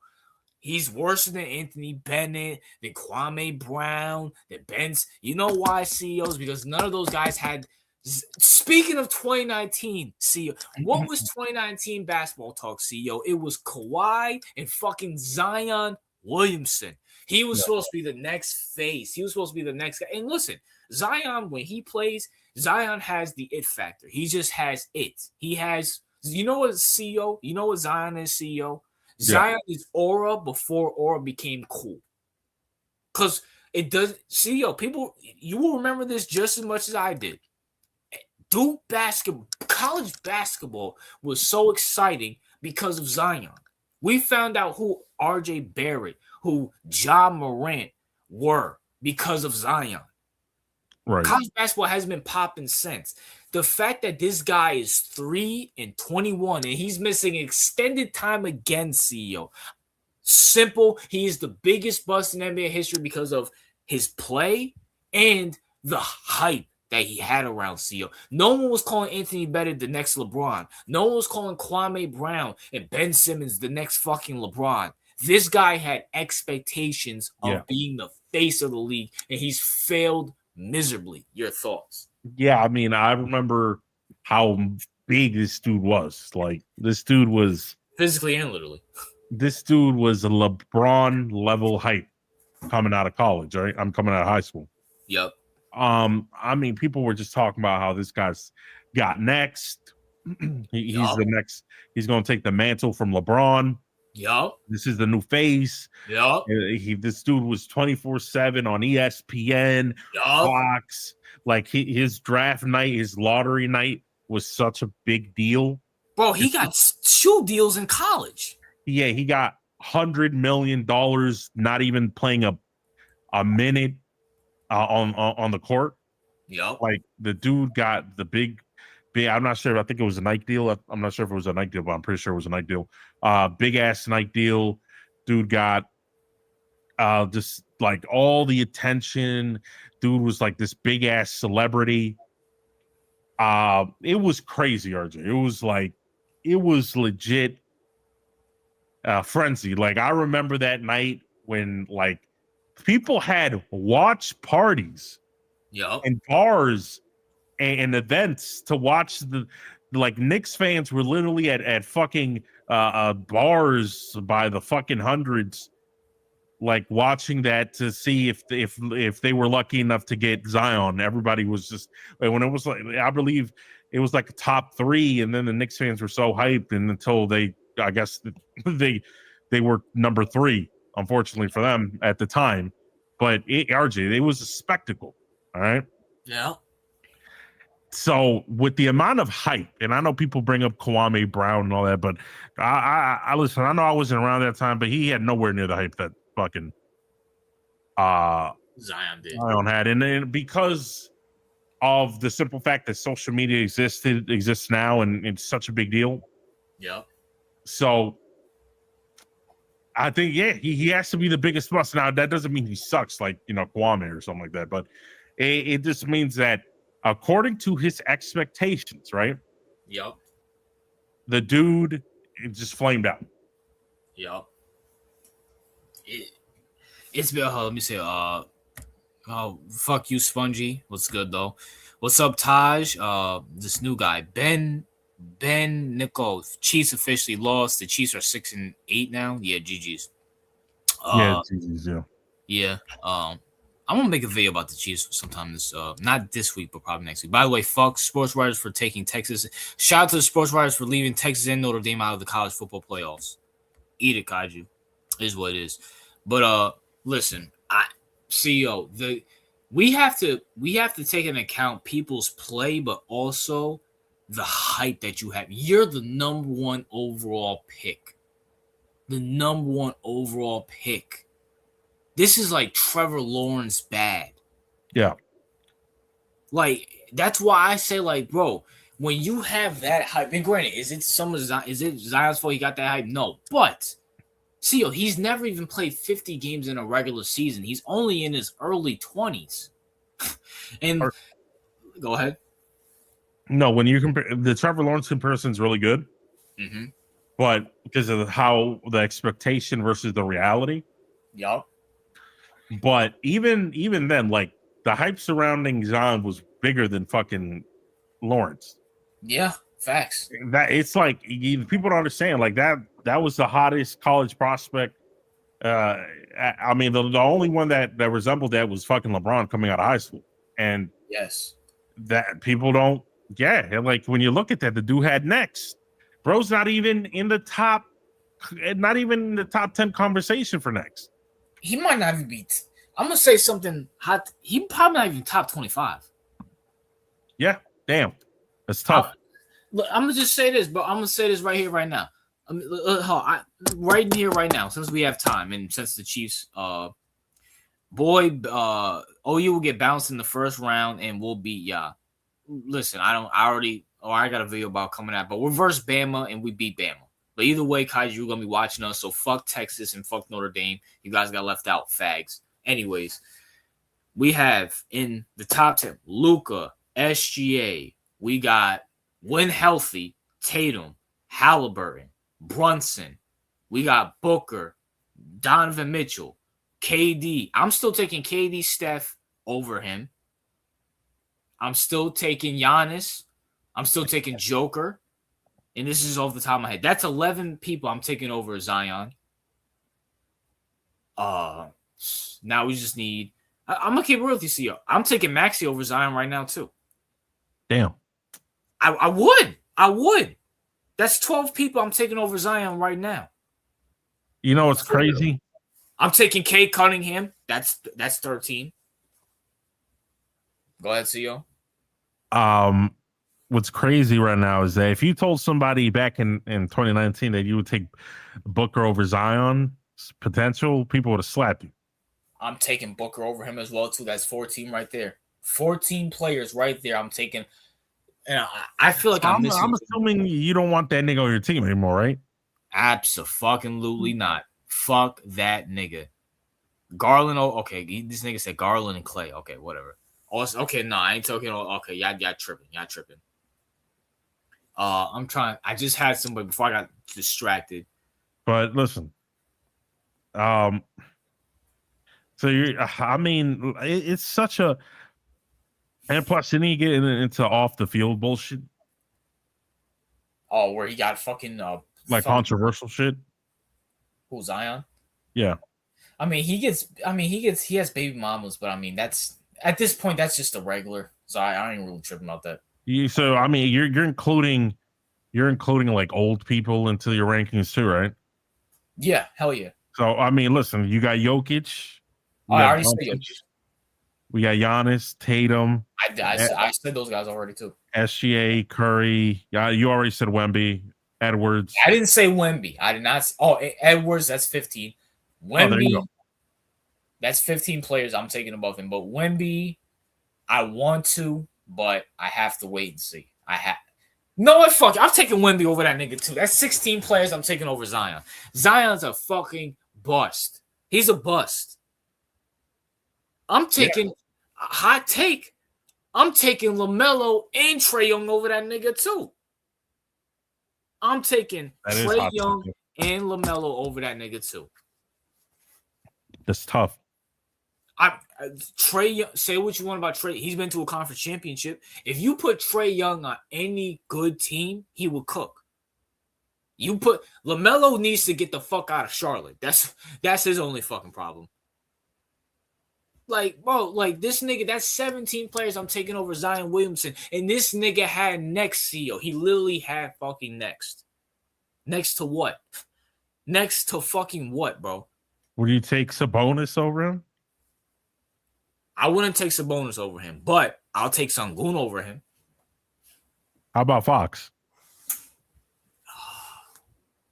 He's worse than Anthony Bennett, than Kwame Brown, than Benz. You know why, CEOs? Because none of those guys had. Speaking of 2019, CEO, what was 2019 basketball talk, CEO? It was Kawhi and fucking Zion Williamson. He was supposed to be the next face. He was supposed to be the next guy. And listen, Zion, when he plays, Zion has the it factor. He just has it. He has, you know what, CEO? You know what Zion is, CEO? Zion is aura before aura became cool. Because it does, CEO, people, you will remember this just as much as I did. Duke basketball, college basketball was so exciting because of Zion. We found out who RJ Barrett, who Ja Morant were because of Zion. Right. College basketball hasn't been popping since. The fact that this guy is 3-21 and he's missing extended time again, CEO. Simple. He is the biggest bust in NBA history because of his play and the hype that he had around CEO. No one was calling Anthony Bennett the next LeBron. No one was calling Kwame Brown and Ben Simmons the next fucking LeBron. This guy had expectations of being the face of the league, and he's failed miserably. Your thoughts? Yeah, I mean, I remember how big this dude was. Like, this dude was physically and literally. This dude was a LeBron level hype coming out of college, right? I'm coming out of high school. Yep. I mean, people were just talking about how this guy's got next. He's the next. He's going to take the mantle from LeBron. Yep. This is the new face. Yep. This dude was 24/7 on ESPN, Fox. Like his draft night, his lottery night was such a big deal. Bro, he got shoe deals in college. Yeah, he got $100 million, not even playing a minute on the court. Yep. Like the dude got the big. I'm not sure. I think it was a Nike deal. I'm not sure if it was a Nike deal, but I'm pretty sure it was a Nike deal. Big ass Nike deal. Dude got just like all the attention. Dude was like this big ass celebrity. It was crazy, RJ. It was legit frenzy. Like I remember that night when like people had watch parties and bars and events to watch the like Knicks fans were literally at fucking bars by the fucking hundreds, like watching that to see if they were lucky enough to get Zion. Everybody was just when it was like, I believe it was like a top 3, and then the Knicks fans were so hyped, and until I guess they were number 3, unfortunately for them at the time. But RJ, it was a spectacle. All right. Yeah. So with the amount of hype, and I know people bring up Kwame Brown and all that, but I listen. I know I wasn't around that time, but he had nowhere near the hype that fucking Zion did. Zion had, and because of the simple fact that social media exists now, and it's such a big deal. Yeah. So I think he has to be the biggest bust. Now that doesn't mean he sucks like Kwame or something like that, but it just means that according to his expectations, right? Yep. The dude just flamed out. Yep. It's been let me say fuck you, Spongy. What's good though? What's up, Taj? This new guy, Ben Nickel. Chiefs officially lost. The Chiefs are 6-8 now. Yeah, GG's. GG's, yeah. Yeah. I'm gonna make a video about the Chiefs sometime this not this week, but probably next week. By the way, fuck sports writers for taking Texas. Shout out to the sports writers for leaving Texas and Notre Dame out of the college football playoffs. Eat it, Kaiju. It is what it is. But listen, CEO, we have to take into account people's play, but also the hype that you have. You're the number 1 overall pick. The number 1 overall pick. This is like Trevor Lawrence bad. Yeah. Like, that's why I say, like, bro, when you have that hype, and granted, is it Zion's fault he got that hype? No. But, CEO, he's never even played 50 games in a regular season. He's only in his early 20s. Go ahead. No, when you compare, the Trevor Lawrence comparison is really good. Mm-hmm. But because of how the expectation versus the reality. Yup. But even then, like the hype surrounding Zion was bigger than fucking Lawrence. Yeah, facts. That it's like people don't understand. Like that was the hottest college prospect. I mean, the only one that resembled that was fucking LeBron coming out of high school. And yes, that people don't. Yeah, like when you look at that, the dude had next. Bro's not even in the top 10 conversation for next. He might not even be. I'm gonna say something hot. He probably not even top 25. Yeah, damn, that's tough. Look, I'm gonna just say this, but I'm gonna say this right here, right now. Right here, right now, since we have time, and since the Chiefs Boy, OU will get bounced in the first round and we'll beat y'all. Listen, I got a video about coming out, but we're versus Bama and we beat Bama. But either way, Kaiju, you're going to be watching us, so fuck Texas and fuck Notre Dame. You guys got left out, fags. Anyways, we have in the top 10, Luka, SGA. We got, when healthy, Tatum, Halliburton, Brunson. We got Booker, Donovan Mitchell, KD. I'm still taking KD, Steph over him. I'm still taking Giannis. I'm still taking Joker. And this is off the top of my head. That's 11 people I'm taking over Zion. Now we just need... I'm going to keep it real with you, CEO. I'm taking Maxey over Zion right now, too. Damn. I would. That's 12 people I'm taking over Zion right now. You know what's crazy? I'm taking Cade Cunningham. That's 13. Go ahead, CEO. What's crazy right now is that if you told somebody back in 2019 that you would take Booker over Zion's potential, people would have slapped you. I'm taking Booker over him as well, too. That's 14 right there. 14 players right there I'm taking. And I feel like I'm assuming you don't want that nigga on your team anymore, right? Abso-fucking-lutely not. Fuck that nigga. Garland, okay, this nigga said Garland and Clay. Okay, whatever. Also, okay, no, I ain't talking. Okay, y'all tripping. I just had somebody before I got distracted. But listen, so it's such a, and plus, didn't he get into off the field bullshit? Oh, where he got fucking controversial shit. Who, Zion? Yeah. He has baby mamas, but that's at this point that's just a regular. So I ain't really tripping about that. You're including like old people into your rankings too, right? Yeah, hell yeah. So listen, you got Jokic. I already said Jokic. We got Giannis, Tatum. I said those guys already too. SGA, Curry. Yeah, you already said Wemby, Edwards. I didn't say Wemby. I did not. Edwards. That's 15. Wemby. That's 15 players I'm taking above him. But Wemby, I want to, but I have to wait and see. No, what? Fuck. I'm taking Wemby over that nigga too. That's 16 players I'm taking over Zion. Zion's a fucking bust. He's a bust. I'm taking a hot take. I'm taking LaMelo and Trae Young over that nigga too. I'm taking Trae Young and LaMelo over that nigga too. That's tough. Trae Young, say what you want about Trae. He's been to a conference championship. If you put Trae Young on any good team, he will cook. LaMelo needs to get the fuck out of Charlotte. That's his only fucking problem. Like, bro, this nigga, that's 17 players I'm taking over Zion Williamson. And this nigga had next, CEO. He literally had fucking next. Next to what? Next to fucking what, bro? Would you take Sabonis over him? I wouldn't take Sabonis over him, but I'll take Sengun over him. How about Fox?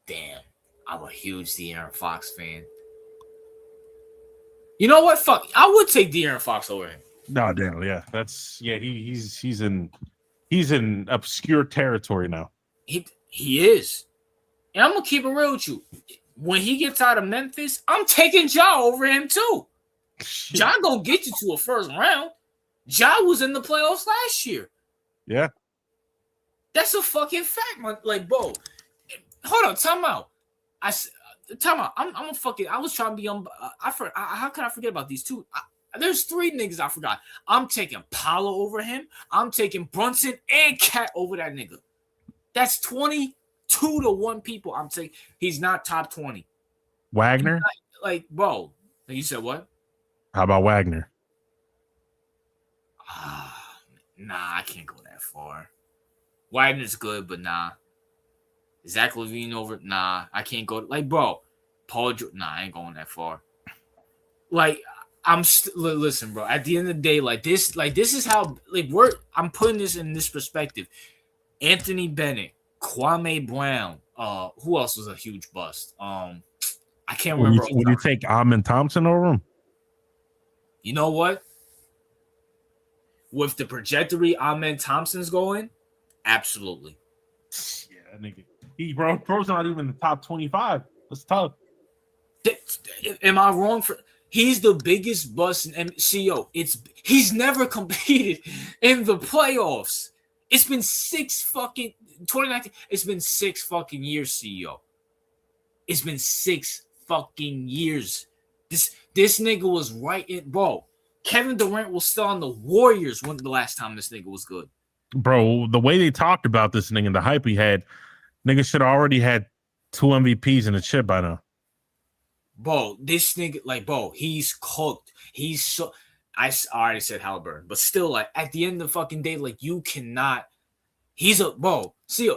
Damn. I'm a huge De'Aaron Fox fan. You know what? Fuck. I would take De'Aaron Fox over him. No, damn, yeah. He's in obscure territory now. He is. And I'm gonna keep it real with you. When he gets out of Memphis, I'm taking Ja over him too. Ja gonna get you to a first round. Ja was in the playoffs last year. Yeah. That's a fucking fact, man. Like, bro. Hold on, time out. I'm a fucking. I was trying to be on. How can I forget about these two? There's 3 niggas I forgot. I'm taking Paolo over him. I'm taking Brunson and Cat over that nigga. That's 22-1 people. I'm taking. He's not top 20. Wagner? Bro. You said what? How about Wagner? Nah, I can't go that far. Wagner's good, but nah. Zach LaVine over? Nah, I can't go. Bro, Paul George? Nah, I ain't going that far. Listen, bro. At the end of the day, this is how I'm putting this in this perspective. Anthony Bennett, Kwame Brown. Who else was a huge bust? I can't remember. Would you take Amin Thompson over him? You know what? With the trajectory Ahmed Thompson's going, absolutely. Yeah, nigga. Bro's not even in the top 25. That's tough. Am I wrong for? He's the biggest bust in MCO. He's never competed in the playoffs. It's been 2019. It's been 6 fucking years, CEO. It's been 6 fucking years. This nigga was right in, bro. Kevin Durant was still on the Warriors when the last time this nigga was good. Bro, the way they talked about this nigga and the hype he had, nigga should have already had 2 MVPs in the chip by now. Bro, this nigga, like, bro, he's cooked. I already said Halliburton, but still, like, at the end of the fucking day, like, you cannot. See,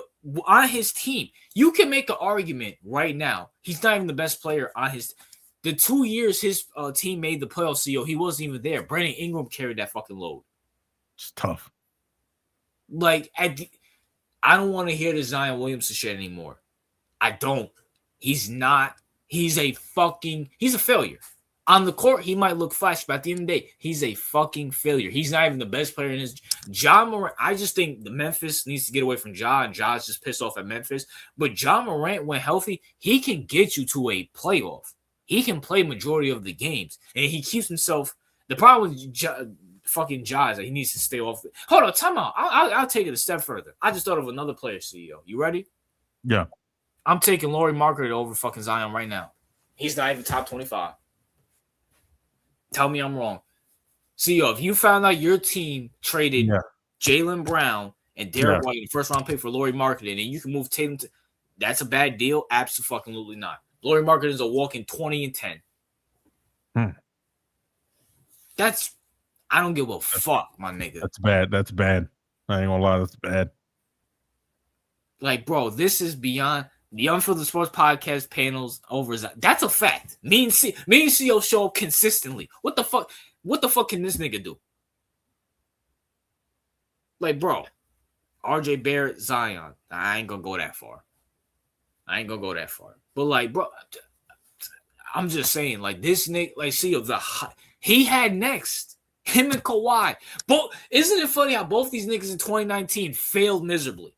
on his team, you can make an argument right now. He's not even the best player on his. The 2 years his team made the playoffs, CEO, he wasn't even there. Brandon Ingram carried that fucking load. It's tough. Like, I don't want to hear the Zion Williamson shit anymore. I don't. He's not. He's a failure. On the court, he might look flashy, but at the end of the day, he's a fucking failure. He's not even the best player in his. Ja Morant, I just think the Memphis needs to get away from Ja, and Ja's just pissed off at Memphis. But Ja Morant, when healthy, he can get you to a playoff. He can play majority of the games, and he keeps himself. The problem with fucking Ja is that he needs to stay off. Hold on, time out. I'll take it a step further. I just thought of another player, CEO. You ready? Yeah. I'm taking Lauri Markkanen over fucking Zion right now. He's not even top 25. Tell me I'm wrong. CEO, if you found out your team traded Jaylen Brown and Derek White in the first round pick for Lauri Markkanen, and you can move Tatum that's a bad deal? Absolutely not. Lauri Markkanen is a walking 20-10. I don't give a fuck, my nigga. That's bad. I ain't gonna lie, that's bad. Like, bro, this is beyond the Unfiltered Sports Podcast panels over. That's a fact. Me and CEO show up consistently. What the fuck? What the fuck can this nigga do? Like, bro, RJ Barrett, Zion. I ain't gonna go that far. But like, bro, I'm just saying, like, this nigga, like, CEO, he had next. Him and Kawhi. But isn't it funny how both these niggas in 2019 failed miserably?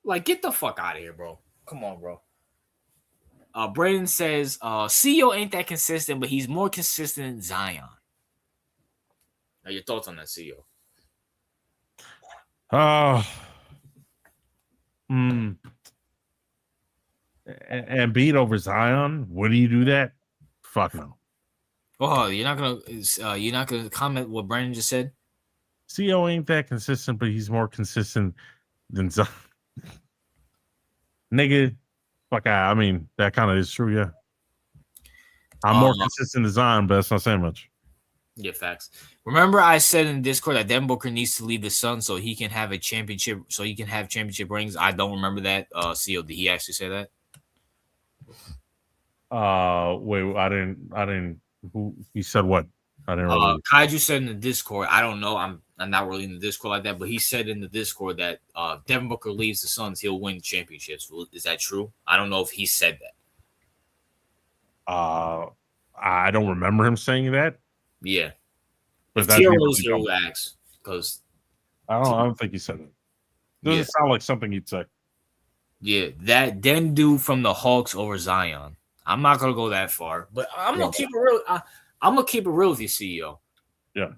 Like, get the fuck out of here, bro. Come on, bro. Brandon says, CEO ain't that consistent, but he's more consistent than Zion. Now, your thoughts on that, CEO? And beat over Zion? Would you do that? Fuck no. Oh, you're not gonna comment what Brandon just said? CEO ain't that consistent, but he's more consistent than Zion. Nigga, fuck, I mean, that kind of is true, yeah. I'm more consistent than Zion, but that's not saying much. Yeah, facts. Remember I said in Discord that Devin Booker needs to leave the Suns so he can have a championship, so he can have championship rings? I don't remember that. CEO, did he actually say that? Wait, I didn't. Who he said what? I didn't really. Kaiju said in the Discord. I don't know. I'm not really in the Discord like that, but he said in the Discord that Devin Booker leaves the Suns, he'll win championships. Is that true? I don't know if he said that. I don't remember him saying that. Yeah. But that's who asks, because I don't think he said it. Doesn't sound like something he'd say. Yeah, that then dude from the Hawks over Zion. I'm not gonna go that far, but I'm gonna keep it real. I'm gonna keep it real with you, CEO. Yeah.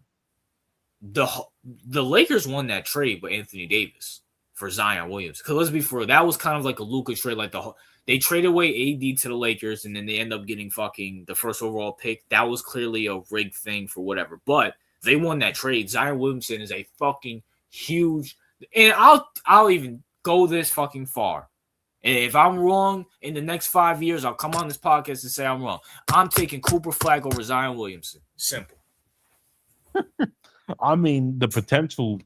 The Lakers won that trade with Anthony Davis for Zion Williams. Because let's be real, that was kind of like a Luka trade. Like they traded away AD to the Lakers, and then they end up getting fucking the first overall pick. That was clearly a rigged thing for whatever. But they won that trade. Zion Williamson is a fucking huge, and I'll even go this fucking far. And if I'm wrong in the next 5 years, I'll come on this podcast and say I'm wrong. I'm taking Cooper Flag over Zion Williamson. Simple. I mean, the potential.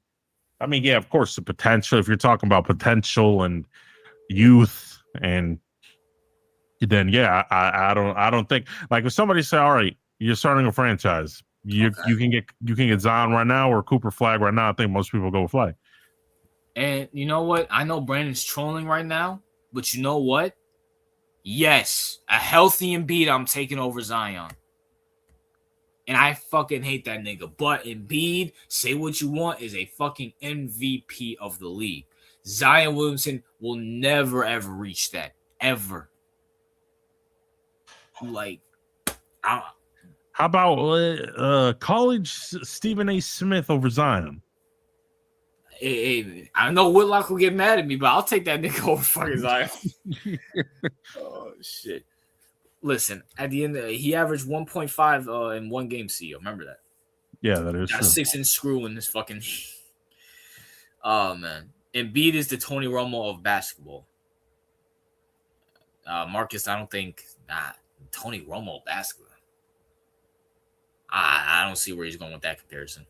I mean, yeah, of course, the potential. If you're talking about potential and youth, and then yeah, I don't think, like, if somebody say, all right, you're starting a franchise, you can get Zion right now or Cooper Flag right now. I think most people go with Flag. And you know what? I know Brandon's trolling right now. But you know what? Yes, a healthy Embiid I'm taking over Zion. And I fucking hate that nigga. But Embiid, say what you want, is a fucking MVP of the league. Zion Williamson will never, ever reach that. Ever. Like, how about college Stephen A. Smith over Zion? Hey, I know Whitlock will get mad at me, but I'll take that nigga over fucking Zion. Oh, shit. Listen, at the end, he averaged 1.5 in one game, CEO. Remember that? Yeah, that is got true. 6-inch screw in this fucking. Oh, man. Embiid is the Tony Romo of basketball. Marcus, I don't think. Tony Romo basketball. I don't see where he's going with that comparison.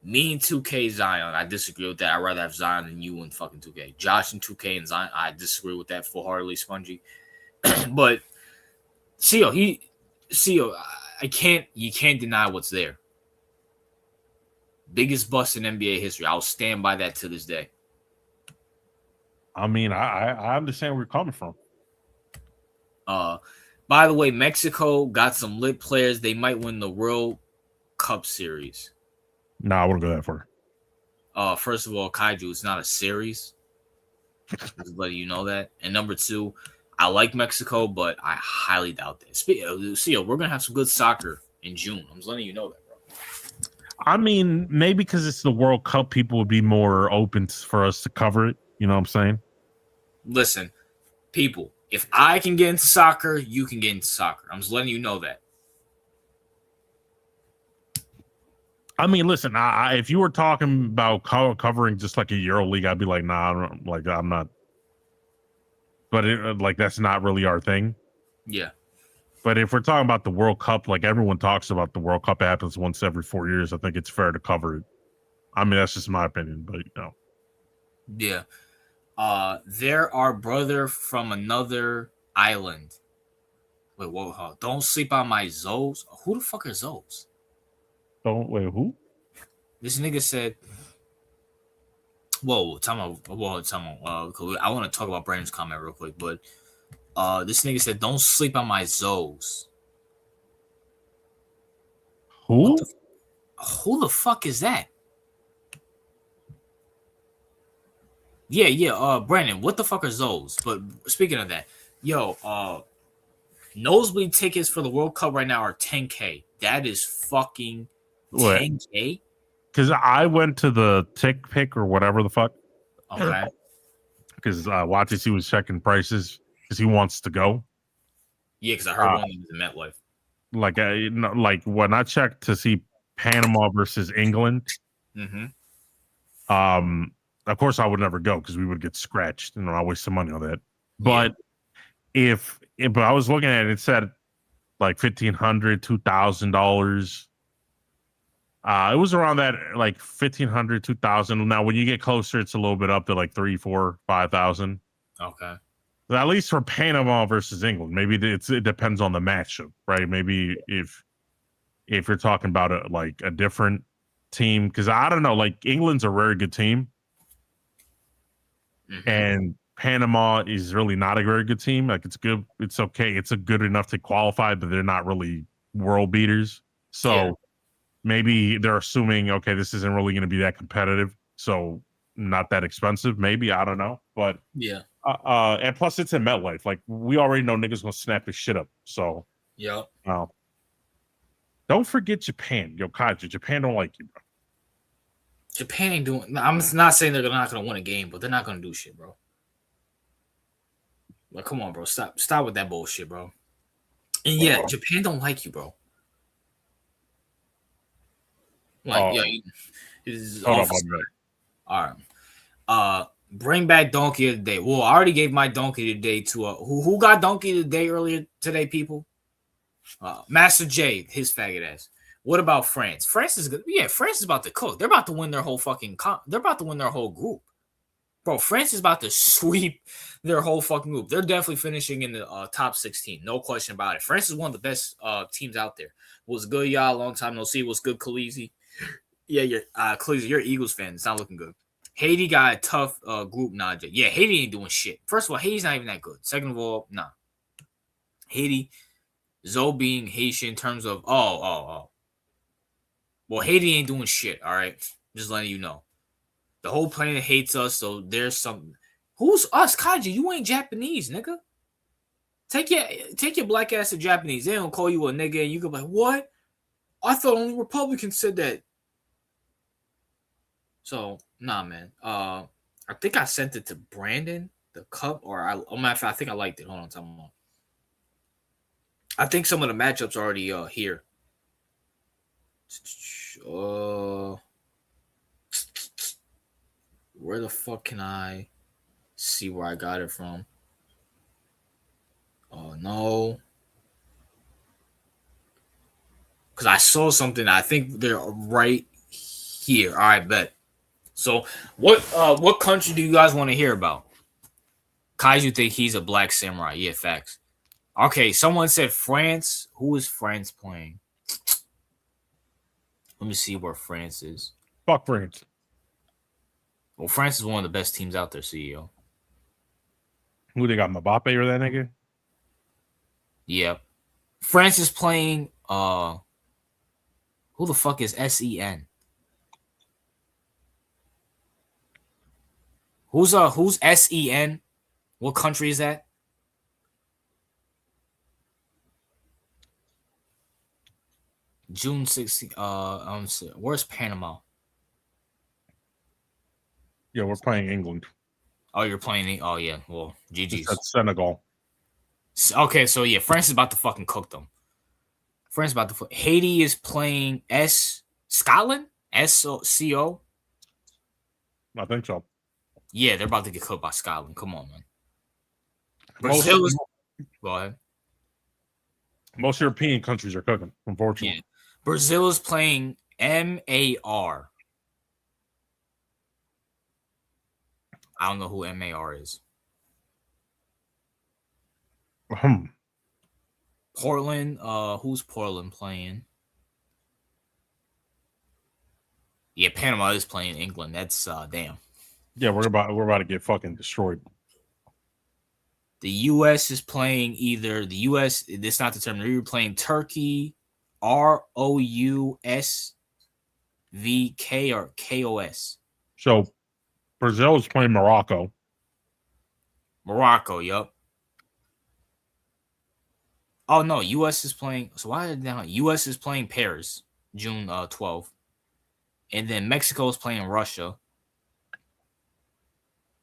Me and 2K Zion, I disagree with that. I'd rather have Zion than you and fucking 2K. Josh and 2K and Zion, I disagree with that full-heartedly, Spongy. But CEO, you can't deny what's there. Biggest bust in NBA history. I'll stand by that to this day. I mean, I understand where you're coming from. By the way, Mexico got some lit players. They might win the World Cup series. Nah, I wouldn't go that far. First of all, Kaiju, it's not a series. Just letting you know that. And number two, I like Mexico, but I highly doubt that. CEO, we're gonna have some good soccer in June. I'm just letting you know that, bro. I mean, maybe because it's the World Cup, people would be more open for us to cover it. You know what I'm saying? Listen, people, if I can get into soccer, you can get into soccer. I'm just letting you know that. I mean, listen, if you were talking about covering just like a Euro League, I'd be like, nah, I'm not. But that's not really our thing. Yeah. But if we're talking about the World Cup, like everyone talks about the World Cup, it happens once every 4 years. I think it's fair to cover it. I mean, that's just my opinion, but Yeah. There are brother from another island. Wait, whoa, don't sleep on my Zoes. Who the fuck are Zoes? Who? This nigga said, whoa, time out. I want to talk about Brandon's comment real quick, but this nigga said, don't sleep on my Zoes. Who? Who the fuck is that? Yeah, Brandon, what the fuck are Zoes? But speaking of that, nosebleed tickets for the World Cup right now are $10K. That is fucking $10K? Because I went to the Tick Pick or whatever the fuck. Okay. Because Watchis was checking prices because he wants to go. Yeah, because I heard one was in MetLife. Like when I checked to see Panama versus England, of course I would never go because we would get scratched and I waste some money on that. But but I was looking at it, it said like $1,500, $2,000. It was around that, like $1,500, $2,000. Now, when you get closer, it's a little bit up to like $3,000, $4,000, $5,000. Okay. But at least for Panama versus England, maybe it depends on the matchup, right? Maybe if you're talking about a different team, because I don't know, like England's a very good team, and Panama is really not a very good team. Like it's good, it's okay, it's a good enough to qualify, but they're not really world beaters. So maybe they're assuming, okay, this isn't really going to be that competitive, so not that expensive. Maybe, I don't know, but and plus it's in MetLife. Like we already know niggas gonna snap this shit up. So don't forget Japan, Kaiju. Japan don't like you, bro. Japan ain't doing. I'm not saying they're not gonna win a game, but they're not gonna do shit, bro. Like, come on, bro. Stop with that bullshit, bro. And Japan don't like you, bro. Like, all right. Bring back Donkey of the Day. Well, I already gave my Donkey of the Day to who got Donkey of the Day earlier today, people? Master J, his faggot ass. What about France? France is good. Yeah, France is about to cook. They're about to win their whole fucking they're about to win their whole group. Bro, France is about to sweep their whole fucking group. They're definitely finishing in the top 16. No question about it. France is one of the best teams out there. Was good, y'all. Long time no see. Was good, Khaleesi. Yeah, Khaleesi, you're an Eagles fan. It's not looking good. Haiti got a tough group, Najee. Yeah, Haiti ain't doing shit. First of all, Haiti's not even that good. Second of all, nah. Haiti Zoe being Haitian in terms of oh. Well, Haiti ain't doing shit. All right, just letting you know. The whole planet hates us, so there's some. Who's us, Kaiji? You ain't Japanese, nigga. Take your black ass to Japanese. They don't call you a nigga, and you go like, what? I thought only Republicans said that. So nah, man. I think I sent it to Brandon the cup, or I think I liked it. Hold on, time on. I think some of the matchups are already here. Where the fuck can I see where I got it from? Oh no. Because I saw something. I think they're right here. All right, bet. So what country do you guys want to hear about? Kaiju think he's a black samurai. Yeah, facts. Okay, someone said France. Who is France playing? Let me see where France is. Fuck France. Well, France is one of the best teams out there, CEO. Who they got, Mbappe or that nigga? Yeah. France is playing who the fuck is SEN? Who's SEN? What country is that? June 16th. Where's Panama? Yeah, we're playing England. Oh, you're playing. Oh yeah. Well, GG's. That's Senegal. Okay, so yeah, France is about to fucking cook them. France is about to. Haiti is playing Scotland. SCO. I think so. Yeah, they're about to get cooked by Scotland. Come on, man. Brazil is. Go ahead. Most European countries are cooking, unfortunately. Yeah. Brazil is playing MAR. I don't know who MAR is. Portland. Who's Portland playing? Yeah, Panama is playing England. That's damn. Yeah, we're about to get fucking destroyed. The U.S. is playing either the U.S. It's not determined. You're playing Turkey, ROUSVK or KOS. So Brazil is playing Morocco. Morocco, yup. Oh no, U.S. is playing. So why is it down? U.S. is playing Paris, June 12th, and then Mexico is playing Russia.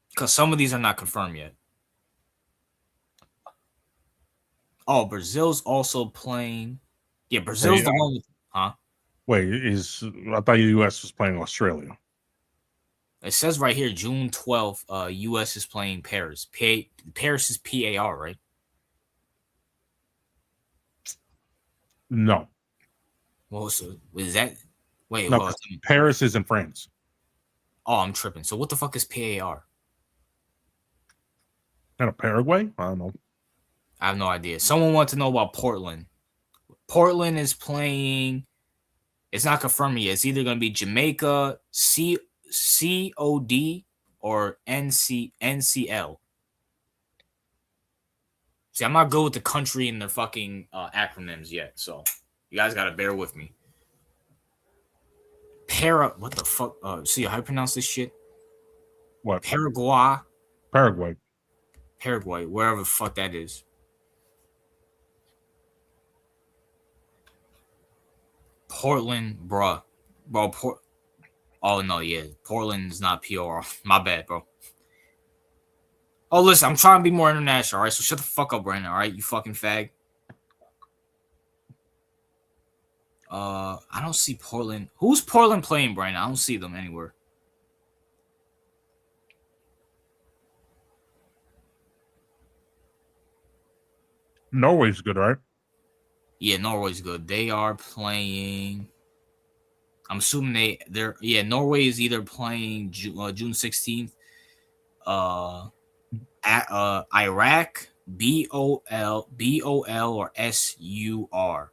Because some of these are not confirmed yet. Oh, Brazil's also playing. Yeah, Brazil's the one. Huh? Wait, I thought the U.S. was playing Australia. It says right here, June 12th, U.S. is playing Paris. Paris is PAR, right? No. Well, so is that? Wait, no, Paris is in France. Oh, I'm tripping. So what the fuck is PAR? Kind of Paraguay? I don't know. I have no idea. Someone wants to know about Portland. Portland is playing. It's not confirmed yet. It's either going to be Jamaica, COD, or NCL. See, I'm not good with the country and their fucking acronyms yet, so you guys got to bear with me. What the fuck? See how you pronounce this shit? What? Paraguay, wherever the fuck that is. Portland, bro. Oh no, yeah, Portland is not PR. My bad, bro. Oh, listen, I'm trying to be more international, all right? So shut the fuck up, Brandon, all right? You fucking fag. I don't see Portland. Who's Portland playing, Brandon? I don't see them anywhere. Norway's good, right? Yeah, Norway's good. They are playing. I'm assuming they're. Yeah, Norway is either playing June 16th. Iraq, BOL, or SUR.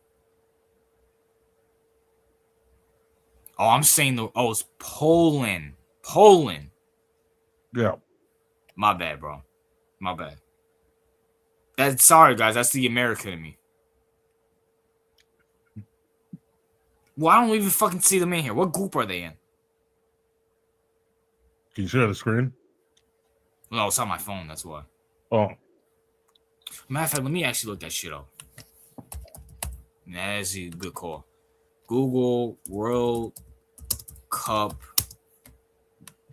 Oh, I'm saying it's Poland. Yeah. My bad, bro. My bad. Sorry, guys. That's the American in me. Well, I don't even fucking see them in here. What group are they in? Can you share the screen? No, it's on my phone. That's why. Oh, Matter of fact, let me actually look that shit up. That's a good call. Google World Cup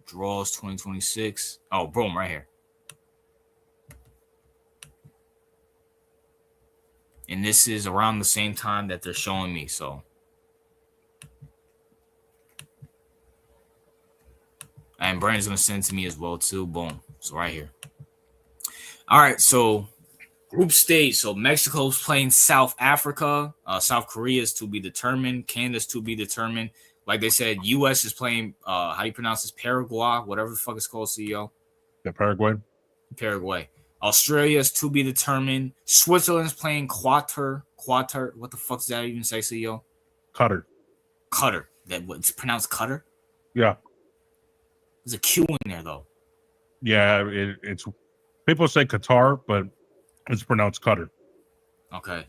draws 2026. Oh, boom, right here. And this is around the same time that they're showing me. So, and Brandon's gonna send it to me as well too. Boom. So right here. All right. So group stage. So Mexico's playing South Africa. South Korea is to be determined. Canada's to be determined. Like they said, U.S. is playing. How you pronounce this? Paraguay, whatever the fuck it's called. CEO. yeah, Paraguay. Paraguay. Australia is to be determined. Switzerland's playing Qatar. Qatar. What the fuck does that even say, CEO? Qatar. Qatar. That what's pronounced Qatar? Yeah. There's a Q in there though. Yeah, it's people say Qatar, but it's pronounced Qatar. Okay.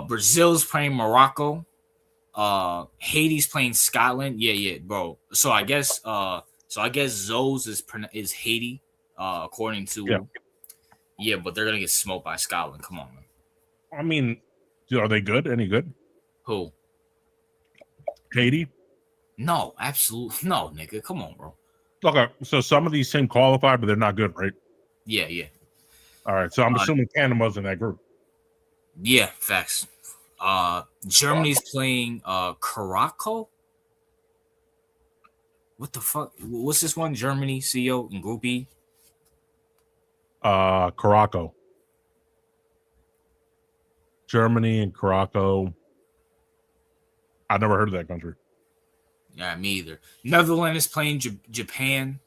Brazil's playing Morocco. Haiti's playing Scotland. Yeah, bro. So I guess Zoe's is Haiti, according to yeah, but they're gonna get smoked by Scotland. Come on, man. I mean, are they good? Any good? Who? Haiti? No, absolutely no, nigga. Come on, bro. Okay, so some of these teams qualify, but they're not good, right? Yeah. All right, so I'm assuming Panama's in that group. Yeah, facts. Germany's playing Caraco. What the fuck? What's this one? Germany, CEO in Group E. Caraco. Germany and Caraco. I've never heard of that country. Yeah, me either. Netherlands is playing Japan.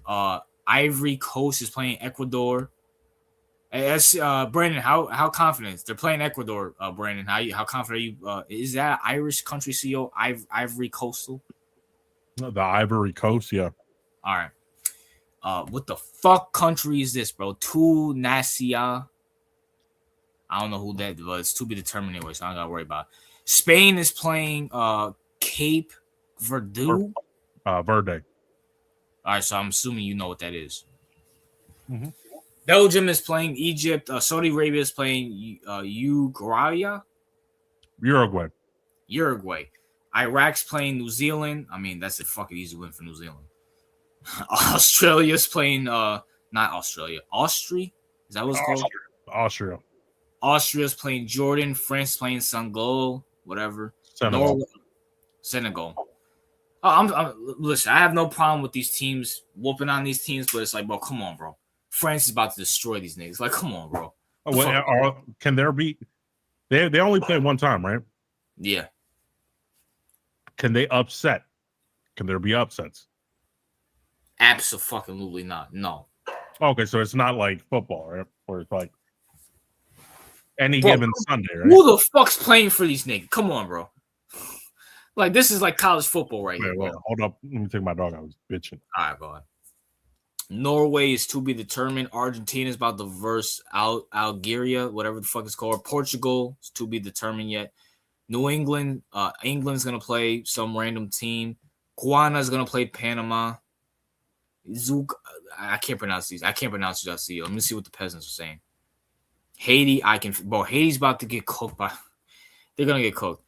Ivory Coast is playing Ecuador. That's Brandon. How confident they're playing Ecuador? Brandon, how confident are you? Is that Irish country CEO? Ivory Coastal. The Ivory Coast, yeah. All right. What the fuck country is this, bro? Tunisia. I don't know who that was. It's to be determined anyway, so I don't gotta worry about it. Spain is playing Cape Verde. Verde. All right, so I'm assuming you know what that is. Mm-hmm. Belgium is playing Egypt. Saudi Arabia is playing Uruguay. Iraq's playing New Zealand. I mean, that's a fucking easy win for New Zealand. Australia's playing not Australia. Austria? Is that what it's called? Austria. Austria's playing Jordan. France playing Senegal. Whatever. Senegal. Listen, I have no problem with these teams whooping on these teams, but it's like, bro, come on, bro. France is about to destroy these niggas. Like, come on, bro. Can there be? They only play one time, right? Yeah. Can they upset? Can there be upsets? Absolutely not. No. Okay, so it's not like football, right? Or it's like any given Sunday, right? Who the fuck's playing for these niggas? Come on, bro. Like, this is like college football right here. Wait, hold up. Let me take my dog. I was bitching. All right, go ahead. Norway is to be determined. Argentina is about to verse Algeria, whatever the fuck it's called. Portugal is to be determined yet. New England, England's going to play some random team. Guyana is going to play Panama. I can't pronounce these. I can't pronounce these. Let me see what the peasants are saying. Haiti, Haiti's about to get cooked by. They're going to get cooked.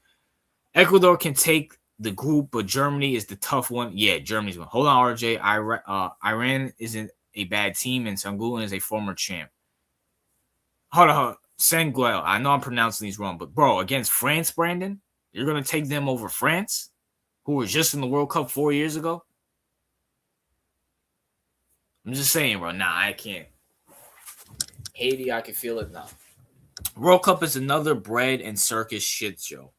Ecuador can take the group, but Germany is the tough one. Yeah, Germany's one. Hold on, RJ. Iran isn't a bad team, and Sangulan is a former champ. Hold on. Senguel. I know I'm pronouncing these wrong, but bro, against France, Brandon, you're gonna take them over France, who were just in the World Cup 4 years ago. I'm just saying, bro. Nah, I can't. Haiti, I can feel it now. World Cup is another bread and circus shit show.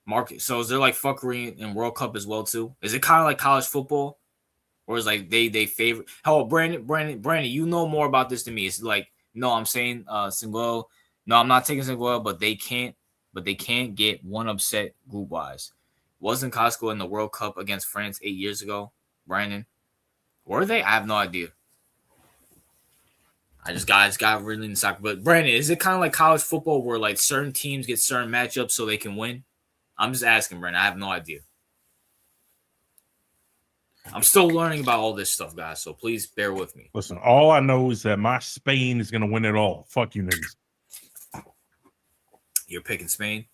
Market. So is there like fuckery in World Cup as well too? Is it kind of like college football, or is like they favor? Oh, Brandon, you know more about this than me. It's like no, I'm saying Senguel. No, I'm not taking Senguel, but they can't get one upset group wise. Wasn't Costco in the World Cup against France 8 years ago, Brandon? Were they? I have no idea. I just got really into soccer. But Brandon, is it kind of like college football where like certain teams get certain matchups so they can win? I'm just asking, Brandon. I have no idea. I'm still learning about all this stuff, guys. So please bear with me. Listen, all I know is that my Spain is gonna win it all. Fuck you niggas. You're picking Spain?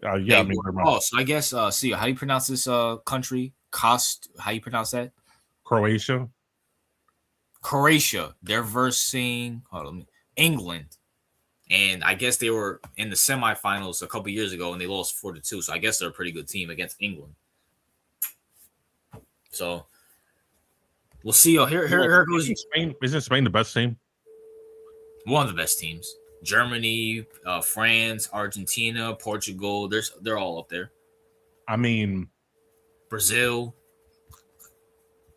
Yeah, Hey, I mean, so I guess see how do you pronounce this country? How you pronounce that? Croatia. They're versing England. And I guess they were in the semifinals a couple years ago and they lost 4-2. So I guess they're a pretty good team against England. So we'll see. Here goes Spain. Isn't Spain the best team? One of the best teams. Germany, France, Argentina, Portugal. They're all up there. I mean, Brazil.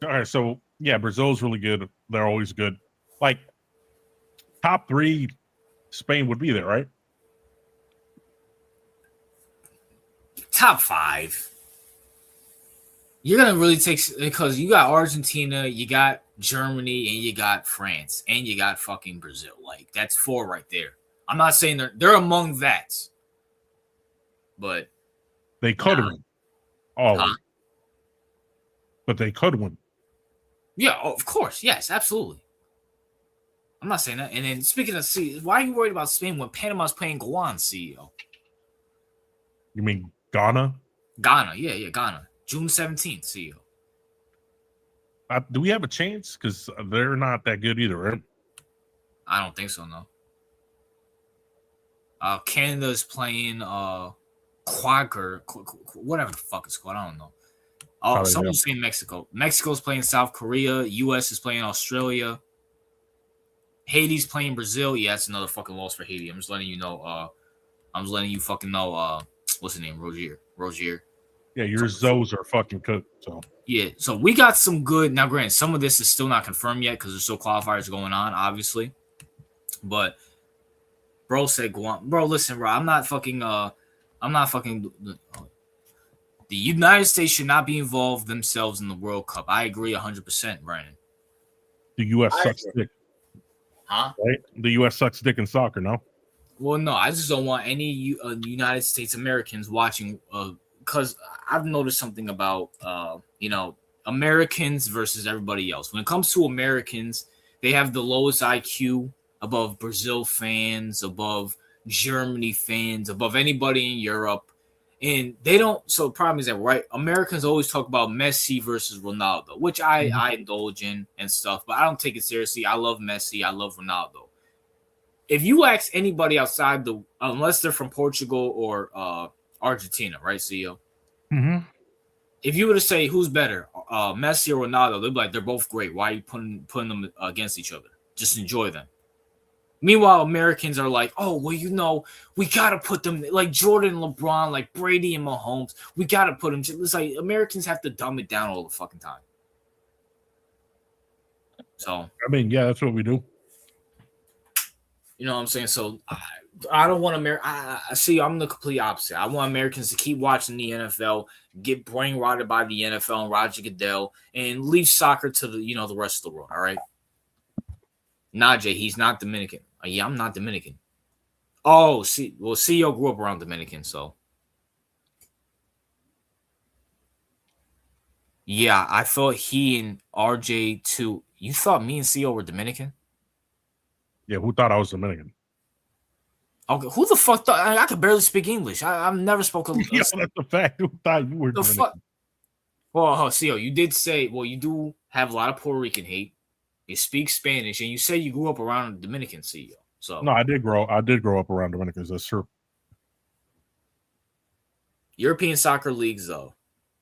All right, so yeah, Brazil's really good. They're always good. Like top 3, Spain would be there, right? Top 5. You're gonna really take because you got Argentina, you got Germany, and you got France, and you got fucking Brazil. Like that's 4 right there. I'm not saying they're among that, but they could win. But they could win. Yeah, of course, yes, absolutely. I'm not saying that. And then speaking of why are you worried about Spain when Panama's playing Guam, CEO? You mean Ghana? Ghana, yeah, Ghana. June 17th, CEO. Do we have a chance? Because they're not that good either, right? I don't think so, no. Canada's playing Quaker, whatever the fuck it's called. I don't know. Oh, someone's saying Mexico. Mexico's playing South Korea. U.S. is playing Australia. Haiti's playing Brazil. Yeah, that's another fucking loss for Haiti. I'm just letting you know. I'm just letting you fucking know. What's his name? Rozier. Yeah, your Zoes are fucking cooked. So yeah, so we got some good. Now, granted, some of this is still not confirmed yet because there's still qualifiers going on, obviously. But bro said Guam. Bro, listen, bro. I'm not fucking. The United States should not be involved themselves in the World Cup. I agree 100%, Brandon. The U.S. sucks dick. Huh? Right? The U.S. sucks dick in soccer, no? Well, no. I just don't want any United States Americans watching because I've noticed something about, Americans versus everybody else. When it comes to Americans, they have the lowest IQ above Brazil fans, above Germany fans, above anybody in Europe. And they don't. So the problem is that, right, Americans always talk about Messi versus Ronaldo, which I indulge in and stuff, but I don't take it seriously. I love Messi. I love Ronaldo. If you ask anybody outside unless they're from Portugal or Argentina, right, CEO? Mm-hmm. If you were to say who's better, Messi or Ronaldo, they'd be like, they're both great. Why are you putting them against each other? Just enjoy them. Meanwhile, Americans are like, oh, well, we got to put them like Jordan, LeBron, like Brady and Mahomes. We got to put them. It's like Americans have to dumb it down all the fucking time. So, I mean, yeah, that's what we do. You know what I'm saying? So, I don't want I see. I'm the complete opposite. I want Americans to keep watching the NFL, get brain rotted by the NFL and Roger Goodell, and leave soccer to the rest of the world. All right. Najee, he's not Dominican. Yeah, I'm not Dominican. Oh, CEO grew up around Dominican, so. Yeah, I thought he and RJ too. You thought me and CEO were Dominican? Yeah, who thought I was Dominican? Okay, who the fuck thought I could barely speak English? I've never spoken. Yeah, that's a fact. Who thought you were Dominican? Fuck? Well, CEO, you did say. Well, you do have a lot of Puerto Rican hate. You speak Spanish, and you say you grew up around a Dominican, CEO. So no, I did grow up around Dominicans. That's true. European soccer leagues, though,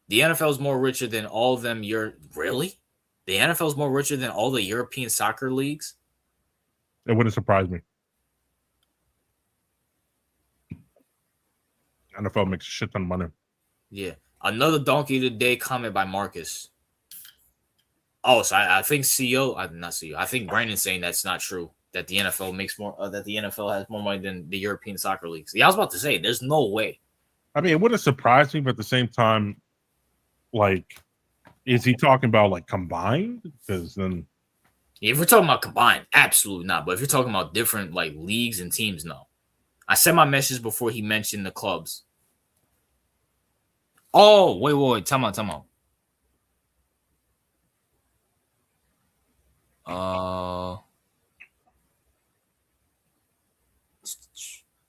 the NFL is more richer than all of them. Really? The NFL is more richer than all the European soccer leagues? It wouldn't surprise me. NFL makes a shit ton of money. Yeah. Another donkey of the day comment by Marcus. Oh, so I think CEO, not CEO. I think Brandon's saying that's not true. That the NFL makes more. That the NFL has more money than the European soccer leagues. Yeah, I was about to say, there's no way. I mean, it wouldn't surprise me, but at the same time, like, is he talking about like combined? Because then, If we're talking about combined, absolutely not. But if you're talking about different like leagues and teams, no. I sent my message before he mentioned the clubs. Oh, wait. Time out.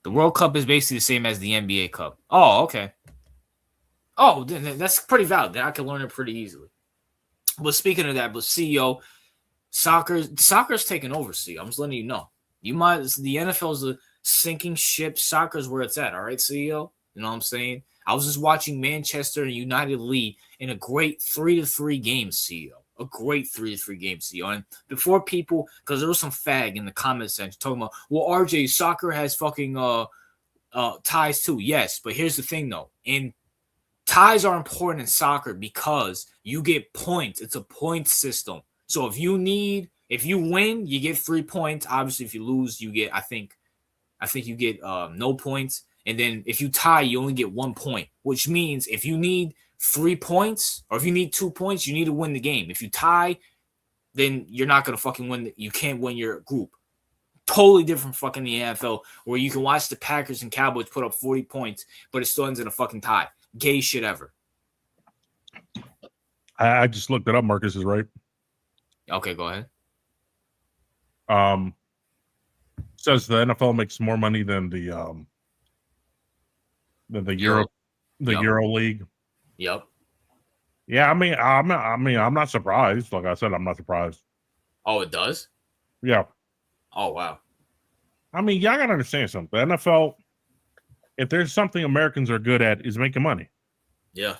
The World Cup is basically the same as the NBA Cup. Oh, okay. Oh, then that's pretty valid. Then I can learn it pretty easily. But speaking of that, CEO, soccer's taking over. CEO, I'm just letting you know. The NFL's a sinking ship. Soccer's where it's at. All right, CEO. You know what I'm saying? I was just watching Manchester and United League in a great 3-3 game, CEO. A great 3-3 game, CEO. And before people, because there was some fag in the comment section talking about, well, RJ, soccer has fucking ties too. Yes, but here's the thing though. Ties are important in soccer because you get points. It's a point system. So if you win, you get 3 points. Obviously, if you lose, you get, I think you get no points. And then if you tie, you only get 1 point, which means if you need 3 points or if you need 2 points, you need to win the game. If you tie, then you're not going to fucking win. You can't win your group. Totally different fucking the NFL where you can watch the Packers and Cowboys put up 40 points, but it still ends in a fucking tie. Gay shit ever. I just looked it up. Marcus is right. Okay, go ahead. Says the NFL makes more money than the Euro League. Yep. Yeah, I'm not surprised. Like I said, I'm not surprised. Oh, it does? Yeah. Oh, wow. I mean, y'all gotta understand something. The NFL, if there's something Americans are good at, is making money. Yeah.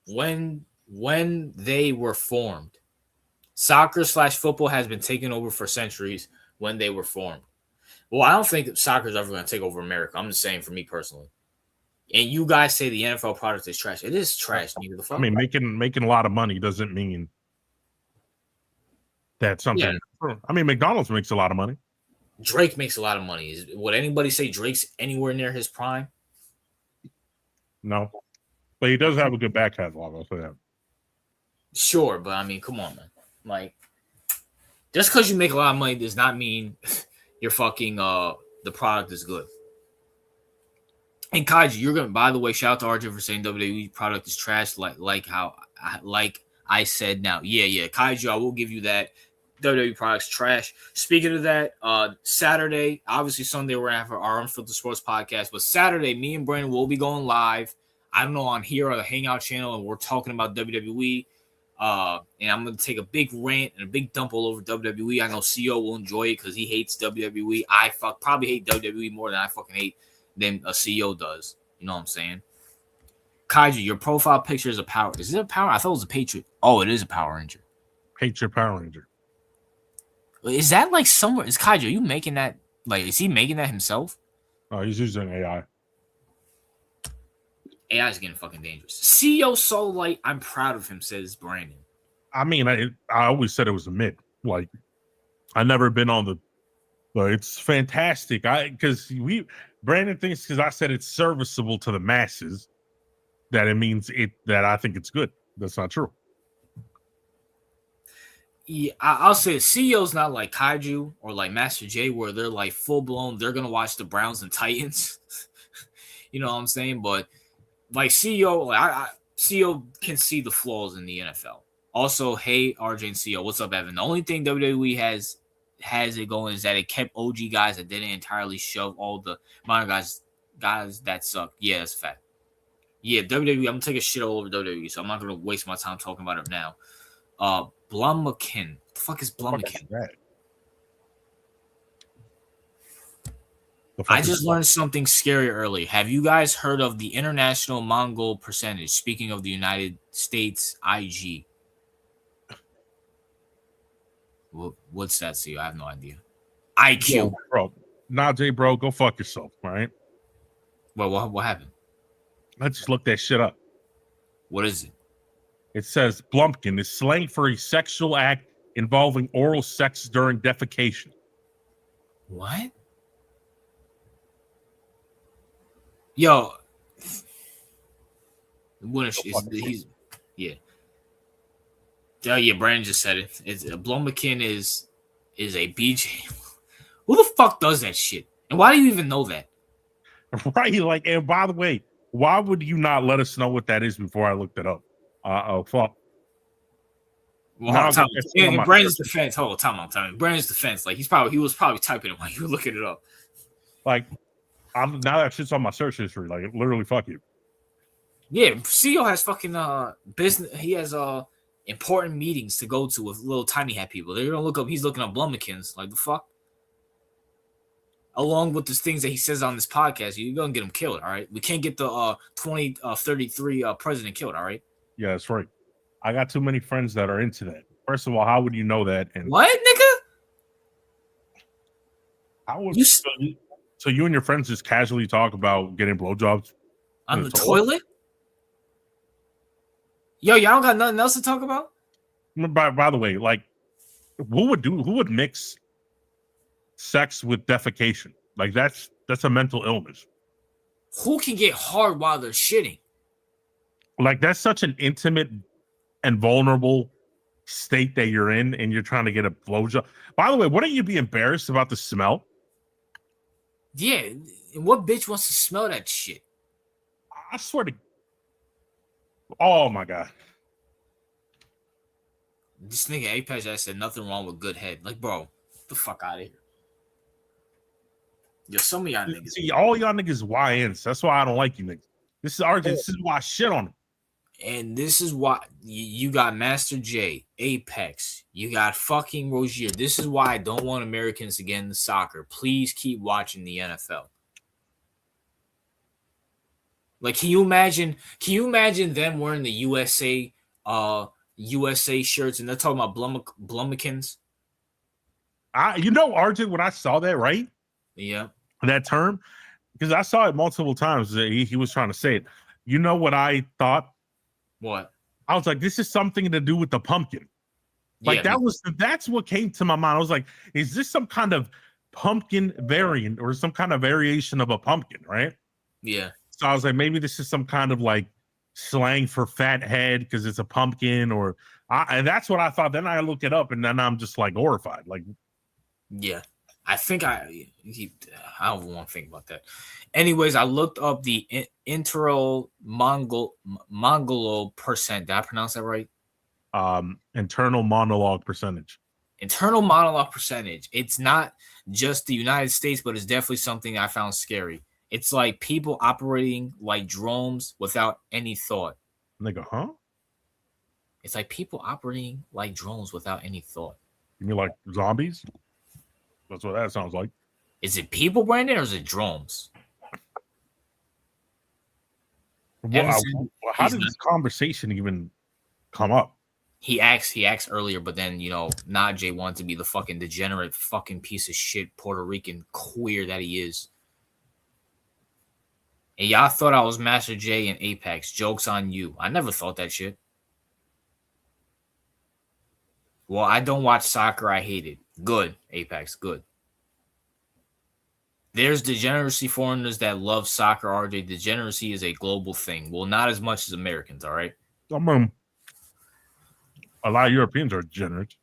When they were formed, soccer/football has been taken over for centuries when they were formed. Well, I don't think soccer is ever going to take over America. I'm just saying for me personally. And you guys say the NFL product is trash. It is trash. I mean, making a lot of money doesn't mean that something. Yeah. I mean, McDonald's makes a lot of money. Drake makes a lot of money. Would anybody say Drake's anywhere near his prime? No. But he does have a good back catalog, I'll say that. Sure, but I mean, come on, man. Like, just because you make a lot of money does not mean you're fucking the product is good. And Kaiji, you're gonna. By the way, shout out to RJ for saying WWE product is trash. Like I said. Now, yeah. Kaiju, I will give you that. WWE products trash. Speaking of that, Saturday, obviously Sunday we're gonna have our Unfiltered Sports Podcast, but Saturday, me and Brandon will be going live. I don't know on here or the Hangout channel, and we're talking about WWE. And I'm gonna take a big rant and a big dump all over WWE. I know CEO will enjoy it because he hates WWE. I probably hate WWE more than I fucking hate than a CEO does. You know what I'm saying? Kaiju, your profile picture is a power. Is it a power? I thought it was a Patriot. Oh, it is a Power Ranger. Patriot Power Ranger. Is that like somewhere? Is Kaiju, are you making that? Like, is he making that himself? Oh, he's using AI. AI is getting fucking dangerous. CEO so light, I'm proud of him, says Brandon. I mean, I always said it was a myth. Like, I've never been on the. But it's fantastic. Brandon thinks because I said it's serviceable to the masses that it means that I think it's good. That's not true. Yeah, I'll say CEO's not like Kaiju or like Master J, where they're like full blown. They're gonna watch the Browns and Titans. You know what I'm saying? But like CEO, CEO can see the flaws in the NFL. Also, hey RJ and CEO, what's up, Evan? The only thing WWE has it going is that it kept OG guys that didn't entirely shove all the modern guys that suck. Yeah, that's a fact. Yeah, WWE. I'm gonna take a shit all over WWE, so I'm not gonna waste my time talking about it now. Blumkin. What the fuck is Blumkin? I just learned something scary earlier. Have you guys heard of the International Mongol Percentage? Speaking of the United States IG. What's that, CEO? I have no idea. IQ. Yo, bro. Najee, bro, go fuck yourself, right? Well, what happened? I just looked that shit up. What is it? It says Blumpkin is slang for a sexual act involving oral sex during defecation. What? Yo. He's yeah. Oh yeah, Brandon just said it. It's Blommakin is a BJ. Who the fuck does that shit? And why do you even know that? Right, like, and by the way, why would you not let us know what that is before I looked it up? Oh fuck. Well, hold on, in Brandon's defense, time on. Brandon's defense, like he was probably typing it while you were looking it up. Like, now that shit's on my search history. Like, literally, fuck you. Yeah, CEO has fucking business. He has important meetings to go to with little tiny hat people. They're gonna look up. He's looking up Blumikins. Like the fuck. Along with the things that he says on this podcast, you're gonna get him killed. All right, we can't get the 2033 president killed. All right. Yeah, that's right. I got too many friends that are into that. First of all, how would you know that? And what, nigga? How would so you and your friends just casually talk about getting blowjobs on the toilet? Yo, y'all got nothing else to talk about? By the way, like, who would mix sex with defecation? Like, that's a mental illness. Who can get hard while they're shitting? Like, that's such an intimate and vulnerable state that you're in, and you're trying to get a blowjob. By the way, wouldn't you be embarrassed about the smell? Yeah, and what bitch wants to smell that shit? I swear to. Oh my god. This nigga Apex, I said nothing wrong with good head. Like, bro, get the fuck out of here. Yo, some of y'all niggas. See, all y'all niggas YNs. That's why I don't like you niggas. This is our. This is why I shit on them. And this is why you got Master J, Apex, you got fucking Rozier. This is why I don't want Americans to get into soccer. Please keep watching the NFL. Like, can you imagine them wearing the USA shirts and they're talking about Blumikins? RJ, when I saw that, right? Yeah. That term, because I saw it multiple times. He was trying to say it. You know what I thought? What? I was like, this is something to do with the pumpkin. Like, yeah, that's what came to my mind. I was like, is this some kind of pumpkin variant or some kind of variation of a pumpkin, right? Yeah. So I was like, maybe this is some kind of like slang for fat head because it's a pumpkin, and that's what I thought. Then I look it up and then I'm just like horrified. Like, yeah, I think I don't want to think about that. Anyways, I looked up the internal Mongolo percent. Did I pronounce that right? Internal monologue percentage. Internal monologue percentage. It's not just the United States, but it's definitely something I found scary. It's like people operating like drones without any thought. Nigga, huh? It's like people operating like drones without any thought. You mean like zombies? That's what that sounds like. Is it people, Brandon, or is it drones? How did this conversation even come up? He asked earlier, but then, Najee wanted to be the fucking degenerate fucking piece of shit Puerto Rican queer that he is. And y'all thought I was Master J and Apex. Joke's on you. I never thought that shit. Well, I don't watch soccer. I hate it. Good, Apex. Good. There's degeneracy foreigners that love soccer, RJ. Degeneracy is a global thing. Well, not as much as Americans, all right? A lot of Europeans are degenerate.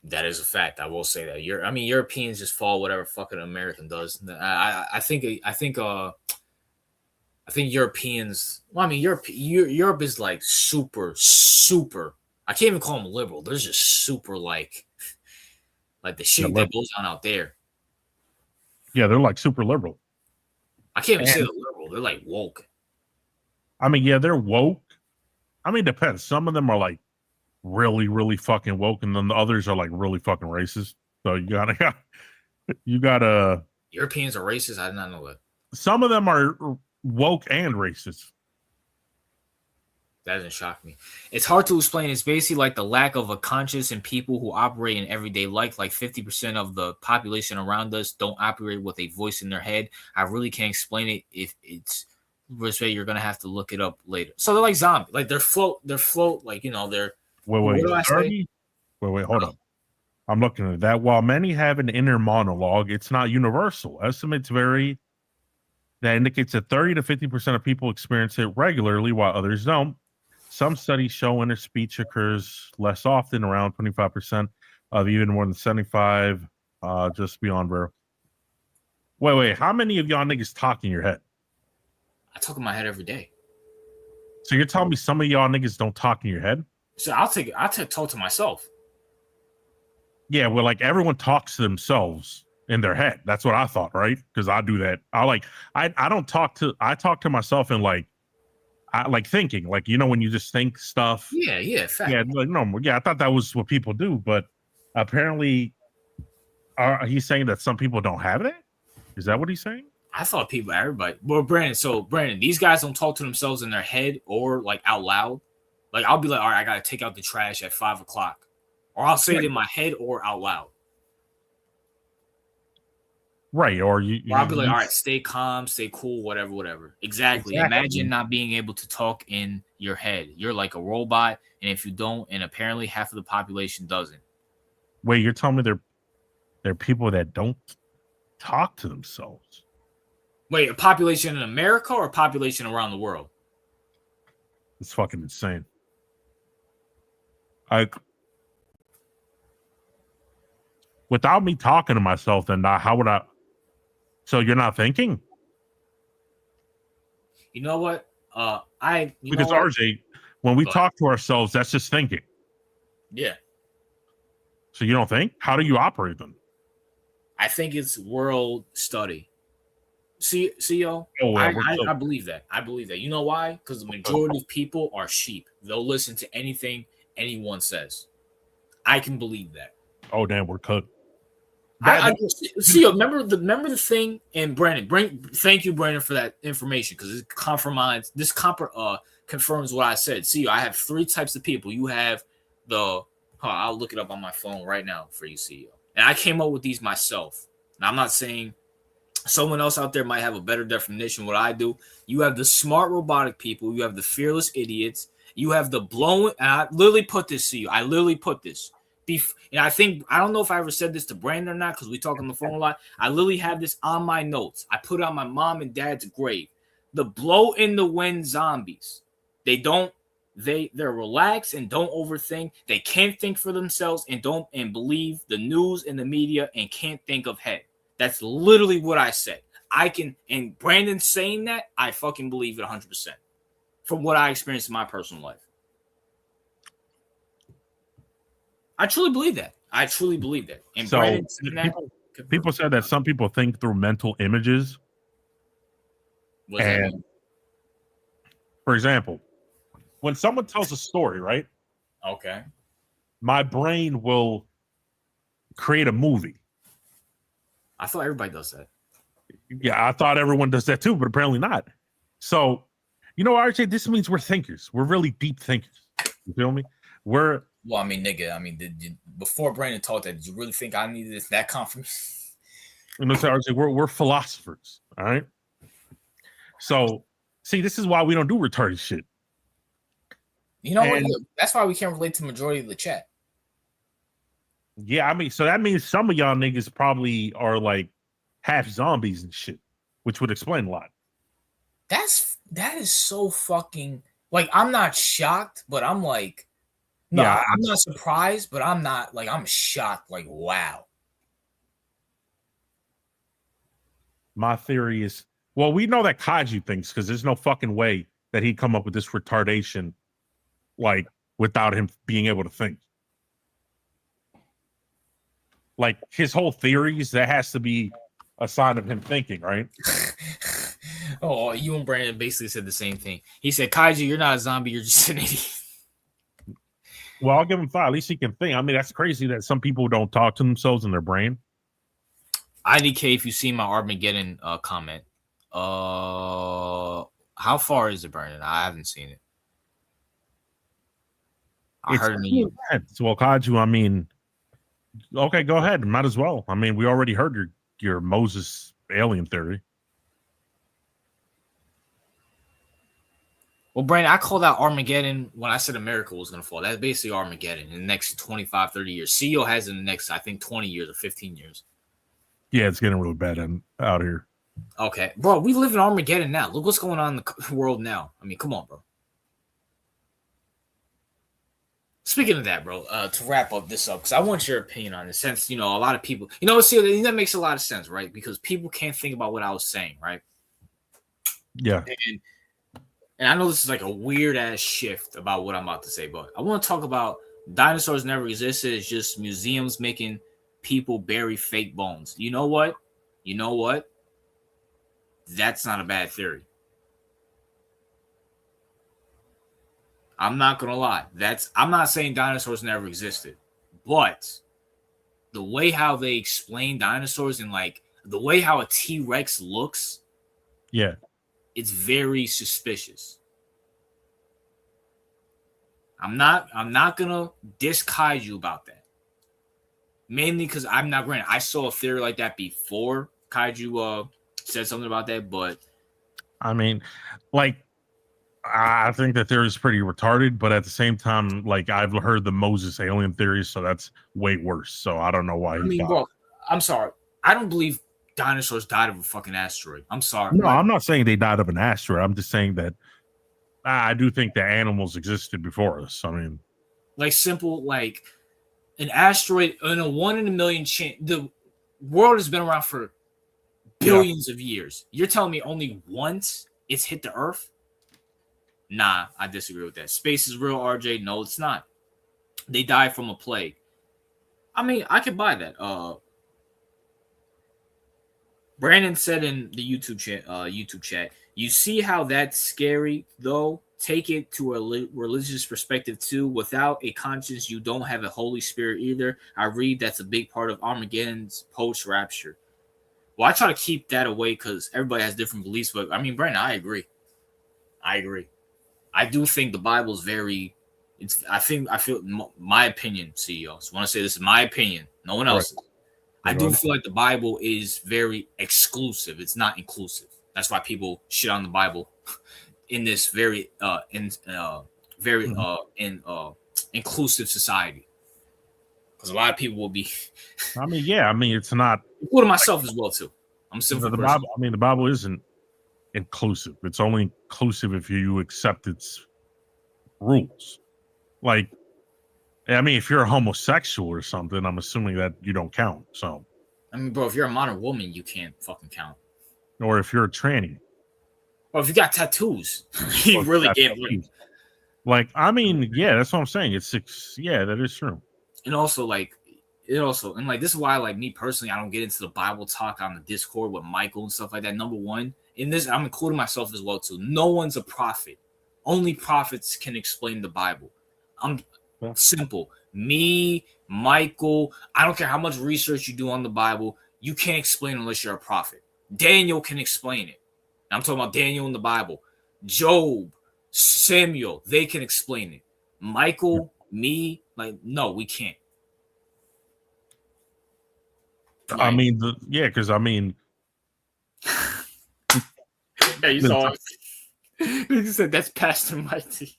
That is a fact. I will say that. Europeans just follow whatever fucking American does. I think Europeans. Well, Europe is like super. I can't even call them liberal. They're just super like the shit that goes on out there. Yeah, they're like super liberal. I can't even say they're liberal. They're like woke. Yeah, they're woke. It depends. Some of them are like really, really fucking woke, and then the others are like really fucking racist. So you gotta Europeans are racist? I did not know that. Some of them are woke and racist. That doesn't shock me. It's hard to explain. It's basically like the lack of a conscience in people who operate in everyday life. Like 50% of the population around us don't operate with a voice in their head. I really can't explain it. If it's this way, you're gonna have to look it up later. So they're like zombies. Like they're float. Like they're. Wait, hold on. I'm looking at that. While many have an inner monologue, it's not universal. Estimates vary. That indicates that 30 to 50% of people experience it regularly, while others don't. Some studies show inner speech occurs less often, around 25% of even more than 75, just beyond rare. Wait. How many of y'all niggas talk in your head? I talk in my head every day. So you're telling me some of y'all niggas don't talk in your head? So I'll talk to myself. Yeah, well, like everyone talks to themselves in their head. That's what I thought, right? Because I do that. I talk to myself in like thinking, like, you know, when you just think stuff. Yeah, fact. Yeah, like, no, yeah, I thought that was what people do, but apparently he's saying that some people don't have that. Is that what he's saying? I thought everybody. Well, Brandon, these guys don't talk to themselves in their head or like out loud. Like I'll be like, all right, I gotta take out the trash at 5:00, or I'll say it in my head or out loud. Right, or I'll be like, all right, stay calm, stay cool, whatever. Exactly. Imagine not being able to talk in your head. You're like a robot, and if you don't, and apparently half of the population doesn't. Wait, you're telling me there are people that don't talk to themselves? Wait, a population in America or a population around the world? It's fucking insane. Without me talking to myself, then how would I? So you're not thinking? You know what? Because RJ, when we talk to ourselves, that's just thinking. Yeah. So you don't think? How do you operate then? I think it's world study. See, yo. Oh, well, I believe that. I believe that. You know why? Because the majority of people are sheep. They'll listen to anything anyone says. I can believe that. Oh, damn, we're cooked. See, remember the thing, and Brandon, thank you, Brandon, for that information, because it confirms what I said. See, I have 3 types of people. You have I'll look it up on my phone right now for you, CEO. And I came up with these myself. Now, I'm not saying someone else out there might have a better definition of what I do. You have the smart robotic people. You have the fearless idiots. You have the blowing. And I literally put this to you. And I don't know if I ever said this to Brandon or not, because we talk on the phone a lot. I literally have this on my notes. I put it on my mom and dad's grave. The blow in the wind zombies. They're relaxed and don't overthink. They can't think for themselves and believe the news and the media and can't think ahead. That's literally what I said. And Brandon saying that, I fucking believe it 100% from what I experienced in my personal life. I truly believe that. And so Brandon people said that some people think through mental images. For example, when someone tells a story, right? Okay. My brain will create a movie. I thought everybody does that. Yeah, I thought everyone does that too, but apparently not. So, RJ, this means we're thinkers. We're really deep thinkers. You feel me? Well, I mean, nigga, before Brandon talked that, did you really think I needed that confirmation? RJ, we're philosophers, all right? So, see, this is why we don't do retarded shit. You know what? That's why we can't relate to the majority of the chat. Yeah, so that means some of y'all niggas probably are like half zombies and shit, which would explain a lot. That is so fucking, like, I'm not shocked, but I'm like, no, yeah, I'm not surprised, but I'm not, like, I'm shocked, like, wow. My theory is, well, we know that Kaiju thinks, because there's no fucking way that he'd come up with this retardation, like, without him being able to think. Like, his whole theories, that has to be a sign of him thinking, right? Oh, you and Brandon basically said the same thing. He said, Kaiju, you're not a zombie, you're just an idiot. Well, I'll give him 5. At least he can think. I mean, that's crazy that some people don't talk to themselves in their brain. IDK, if you see my Armageddon comment, how far is it, Brandon? I haven't seen it. I heard it. Well, Kaiju, I mean, okay, go ahead. Might as well. I mean, we already heard your Moses alien theory. Well, Brandon, I called out Armageddon when I said America was going to fall. That's basically Armageddon in the next 25, 30 years. CEO has in the next, I think, 20 years or 15 years. Yeah, it's getting really bad out here. Okay. Bro, we live in Armageddon now. Look what's going on in the world now. I mean, come on, bro. Speaking of that, bro, to wrap up this up, because I want your opinion on this. Since a lot of people, see, that makes a lot of sense, right? Because people can't think about what I was saying, right? Yeah. And I know this is like a weird ass shift about what I'm about to say, but I want to talk about dinosaurs never existed. It's just museums making people bury fake bones. You know what? That's not a bad theory. I'm not gonna lie. I'm not saying dinosaurs never existed, but the way how they explain dinosaurs and like the way how a T-Rex looks, yeah, it's very suspicious. I'm not gonna diss Kaiju about that. Mainly because I'm not granted. I saw a theory like that before Kaiju said something about that, but I mean, like, I think that theory is pretty retarded, but at the same time, like, I've heard the Moses alien theory, so that's way worse. So I don't know why. Bro, I'm sorry. I don't believe dinosaurs died of a fucking asteroid. I'm sorry. No, I'm not saying they died of an asteroid. I'm just saying that I do think that animals existed before us. I mean, like simple, like an asteroid in a 1 in a million chance. The world has been around for billions of years. You're telling me only once it's hit the Earth? Nah, I disagree with that. Space is real, RJ. No, it's not. They died from a plague. I mean, I could buy that. Brandon said in the YouTube chat, you see how that's scary though? Take it to a religious perspective too. Without a conscience, you don't have a Holy Spirit either. I read that's a big part of Armageddon's post-rapture. Well, I try to keep that away because everybody has different beliefs. But I mean, Brandon, I agree. I do think the Bible is very. I feel my opinion, CEO. So when I say this is my opinion, no one else. Right. I do feel like the Bible is very exclusive. It's not inclusive. That's why people shit on the Bible in this very inclusive society. Because a lot of people will be. I mean, yeah. I mean, it's not. Including myself as well too. I'm simple. The Bible. I mean, the Bible isn't inclusive. It's only inclusive if you accept its rules. Like, I mean, if you're a homosexual or something, I'm assuming that you don't count. So, I mean, bro, if you're a modern woman, you can't fucking count. Or if you're a tranny. Or if you got tattoos, you really can't. Like, I mean, yeah, that's what I'm saying. Yeah, that is true. And also, like, this is why, like, me personally, I don't get into the Bible talk on the Discord with Michael and stuff like that. Number one, in this, I'm including myself as well too. No one's a prophet. Only prophets can explain the Bible. Simple. Me, Michael, I don't care how much research you do on the Bible, you can't explain unless you're a prophet. Daniel can explain it. I'm talking about Daniel in the Bible. Job, Samuel, they can explain it. Michael, me, like, no, we can't. I mean, because I mean, yeah, you saw it. He said that's Pastor Mighty.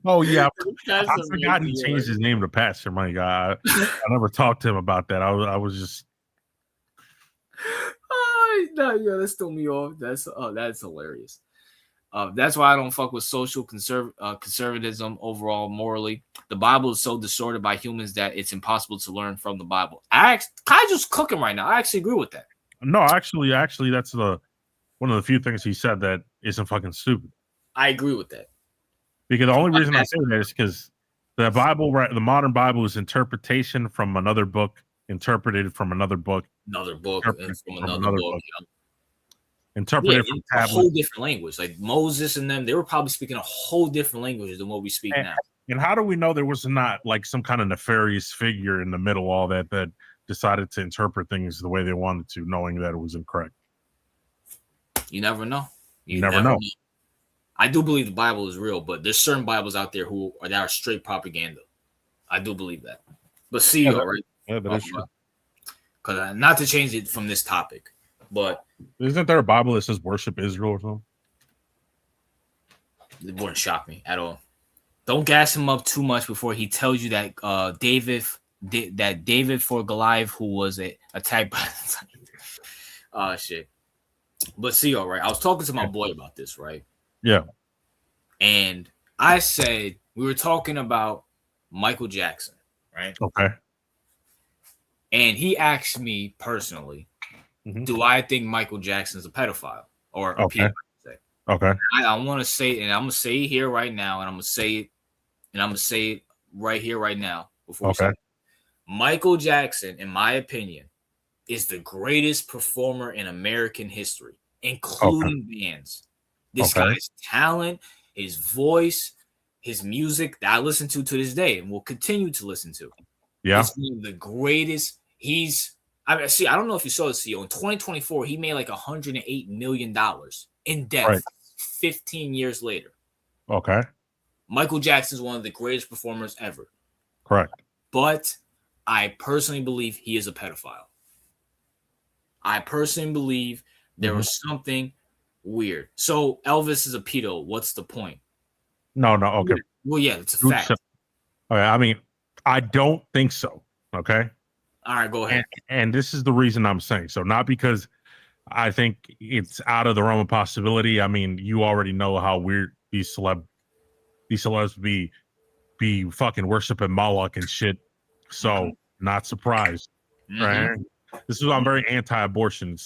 Oh yeah, I forgot he changed his name to Pastor Mike. I never talked to him about that. I was just. That threw me off. That's hilarious. That's why I don't fuck with social conservatism overall morally. The Bible is so distorted by humans that it's impossible to learn from the Bible. Kaju's cooking right now. I actually agree with that. No, actually, that's one of the few things he said that isn't fucking stupid. I agree with that. Because the only reason I say that is because the Bible, right? The modern Bible is interpretation from another book, interpreted from another book, interpreted from another book. Yeah. Interpreted from a whole different language. Like Moses and them, they were probably speaking a whole different language than what we speak now. And how do we know there was not like some kind of nefarious figure in the middle of all that decided to interpret things the way they wanted to, knowing that it was incorrect? You never know. You never know. I do believe the Bible is real, but there's certain Bibles out there that are straight propaganda. I do believe that. But see you, right? Yeah, that is true. Because not to change it from this topic, but isn't there a Bible that says worship Israel or something? It wouldn't shock me at all. Don't gas him up too much before he tells you that David for Goliath, who was attacked by shit. But see, all right. I was talking to my boy about this, right? Yeah. And I said we were talking about Michael Jackson, right? Okay. And he asked me personally, do I think Michael Jackson's a pedophile or a Okay. pedophile? Say. Okay. I want to say, and I'm gonna say it here right now, and I'm gonna say it, and I'm gonna say it right here, right now, before we Okay. start. Michael Jackson, in my opinion, is the greatest performer in American history, including bands. This Okay. guy's talent, his voice, his music that I listen to this day and will continue to listen to. Yeah. It's one of the greatest. I mean, see, I don't know if you saw this, CEO. In 2024, he made like $108 million in debt Right. 15 years later. Okay. Michael Jackson is one of the greatest performers ever. Correct. But I personally believe he is a pedophile. I personally believe there was something weird. So Elvis is a pedo. What's the point? No. Okay. Well, yeah, it's a fact. Okay. I mean, I don't think so. Okay. All right, go ahead. And this is the reason I'm saying so. Not because I think it's out of the realm of possibility. I mean, you already know how weird these celebs be fucking worshiping Moloch and shit. So not surprised. Right. This is why I'm very anti-abortion.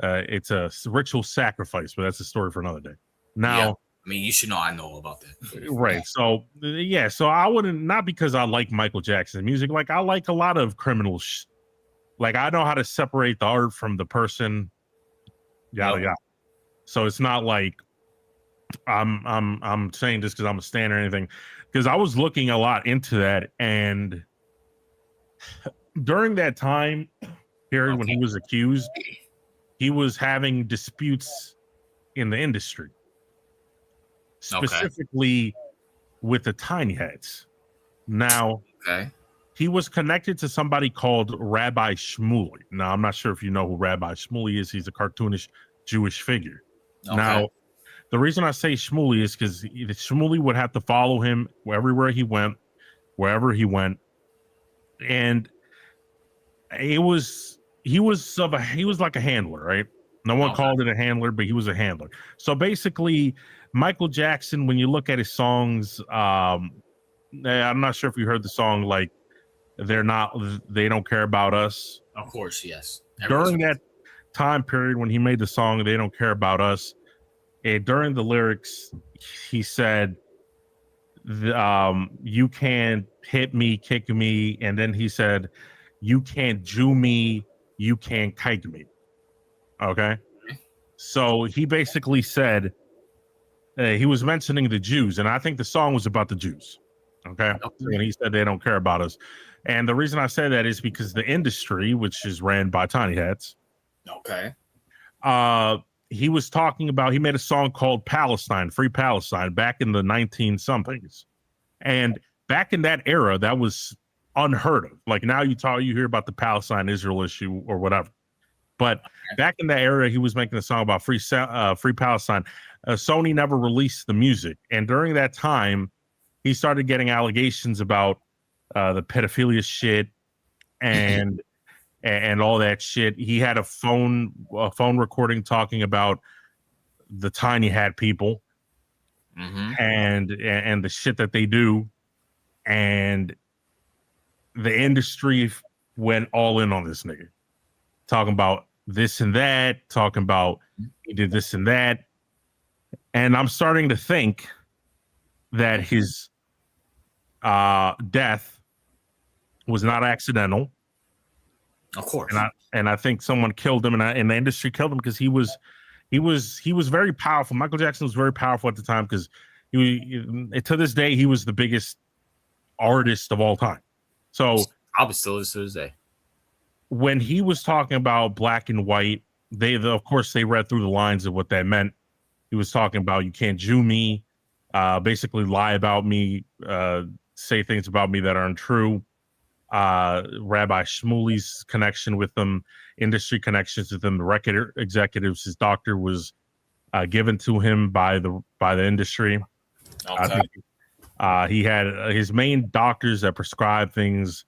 It's a ritual sacrifice, but that's a story for another day. Now, yeah. I mean, you should know I know about that. Right. So, yeah. So I wouldn't, not because I like Michael Jackson's music. Like, I like a lot of criminal like, I know how to separate the art from the person. Yada, yada. So it's not like I'm saying this because I'm a stan or anything. Because I was looking a lot into that. And during that time period when he was accused, he was having disputes in the industry. Specifically with the Tiny Heads. Now, he was connected to somebody called Rabbi Shmuley. Now, I'm not sure if you know who Rabbi Shmuley is. He's a cartoonish Jewish figure. Now, the reason I say Shmuley is because Shmuley would have to follow him wherever he went. And he was like a handler, right? No one called it a handler, but he was a handler. So basically, Michael Jackson, when you look at his songs, I'm not sure if you heard the song, like, they don't care about us. Of course, yes. During that time period when he made the song, They Don't Care About Us, during the lyrics, he said, you can't hit me, kick me, and then he said, you can't Jew me, you can't kike me. Okay? So he basically said, he was mentioning the Jews, and I think the song was about the Jews. Okay? And he said they don't care about us. And the reason I say that is because the industry, which is ran by Tiny Hats, he was talking about, he made a song called Palestine, Free Palestine, back in the 19-somethings. And back in that era, that was unheard of. Like, now you hear about the Palestine-Israel issue or whatever. But back in that era, he was making a song about free Palestine. Sony never released the music. And during that time, he started getting allegations about the pedophilia shit and all that shit. He had a phone recording talking about the Tiny Hat people and the shit that they do. And the industry went all in on this nigga, talking about this and that, talking about he did this and that. And I'm starting to think that his death was not accidental. Of course. And I think someone killed him, and the industry killed him because he was very powerful. Michael Jackson was very powerful at the time because to this day he was the biggest artist of all time. So probably still is to this day. When he was talking about black and white, of course they read through the lines of what that meant. He was talking about, you can't Jew me, basically lie about me, say things about me that aren't true. Rabbi Shmuley's connection with them, industry connections with them, the record executives, his doctor was given to him by the industry. He had his main doctors that prescribed things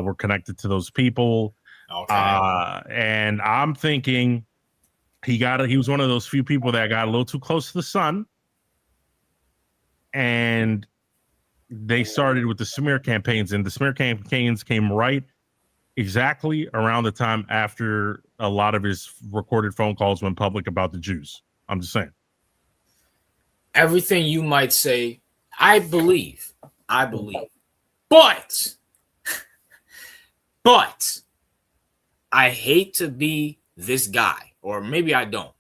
were connected to those people. And I'm thinking he was one of those few people that got a little too close to the sun. and they started with the smear campaigns, and the smear campaigns came right exactly around the time after a lot of his recorded phone calls went public about the Jews. I'm just saying. Everything you might say, I believe. But I hate to be this guy, or maybe I don't.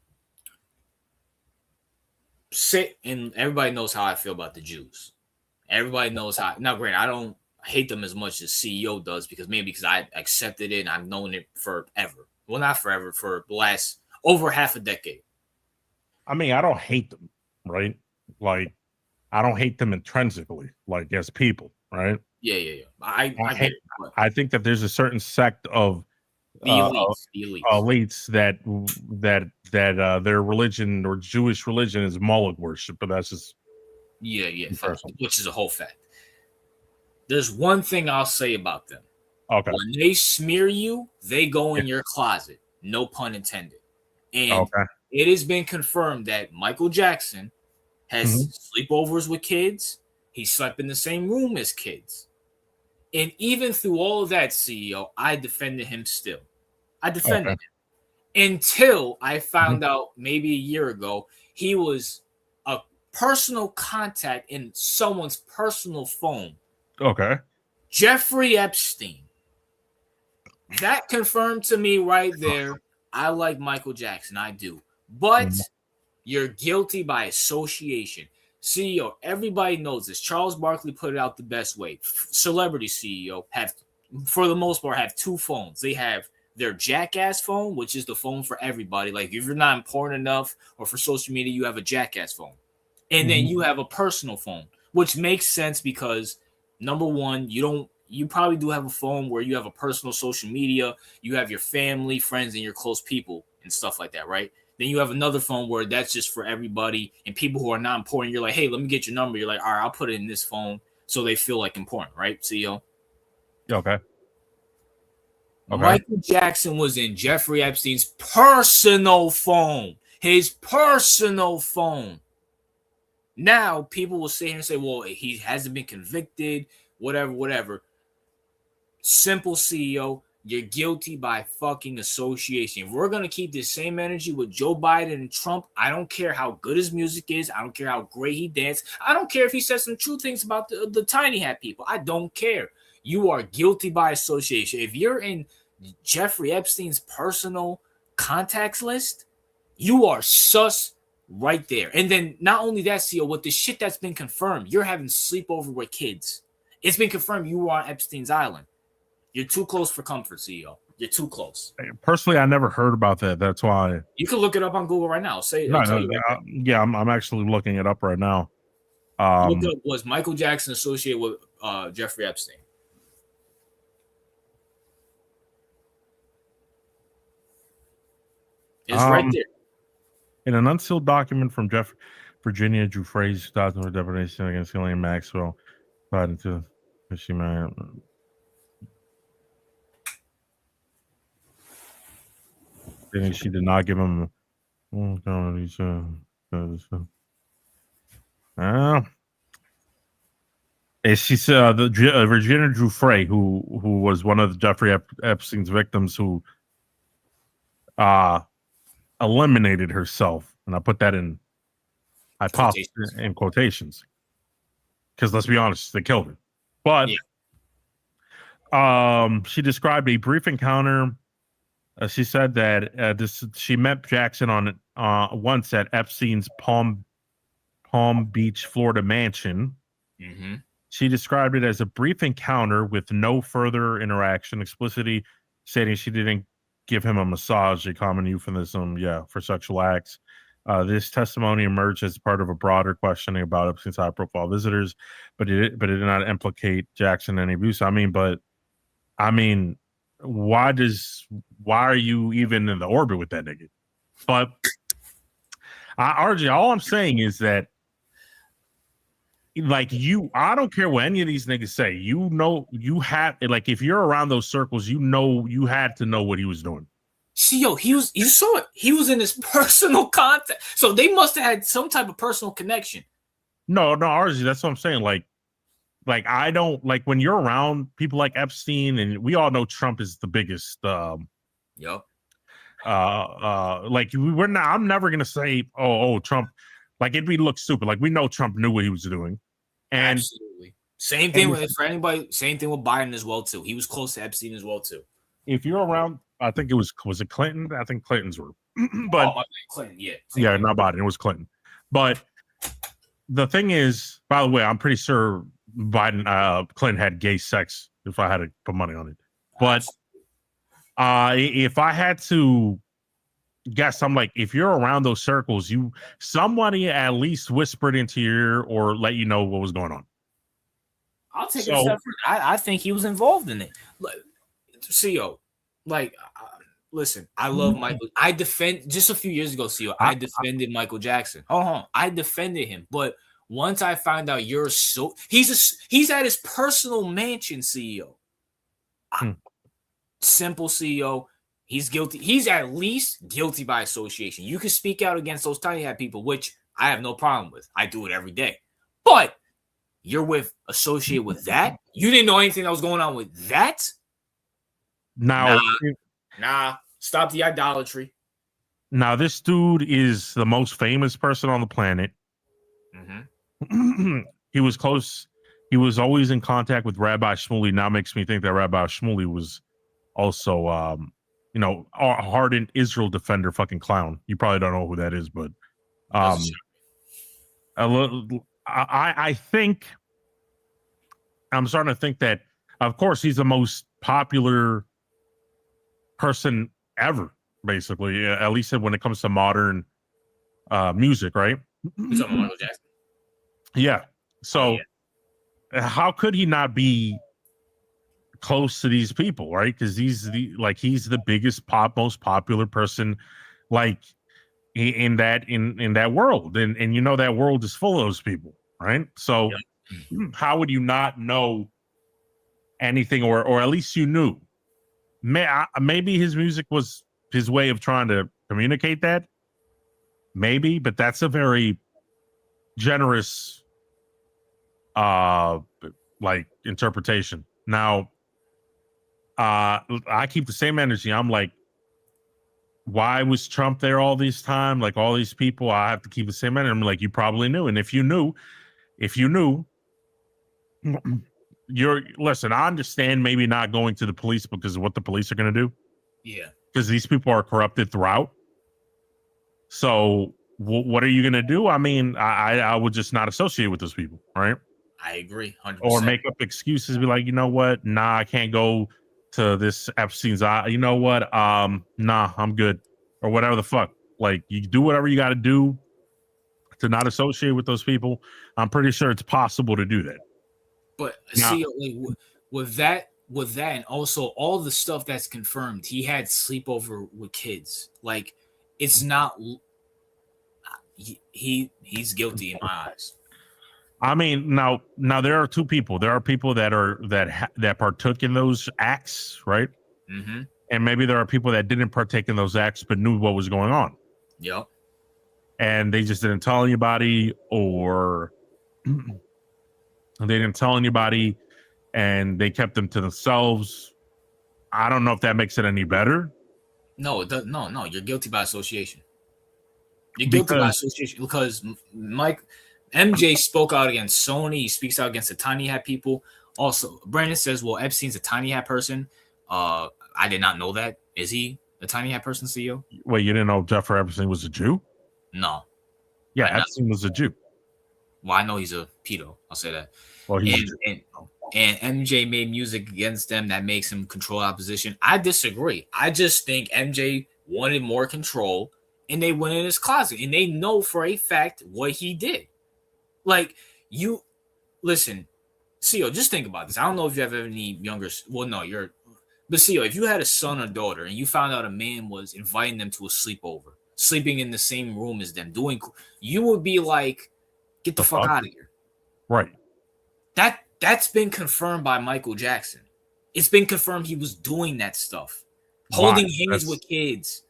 Sit and everybody knows how I feel about the Jews. Everybody knows how. Now, granted, I don't hate them as much as CEO does because I accepted it and I've known it forever. Well, not forever, for the last over half a decade. I mean, I don't hate them, right? Like, I don't hate them intrinsically, like as people, right? Yeah. I get it. I think that there's a certain sect of the elites that their religion or Jewish religion is Moloch worship, but that's just which is a whole fact. There's one thing I'll say about them. Okay. When they smear you, they go in your closet. No pun intended. And it has been confirmed that Michael Jackson has sleepovers with kids. He slept in the same room as kids. And even through all of that, CEO, I defended him still. I defended him until I found out maybe a year ago he was a personal contact in someone's personal phone. Okay. Jeffrey Epstein. That confirmed to me right there. I like Michael Jackson. I do. But you're guilty by association. CEO, everybody knows this. Charles Barkley put it out the best way. Celebrity CEO have, for the most part, have two phones. They have their jackass phone, which is the phone for everybody. Like if you're not important enough or for social media, you have a jackass phone. And then you have a personal phone, which makes sense because number one, you probably do have a phone where you have a personal social media, you have your family, friends, and your close people and stuff like that, right? Then you have another phone where that's just for everybody and people who are not important. You're like, hey, let me get your number. You're like, all right, I'll put it in this phone so they feel like important, right, CEO? Okay. Michael Jackson was in Jeffrey Epstein's personal phone. His personal phone. Now, people will sit here and say, well, he hasn't been convicted, whatever. Simple, CEO. You're guilty by fucking association. If we're going to keep this same energy with Joe Biden and Trump, I don't care how good his music is. I don't care how great he dances. I don't care if he says some true things about the tiny hat people. I don't care. You are guilty by association. If you're in Jeffrey Epstein's personal contacts list, you are sus right there. And then not only that, CEO, with the shit that's been confirmed, you're having sleepover with kids. It's been confirmed you were on Epstein's island. You're too close for comfort, CEO. You're too close. Personally, I never heard about that. That's why you can look it up on Google right now. I'm actually looking it up right now. Look up, was Michael Jackson associated with Jeffrey Epstein? It's right there. In an unsealed document from Virginia Giuffre's 2000 definition against Ghislaine Maxwell, into she married. She did not give him. She said Virginia Giuffre, who was one of Jeffrey Epstein's victims, who eliminated herself, and I put that in. I popped in quotations because let's be honest, they killed her. But she described a brief encounter. She said that she met Jackson on once at Epstein's Palm Beach, Florida mansion. Mm-hmm. She described it as a brief encounter with no further interaction, explicitly stating she didn't give him a massage, a common euphemism, for sexual acts. This testimony emerged as part of a broader questioning about Epstein's high-profile visitors, but it did not implicate Jackson in any abuse. I mean, why are you even in the orbit with that nigga? But RJ, all I'm saying is that, like, I don't care what any of these niggas say. You have, like, if you're around those circles, you had to know what he was doing. See, you saw it. He was in his personal contact. So they must have had some type of personal connection. No, RZ, that's what I'm saying. Like I don't like when you're around people like Epstein, and we all know Trump is the biggest. Yep. Like we're not. I'm never gonna say, Trump. Like it'd be look stupid. Like we know Trump knew what he was doing, and absolutely same thing with for anybody. Same thing with Biden as well too. He was close to Epstein as well too. If you're around, I think it was it Clinton? I think Clinton's were, but Clinton, yeah, not Biden. It was Clinton, but. The thing is, by the way, I'm pretty sure Clinton had gay sex if I had to put money on it. But if I had to guess, I'm like, if you're around those circles, somebody at least whispered into your ear or let you know what was going on. I'll take a step further. I think he was involved in it. CEO, listen, I love Michael. I defend just a few years ago, CEO. I defended Michael Jackson. I defended him, but once I found out he's at his personal mansion, CEO. Simple, CEO. He's guilty. He's at least guilty by association. You can speak out against those tiny hat people, which I have no problem with. I do it every day. But you're associated with that. You didn't know anything that was going on with that. Now, nah, stop the idolatry. Now, this dude is the most famous person on the planet. Mm-hmm. He was close. He was always in contact with Rabbi Shmuley. Now makes me think that Rabbi Shmuley was also, a hardened Israel defender fucking clown. You probably don't know who that is, but I think I'm starting to think that, of course, he's the most popular person ever, basically, at least when it comes to modern music, right? He's on Michael Jackson. Yeah. So how could he not be close to these people, right? Because he's the biggest most popular person, like in that world, and you know that world is full of those people, right? So how would you not know anything, or at least you knew? Maybe his music was his way of trying to communicate that, maybe, but that's a very generous interpretation. Now I keep the same energy. I'm like, why was Trump there all this time? Like all these people, I have to keep the same energy. I'm like, you probably knew. And if you knew, listen, I understand maybe not going to the police because of what the police are going to do. Yeah. Because these people are corrupted throughout. So what are you going to do? I mean, I would just not associate with those people, right? I agree, 100%. Or make up excuses, be like, you know what? Nah, I can't go to this Epstein's. You know what? Nah, I'm good, or whatever the fuck. Like, you do whatever you got to do to not associate with those people. I'm pretty sure it's possible to do that. But see, with that, and also all the stuff that's confirmed, he had sleepover with kids. Like, it's not. He's guilty in my eyes. I mean, now there are two people. There are people that partook in those acts, right? Mm-hmm. And maybe there are people that didn't partake in those acts but knew what was going on. Yep. And they just didn't tell anybody, or they didn't tell anybody, and they kept them to themselves. I don't know if that makes it any better. No, no. You're guilty by association. You're guilty by association because MJ spoke out against Sony. He speaks out against the tiny hat people. Also, Brandon says, well, Epstein's a tiny hat person. I did not know that. Is he a tiny hat person, CEO? Wait, you didn't know Jeffrey Epstein was a Jew? No. Yeah, Epstein was a Jew. Well, I know he's a pedo. I'll say that. Well, and MJ made music against them that makes him control opposition. I disagree. I just think MJ wanted more control, and they went in his closet, and they know for a fact what he did. Like, you listen, CEO, just think about this. I don't know if you have any younger. Well, no, but CEO, if you had a son or daughter and you found out a man was inviting them to a sleepover, sleeping in the same room as them, you would be like, get the fuck out of here. Right. That's been confirmed by Michael Jackson. It's been confirmed he was doing that stuff, holding hands with kids.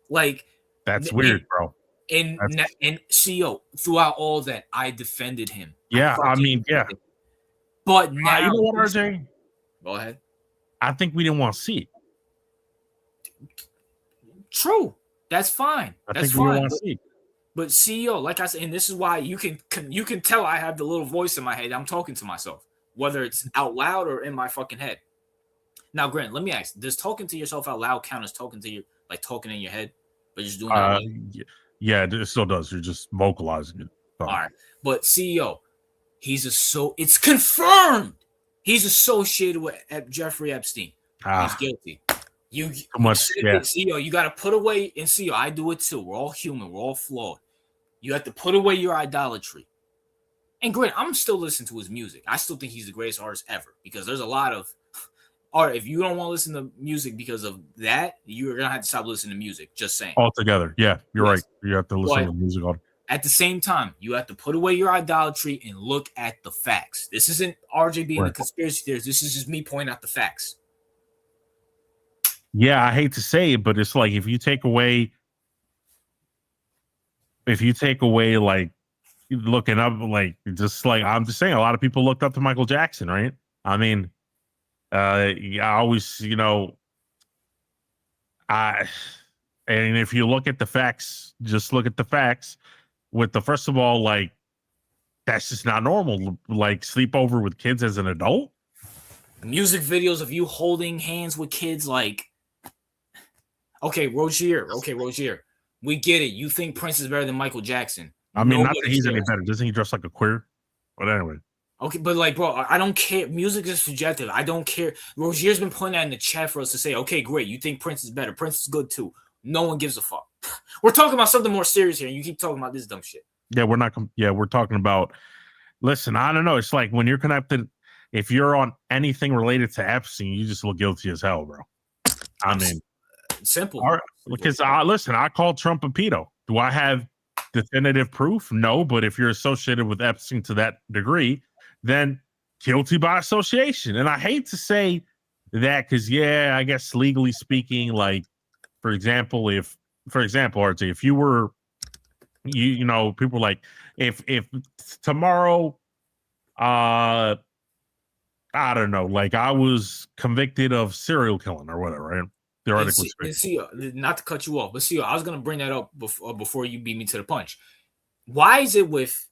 Like, that's weird, bro. And CEO, throughout all that, I defended him. Yeah, I mean, yeah. But now, you know what, RJ? Go ahead. I think we didn't want to see it. True, that's fine. That's think we fine. want to see it. But CEO, like I said, and this is why you can tell I have the little voice in my head. I'm talking to myself, whether it's out loud or in my fucking head. Now, Grant, let me ask: does talking to yourself out loud count as talking to you, like talking in your head, but just doing that? Yeah, it still does. You're just vocalizing it. All right, but CEO, it's confirmed he's associated with Jeffrey Epstein. He's guilty. CEO, you got to put away, and CEO, I do it too. We're all human. We're all flawed. You have to put away your idolatry. And Grant, I'm still listening to his music. I still think he's the greatest artist ever because there's a lot of art. If you don't want to listen to music because of that, you're going to have to stop listening to music. Just saying. Altogether. Yeah, you're right. You have to listen to music. At the same time, you have to put away your idolatry and look at the facts. This isn't RJ being a conspiracy theorist. This is just me pointing out the facts. Yeah, I hate to say it, but it's like if you take away like looking up, like just like I'm just saying, a lot of people looked up to Michael Jackson, right? I mean, I always, and if you look at the facts, just look at the facts. With the first of all, like that's just not normal. Like sleepover with kids as an adult. Music videos of you holding hands with kids, like. Okay, Rozier. We get it. You think Prince is better than Michael Jackson. I mean, not that he's any better. Doesn't he dress like a queer? But anyway. Okay, but like, bro, I don't care. Music is subjective. I don't care. Rozier's been putting that in the chat for us to say, okay, great. You think Prince is better. Prince is good too. No one gives a fuck. We're talking about something more serious here, and you keep talking about this dumb shit. Yeah, we're not. We're talking about. Listen, I don't know. It's like when you're connected. If you're on anything related to Epstein, you just look guilty as hell, bro. I mean. Simple. Because listen, I called Trump a pedo. Do I have definitive proof? No, but if you're associated with Epstein to that degree, then guilty by association. And I hate to say that because, I guess legally speaking, like, for example, RJ, if you were, people like, if tomorrow, I don't know, like I was convicted of serial killing or whatever, right? See, not to cut you off, but see, I was gonna bring that up before you beat me to the punch. Why is it with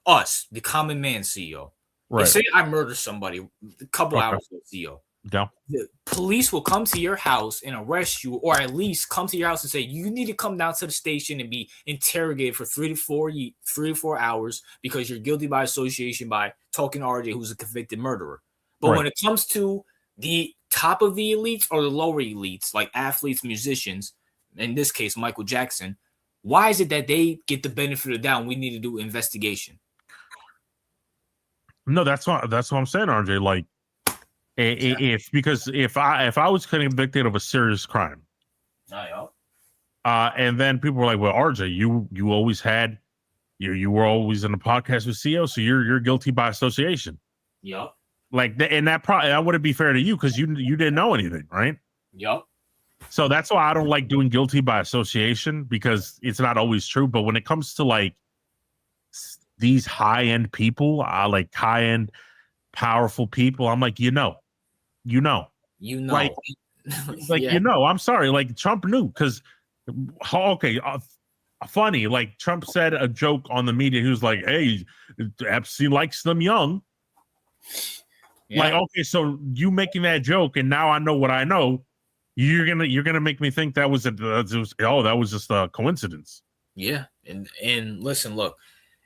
us, the common man, CEO? Right. Say I murder somebody a couple hours ago, CEO. Yeah. The police will come to your house and arrest you, or at least come to your house and say you need to come down to the station and be interrogated for 3 to 4 hours because you're guilty by association by talking to RJ, who's a convicted murderer. But when it comes to the top of the elites or the lower elites, like athletes, musicians, in this case, Michael Jackson, why is it that they get the benefit of the doubt and we need to do investigation? No, that's what I'm saying, RJ. Like, if I was convicted of a serious crime, and then people were like, well, RJ, you always had, you were always in a podcast with CEO, so you're guilty by association. Yep. Like, and that wouldn't be fair to you because you didn't know anything, right? Yep. So that's why I don't like doing guilty by association because it's not always true. But when it comes to like these high-end people, like high-end, powerful people, I'm like, like, I'm sorry, like Trump knew because, funny, like Trump said a joke on the media. He was like, hey, Epstein likes them young. Yeah. Like, okay, so you making that joke, and now I know what I know. You're gonna make me think that was just a coincidence. Yeah, and listen, look,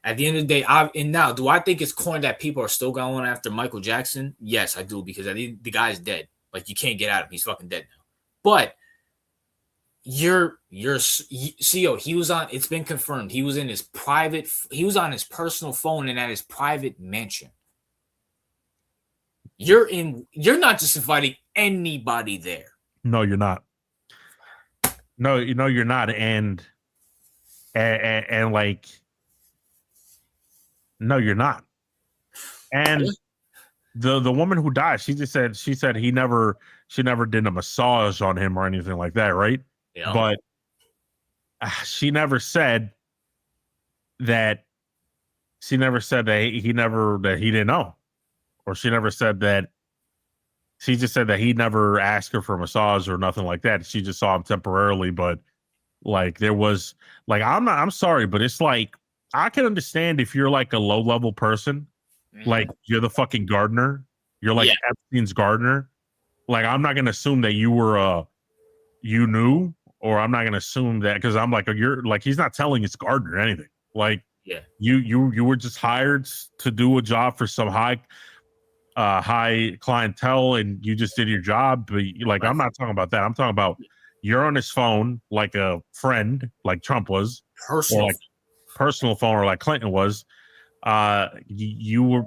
at the end of the day, now do I think it's corny that people are still going after Michael Jackson? Yes, I do, because the guy's dead. Like, you can't get at him; he's fucking dead now. But your CEO, he was on. It's been confirmed. He was on his personal phone and at his private mansion. You're not just inviting anybody there. No, you're not. No, you're not. And like, no, you're not. And the woman who died, she said she never did a massage on him or anything like that, right? Yeah. But she never said that she never said that he didn't know, or she never said that. She just said that he never asked her for a massage or nothing like that. She just saw him temporarily, but like there was like I'm sorry, but it's like I can understand if you're like a low level person, like you're the fucking gardener, you're like Epstein's gardener. Like I'm not gonna assume that you knew, or I'm not gonna assume that because I'm like you're like he's not telling his gardener anything. Like you were just hired to do a job for some high clientele, and you just did your job. But like I'm not talking about that. I'm talking about you're on his phone like a friend, like Trump was, personal, or like personal phone, or like Clinton was. You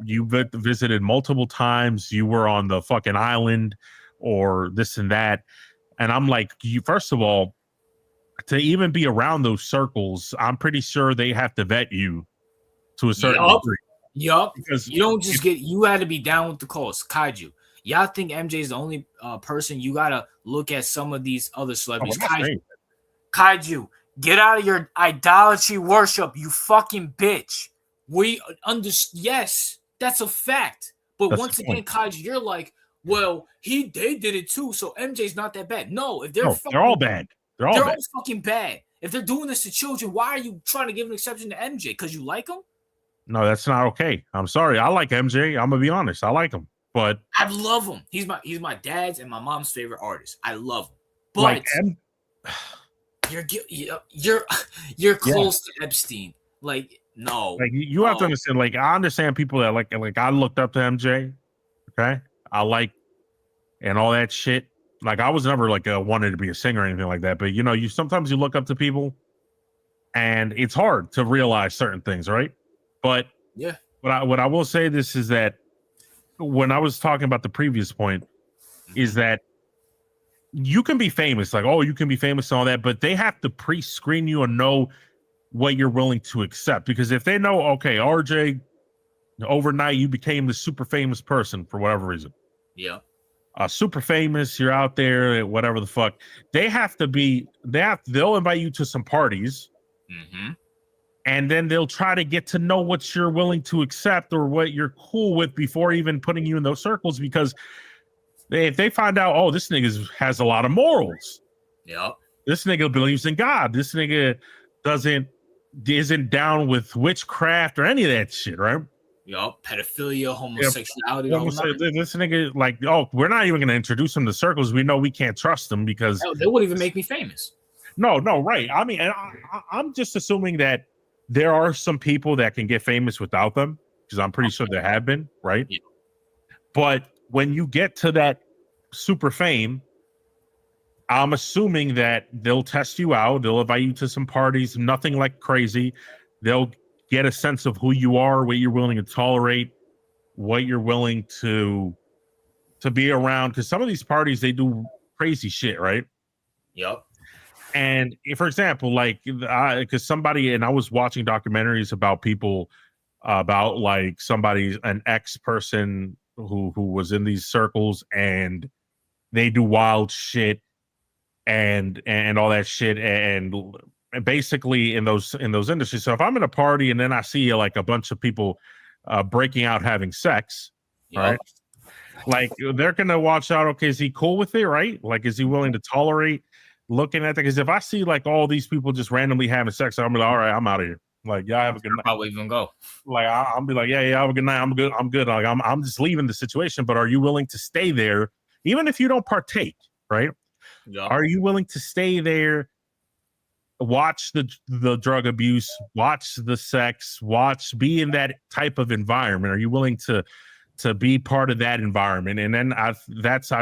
visited multiple times. You were on the fucking island, or this and that. And I'm like, you first of all, to even be around those circles, I'm pretty sure they have to vet you to a certain degree. Yup. Because you don't just you had to be down with the cause. Kaiju. Y'all think MJ is the only person? You gotta look at some of these other celebrities. Kaiju, get out of your idolatry worship, you fucking bitch. We yes, that's a fact. But that's once again, Kaiju, you're like, well, they did it too, so MJ's not that bad. No, if they're all bad. They're all fucking bad. If they're doing this to children, why are you trying to give an exception to MJ? Because you like him? No, that's not okay. I'm sorry. I like MJ. I'm gonna be honest. I like him. But I love him. He's my dad's and my mom's favorite artist. I love him. But you're close to Epstein. Like, no. Like you have to understand, like I understand people that like I looked up to MJ. Okay. I like and all that shit. Like I was never like wanted to be a singer or anything like that. But you sometimes you look up to people and it's hard to realize certain things, right? But yeah. What I will say this is that when I was talking about the previous point, is that you can be famous, like, oh, you can be famous and all that, but they have to pre-screen you and know what you're willing to accept. Because if they know, okay, RJ, overnight you became the super famous person for whatever reason. Yeah. Super famous, you're out there, whatever the fuck. They'll invite you to some parties. Mm-hmm. And then they'll try to get to know what you're willing to accept or what you're cool with before even putting you in those circles. Because if they find out, oh, this nigga has a lot of morals. Yeah. This nigga believes in God. This nigga isn't down with witchcraft or any of that shit, right? Yup. Pedophilia, homosexuality. This nigga, like, oh, we're not even going to introduce him to circles. We know we can't trust them because they wouldn't even make me famous. No, right. I mean, I'm just assuming that there are some people that can get famous without them, because I'm pretty sure there have been, right? Yeah. But when you get to that super fame, I'm assuming that they'll test you out. They'll invite you to some parties, nothing like crazy. They'll get a sense of who you are, what you're willing to tolerate, what you're willing to be around. Because some of these parties, they do crazy shit, right? Yep. And for example, like, because I was watching documentaries about people, about like an ex person who was in these circles, and they do wild shit and all that shit, and basically in those industries. So if I'm in a party and then I see like a bunch of people breaking out having sex, right? Like they're gonna watch out. Okay, is he cool with it? Right? Like, is he willing to tolerate looking at that? Because if I see like all these people just randomly having sex, I'm like, all right, I'm out of here. Like, y'all have a good night. Probably even go. Like, I'll be like, yeah, have a good night. I'm good. Like, I'm just leaving the situation. But are you willing to stay there, even if you don't partake? Right? Yeah. Are you willing to stay there? Watch the drug abuse, watch the sex, be in that type of environment. Are you willing to be part of that environment? And then I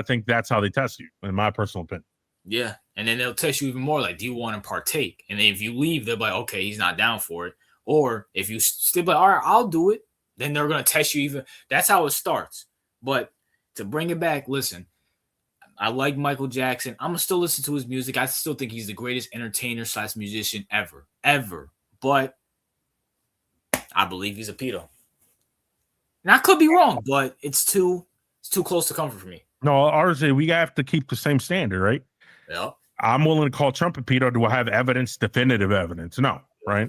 think that's how they test you, in my personal opinion. Yeah. And then they'll test you even more, like, do you want to partake? And if you leave, they'll be like, okay, he's not down for it. Or if you still like, all right, I'll do it, then they're going to test you even. That's how it starts. But to bring it back, listen, I like Michael Jackson. I'm going to still listen to his music. I still think he's the greatest entertainer / musician ever. But I believe he's a pedo. And I could be wrong, but it's too close to comfort for me. No, RJ, we have to keep the same standard, right? Yeah. I'm willing to call Trump a pedo. Do I have evidence, definitive evidence? No, right?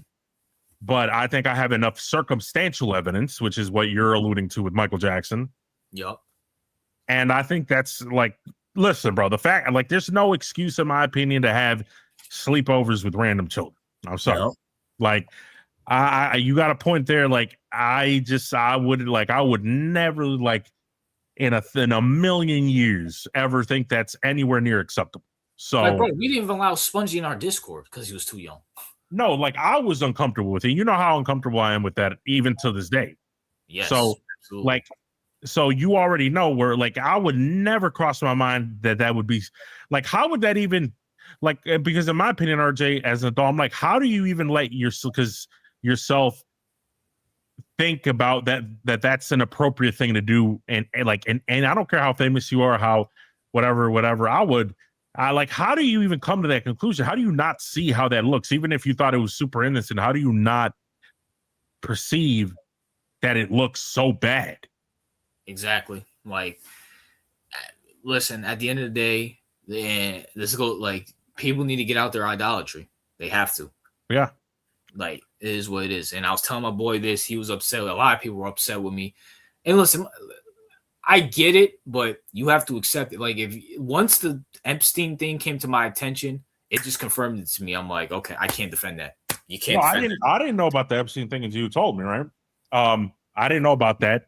but I think I have enough circumstantial evidence, which is what you're alluding to with Michael Jackson. Yep. And I think that's like, listen, bro, the fact, like, there's no excuse, in my opinion, to have sleepovers with random children. I'm sorry. Yep. Like, you got a point there. Like, I would never, like, in a million years ever think that's anywhere near acceptable. So, like, bro, we didn't even allow Spongy in our Discord because he was too young. No, like, I was uncomfortable with it. You know how uncomfortable I am with that, even to this day. Yes. So, absolutely. like, so you already know where, like, I would never cross my mind that would be, like, how would that even, like, because in my opinion, RJ, as an adult, I'm like, how do you even let yourself think about that's an appropriate thing to do? And I don't care how famous you are, how whatever, how do you even come to that conclusion? How do you not see how that looks? Even if you thought it was super innocent, how do you not perceive that it looks so bad? Exactly. Like, listen, at the end of the day, people need to get out their idolatry. They have to. Yeah. Like, it is what it is. And I was telling my boy this. He was upset. A lot of people were upset with me. And listen, I get it, but you have to accept it. Like, once the Epstein thing came to my attention, it just confirmed it to me. I'm like, okay, I can't defend that. You can't. No, I didn't know about the Epstein thing until you told me, right? I didn't know about that.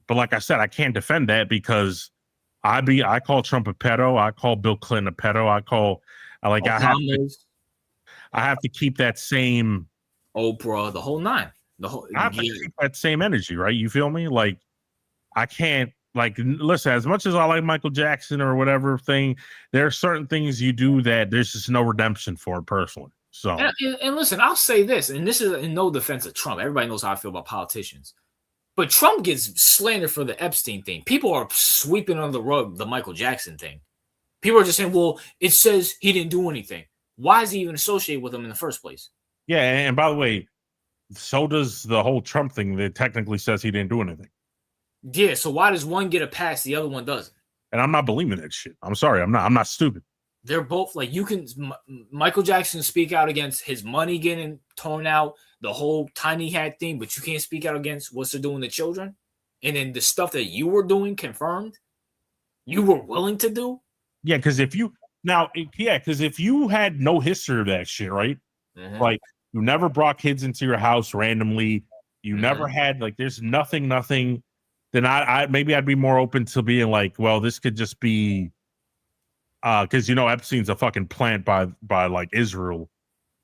But like I said, I can't defend that because I call Trump a pedo. I call Bill Clinton a pedo. I have to keep that same Oprah, the whole nine. I have to keep that same energy, right? You feel me? Like, I can't, like, listen, as much as I like Michael Jackson or whatever thing, there are certain things you do that there's just no redemption for personally. So, and listen, I'll say this, and this is in no defense of Trump. Everybody knows how I feel about politicians. But Trump gets slandered for the Epstein thing. People are sweeping under the rug the Michael Jackson thing. People are just saying, well, it says he didn't do anything. Why is he even associated with him in the first place? Yeah, and by the way, so does the whole Trump thing that technically says he didn't do anything. Yeah, so why does one get a pass, the other one doesn't? And I'm not believing that shit. I'm sorry, I'm not stupid. They're both like, Michael Jackson speak out against his money getting torn out, the whole tiny hat thing, but you can't speak out against what they're doing to children. And then the stuff that you were doing confirmed, you were willing to do. Yeah, because if you had no history of that shit, right? Mm-hmm. Like, you never brought kids into your house randomly. You never had, like, there's nothing. Then I'd be more open to being like, well, this could just be, because Epstein's a fucking plant by like Israel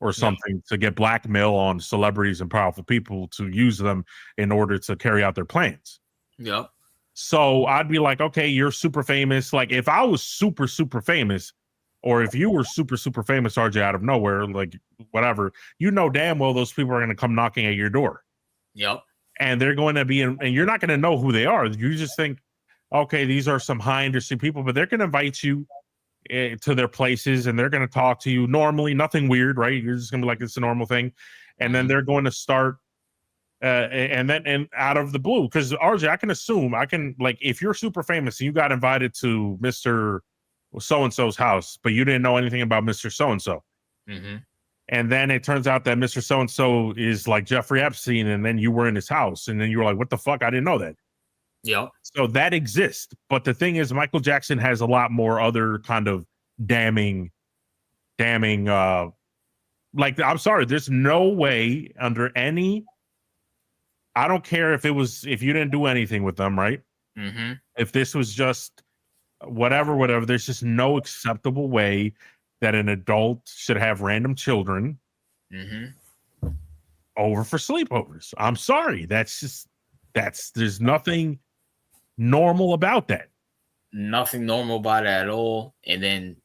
or something to get blackmail on celebrities and powerful people to use them in order to carry out their plans. Yeah. So I'd be like, okay, you're super famous. Like, if I was super, super famous, or if you were super, super famous, RJ, out of nowhere, like, whatever, damn well those people are going to come knocking at your door. Yep. And they're going to be and you're not going to know who they are. You just think, okay, these are some high industry people, but they're going to invite you to their places and they're going to talk to you normally, nothing weird, right? You're just going to be like, it's a normal thing. And then they're going to start and out of the blue, because RJ, I can assume, like, if you're super famous and you got invited to Mr. So-and-so's house, but you didn't know anything about Mr. So-and-so. Mm-hmm. And then it turns out that Mr. So-and-so is like Jeffrey Epstein, and then you were in his house, and then you were like, what the fuck? I didn't know that. Yeah. So that exists. But the thing is, Michael Jackson has a lot more other kind of damning, like, I'm sorry, there's no way under any, I don't care if you didn't do anything with them, right? Mm-hmm. If this was just whatever, there's just no acceptable way that an adult should have random children over for sleepovers. I'm sorry. There's nothing normal about that. Nothing normal about it at all. And then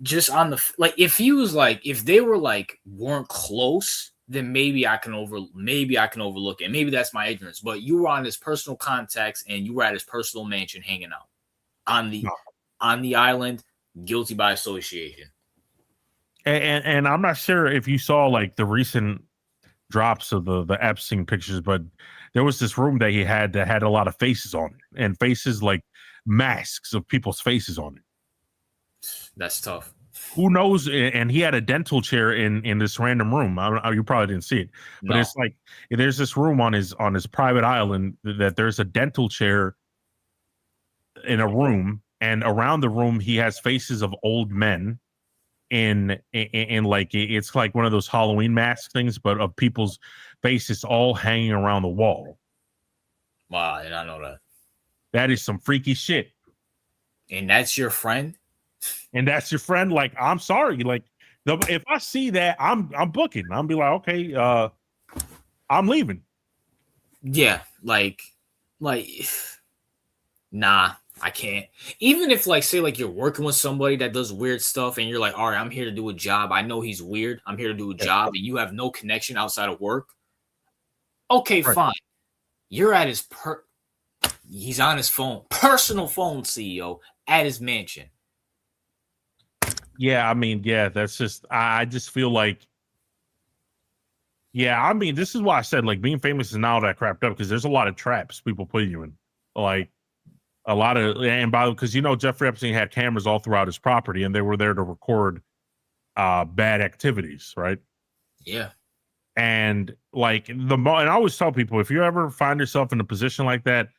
just on the, like, if they were like, weren't close, then maybe I can overlook it. Maybe that's my ignorance. But you were on his personal contacts and you were at his personal mansion hanging out on the island, guilty by association. And I'm not sure if you saw, like, the recent drops of the Epstein pictures, but there was this room that he had that had a lot of faces on it, and faces, like masks of people's faces on it. That's tough. Who knows? And he had a dental chair in this random room. You probably didn't see it, but No. it's like there's this room on his private island that there's a dental chair in a room, and around the room he has faces of old men in like it's like one of those Halloween mask things, but of people's faces all hanging around the wall. Wow, I did not know that. That is some freaky shit. And that's your friend? And that's your friend? Like, I'm sorry. Like, if I see that, I'm booking. I'm be like, okay, I'm leaving. Yeah, like, nah, I can't. Even if, like, say, like, you're working with somebody that does weird stuff and you're like, all right, I'm here to do a job. I know he's weird. I'm here to do a job, and you have no connection outside of work. Okay, Right. fine. You're at his he's on his phone, personal phone, CEO, at his mansion. Yeah, I mean, yeah, that's just I just feel like, yeah, I mean, this is why I said like being famous is not all that crapped up, because there's a lot of traps people put you in, like a lot of, and because Jeffrey Epstein had cameras all throughout his property, and they were there to record bad activities, right? Yeah. And like and I always tell people, if you ever find yourself in a position like that,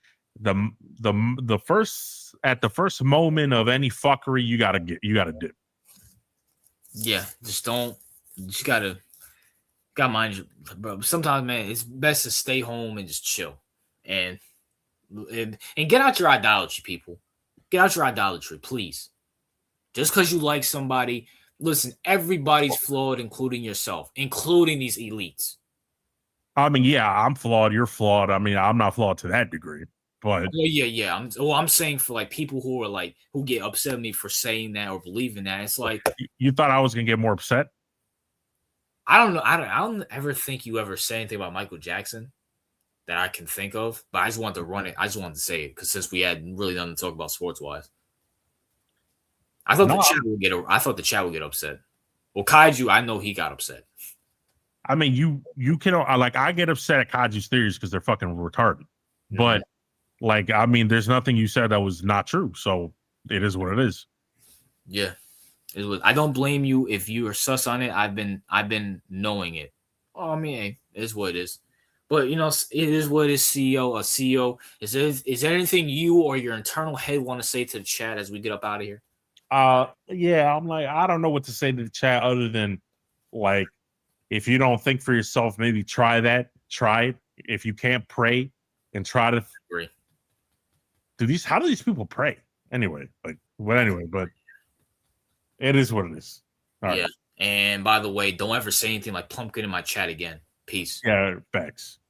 the first moment of any fuckery, you gotta dip. Yeah, just don't. You just gotta mind you, bro. Sometimes, man, it's best to stay home and just chill, and get out your idolatry, people. Get out your idolatry, please. Just because you like somebody, listen. Everybody's flawed, including yourself, including these elites. I mean, yeah, I'm flawed. You're flawed. I mean, I'm not flawed to that degree, but yeah. I'm saying for like people who are like who get upset at me for saying that or believing that. It's like you thought I was gonna get more upset. I don't know. I don't ever think you ever say anything about Michael Jackson that I can think of, but I just wanted to run it. I just wanted to say it because since we had really nothing to talk about sports wise, I thought the chat would get upset. Well, Kaiju, I know he got upset. I mean, you can like I get upset at Kaji's theories because they're fucking retarded, but like I mean, there's nothing you said that was not true, so it is what it is. Yeah, it was. I don't blame you if you are sus on it. I've been knowing it. Oh, I mean, hey, it is what it is. But it is what it is. CEO, a CEO. Is there anything you or your internal head want to say to the chat as we get up out of here? Yeah, I'm like, I don't know what to say to the chat other than like, if you don't think for yourself, maybe try it. If you can't pray, and try to agree. How do these people pray anyway? But it is what it is. All right. And by the way, don't ever say anything like pumpkin in my chat again. Peace. Yeah, facts.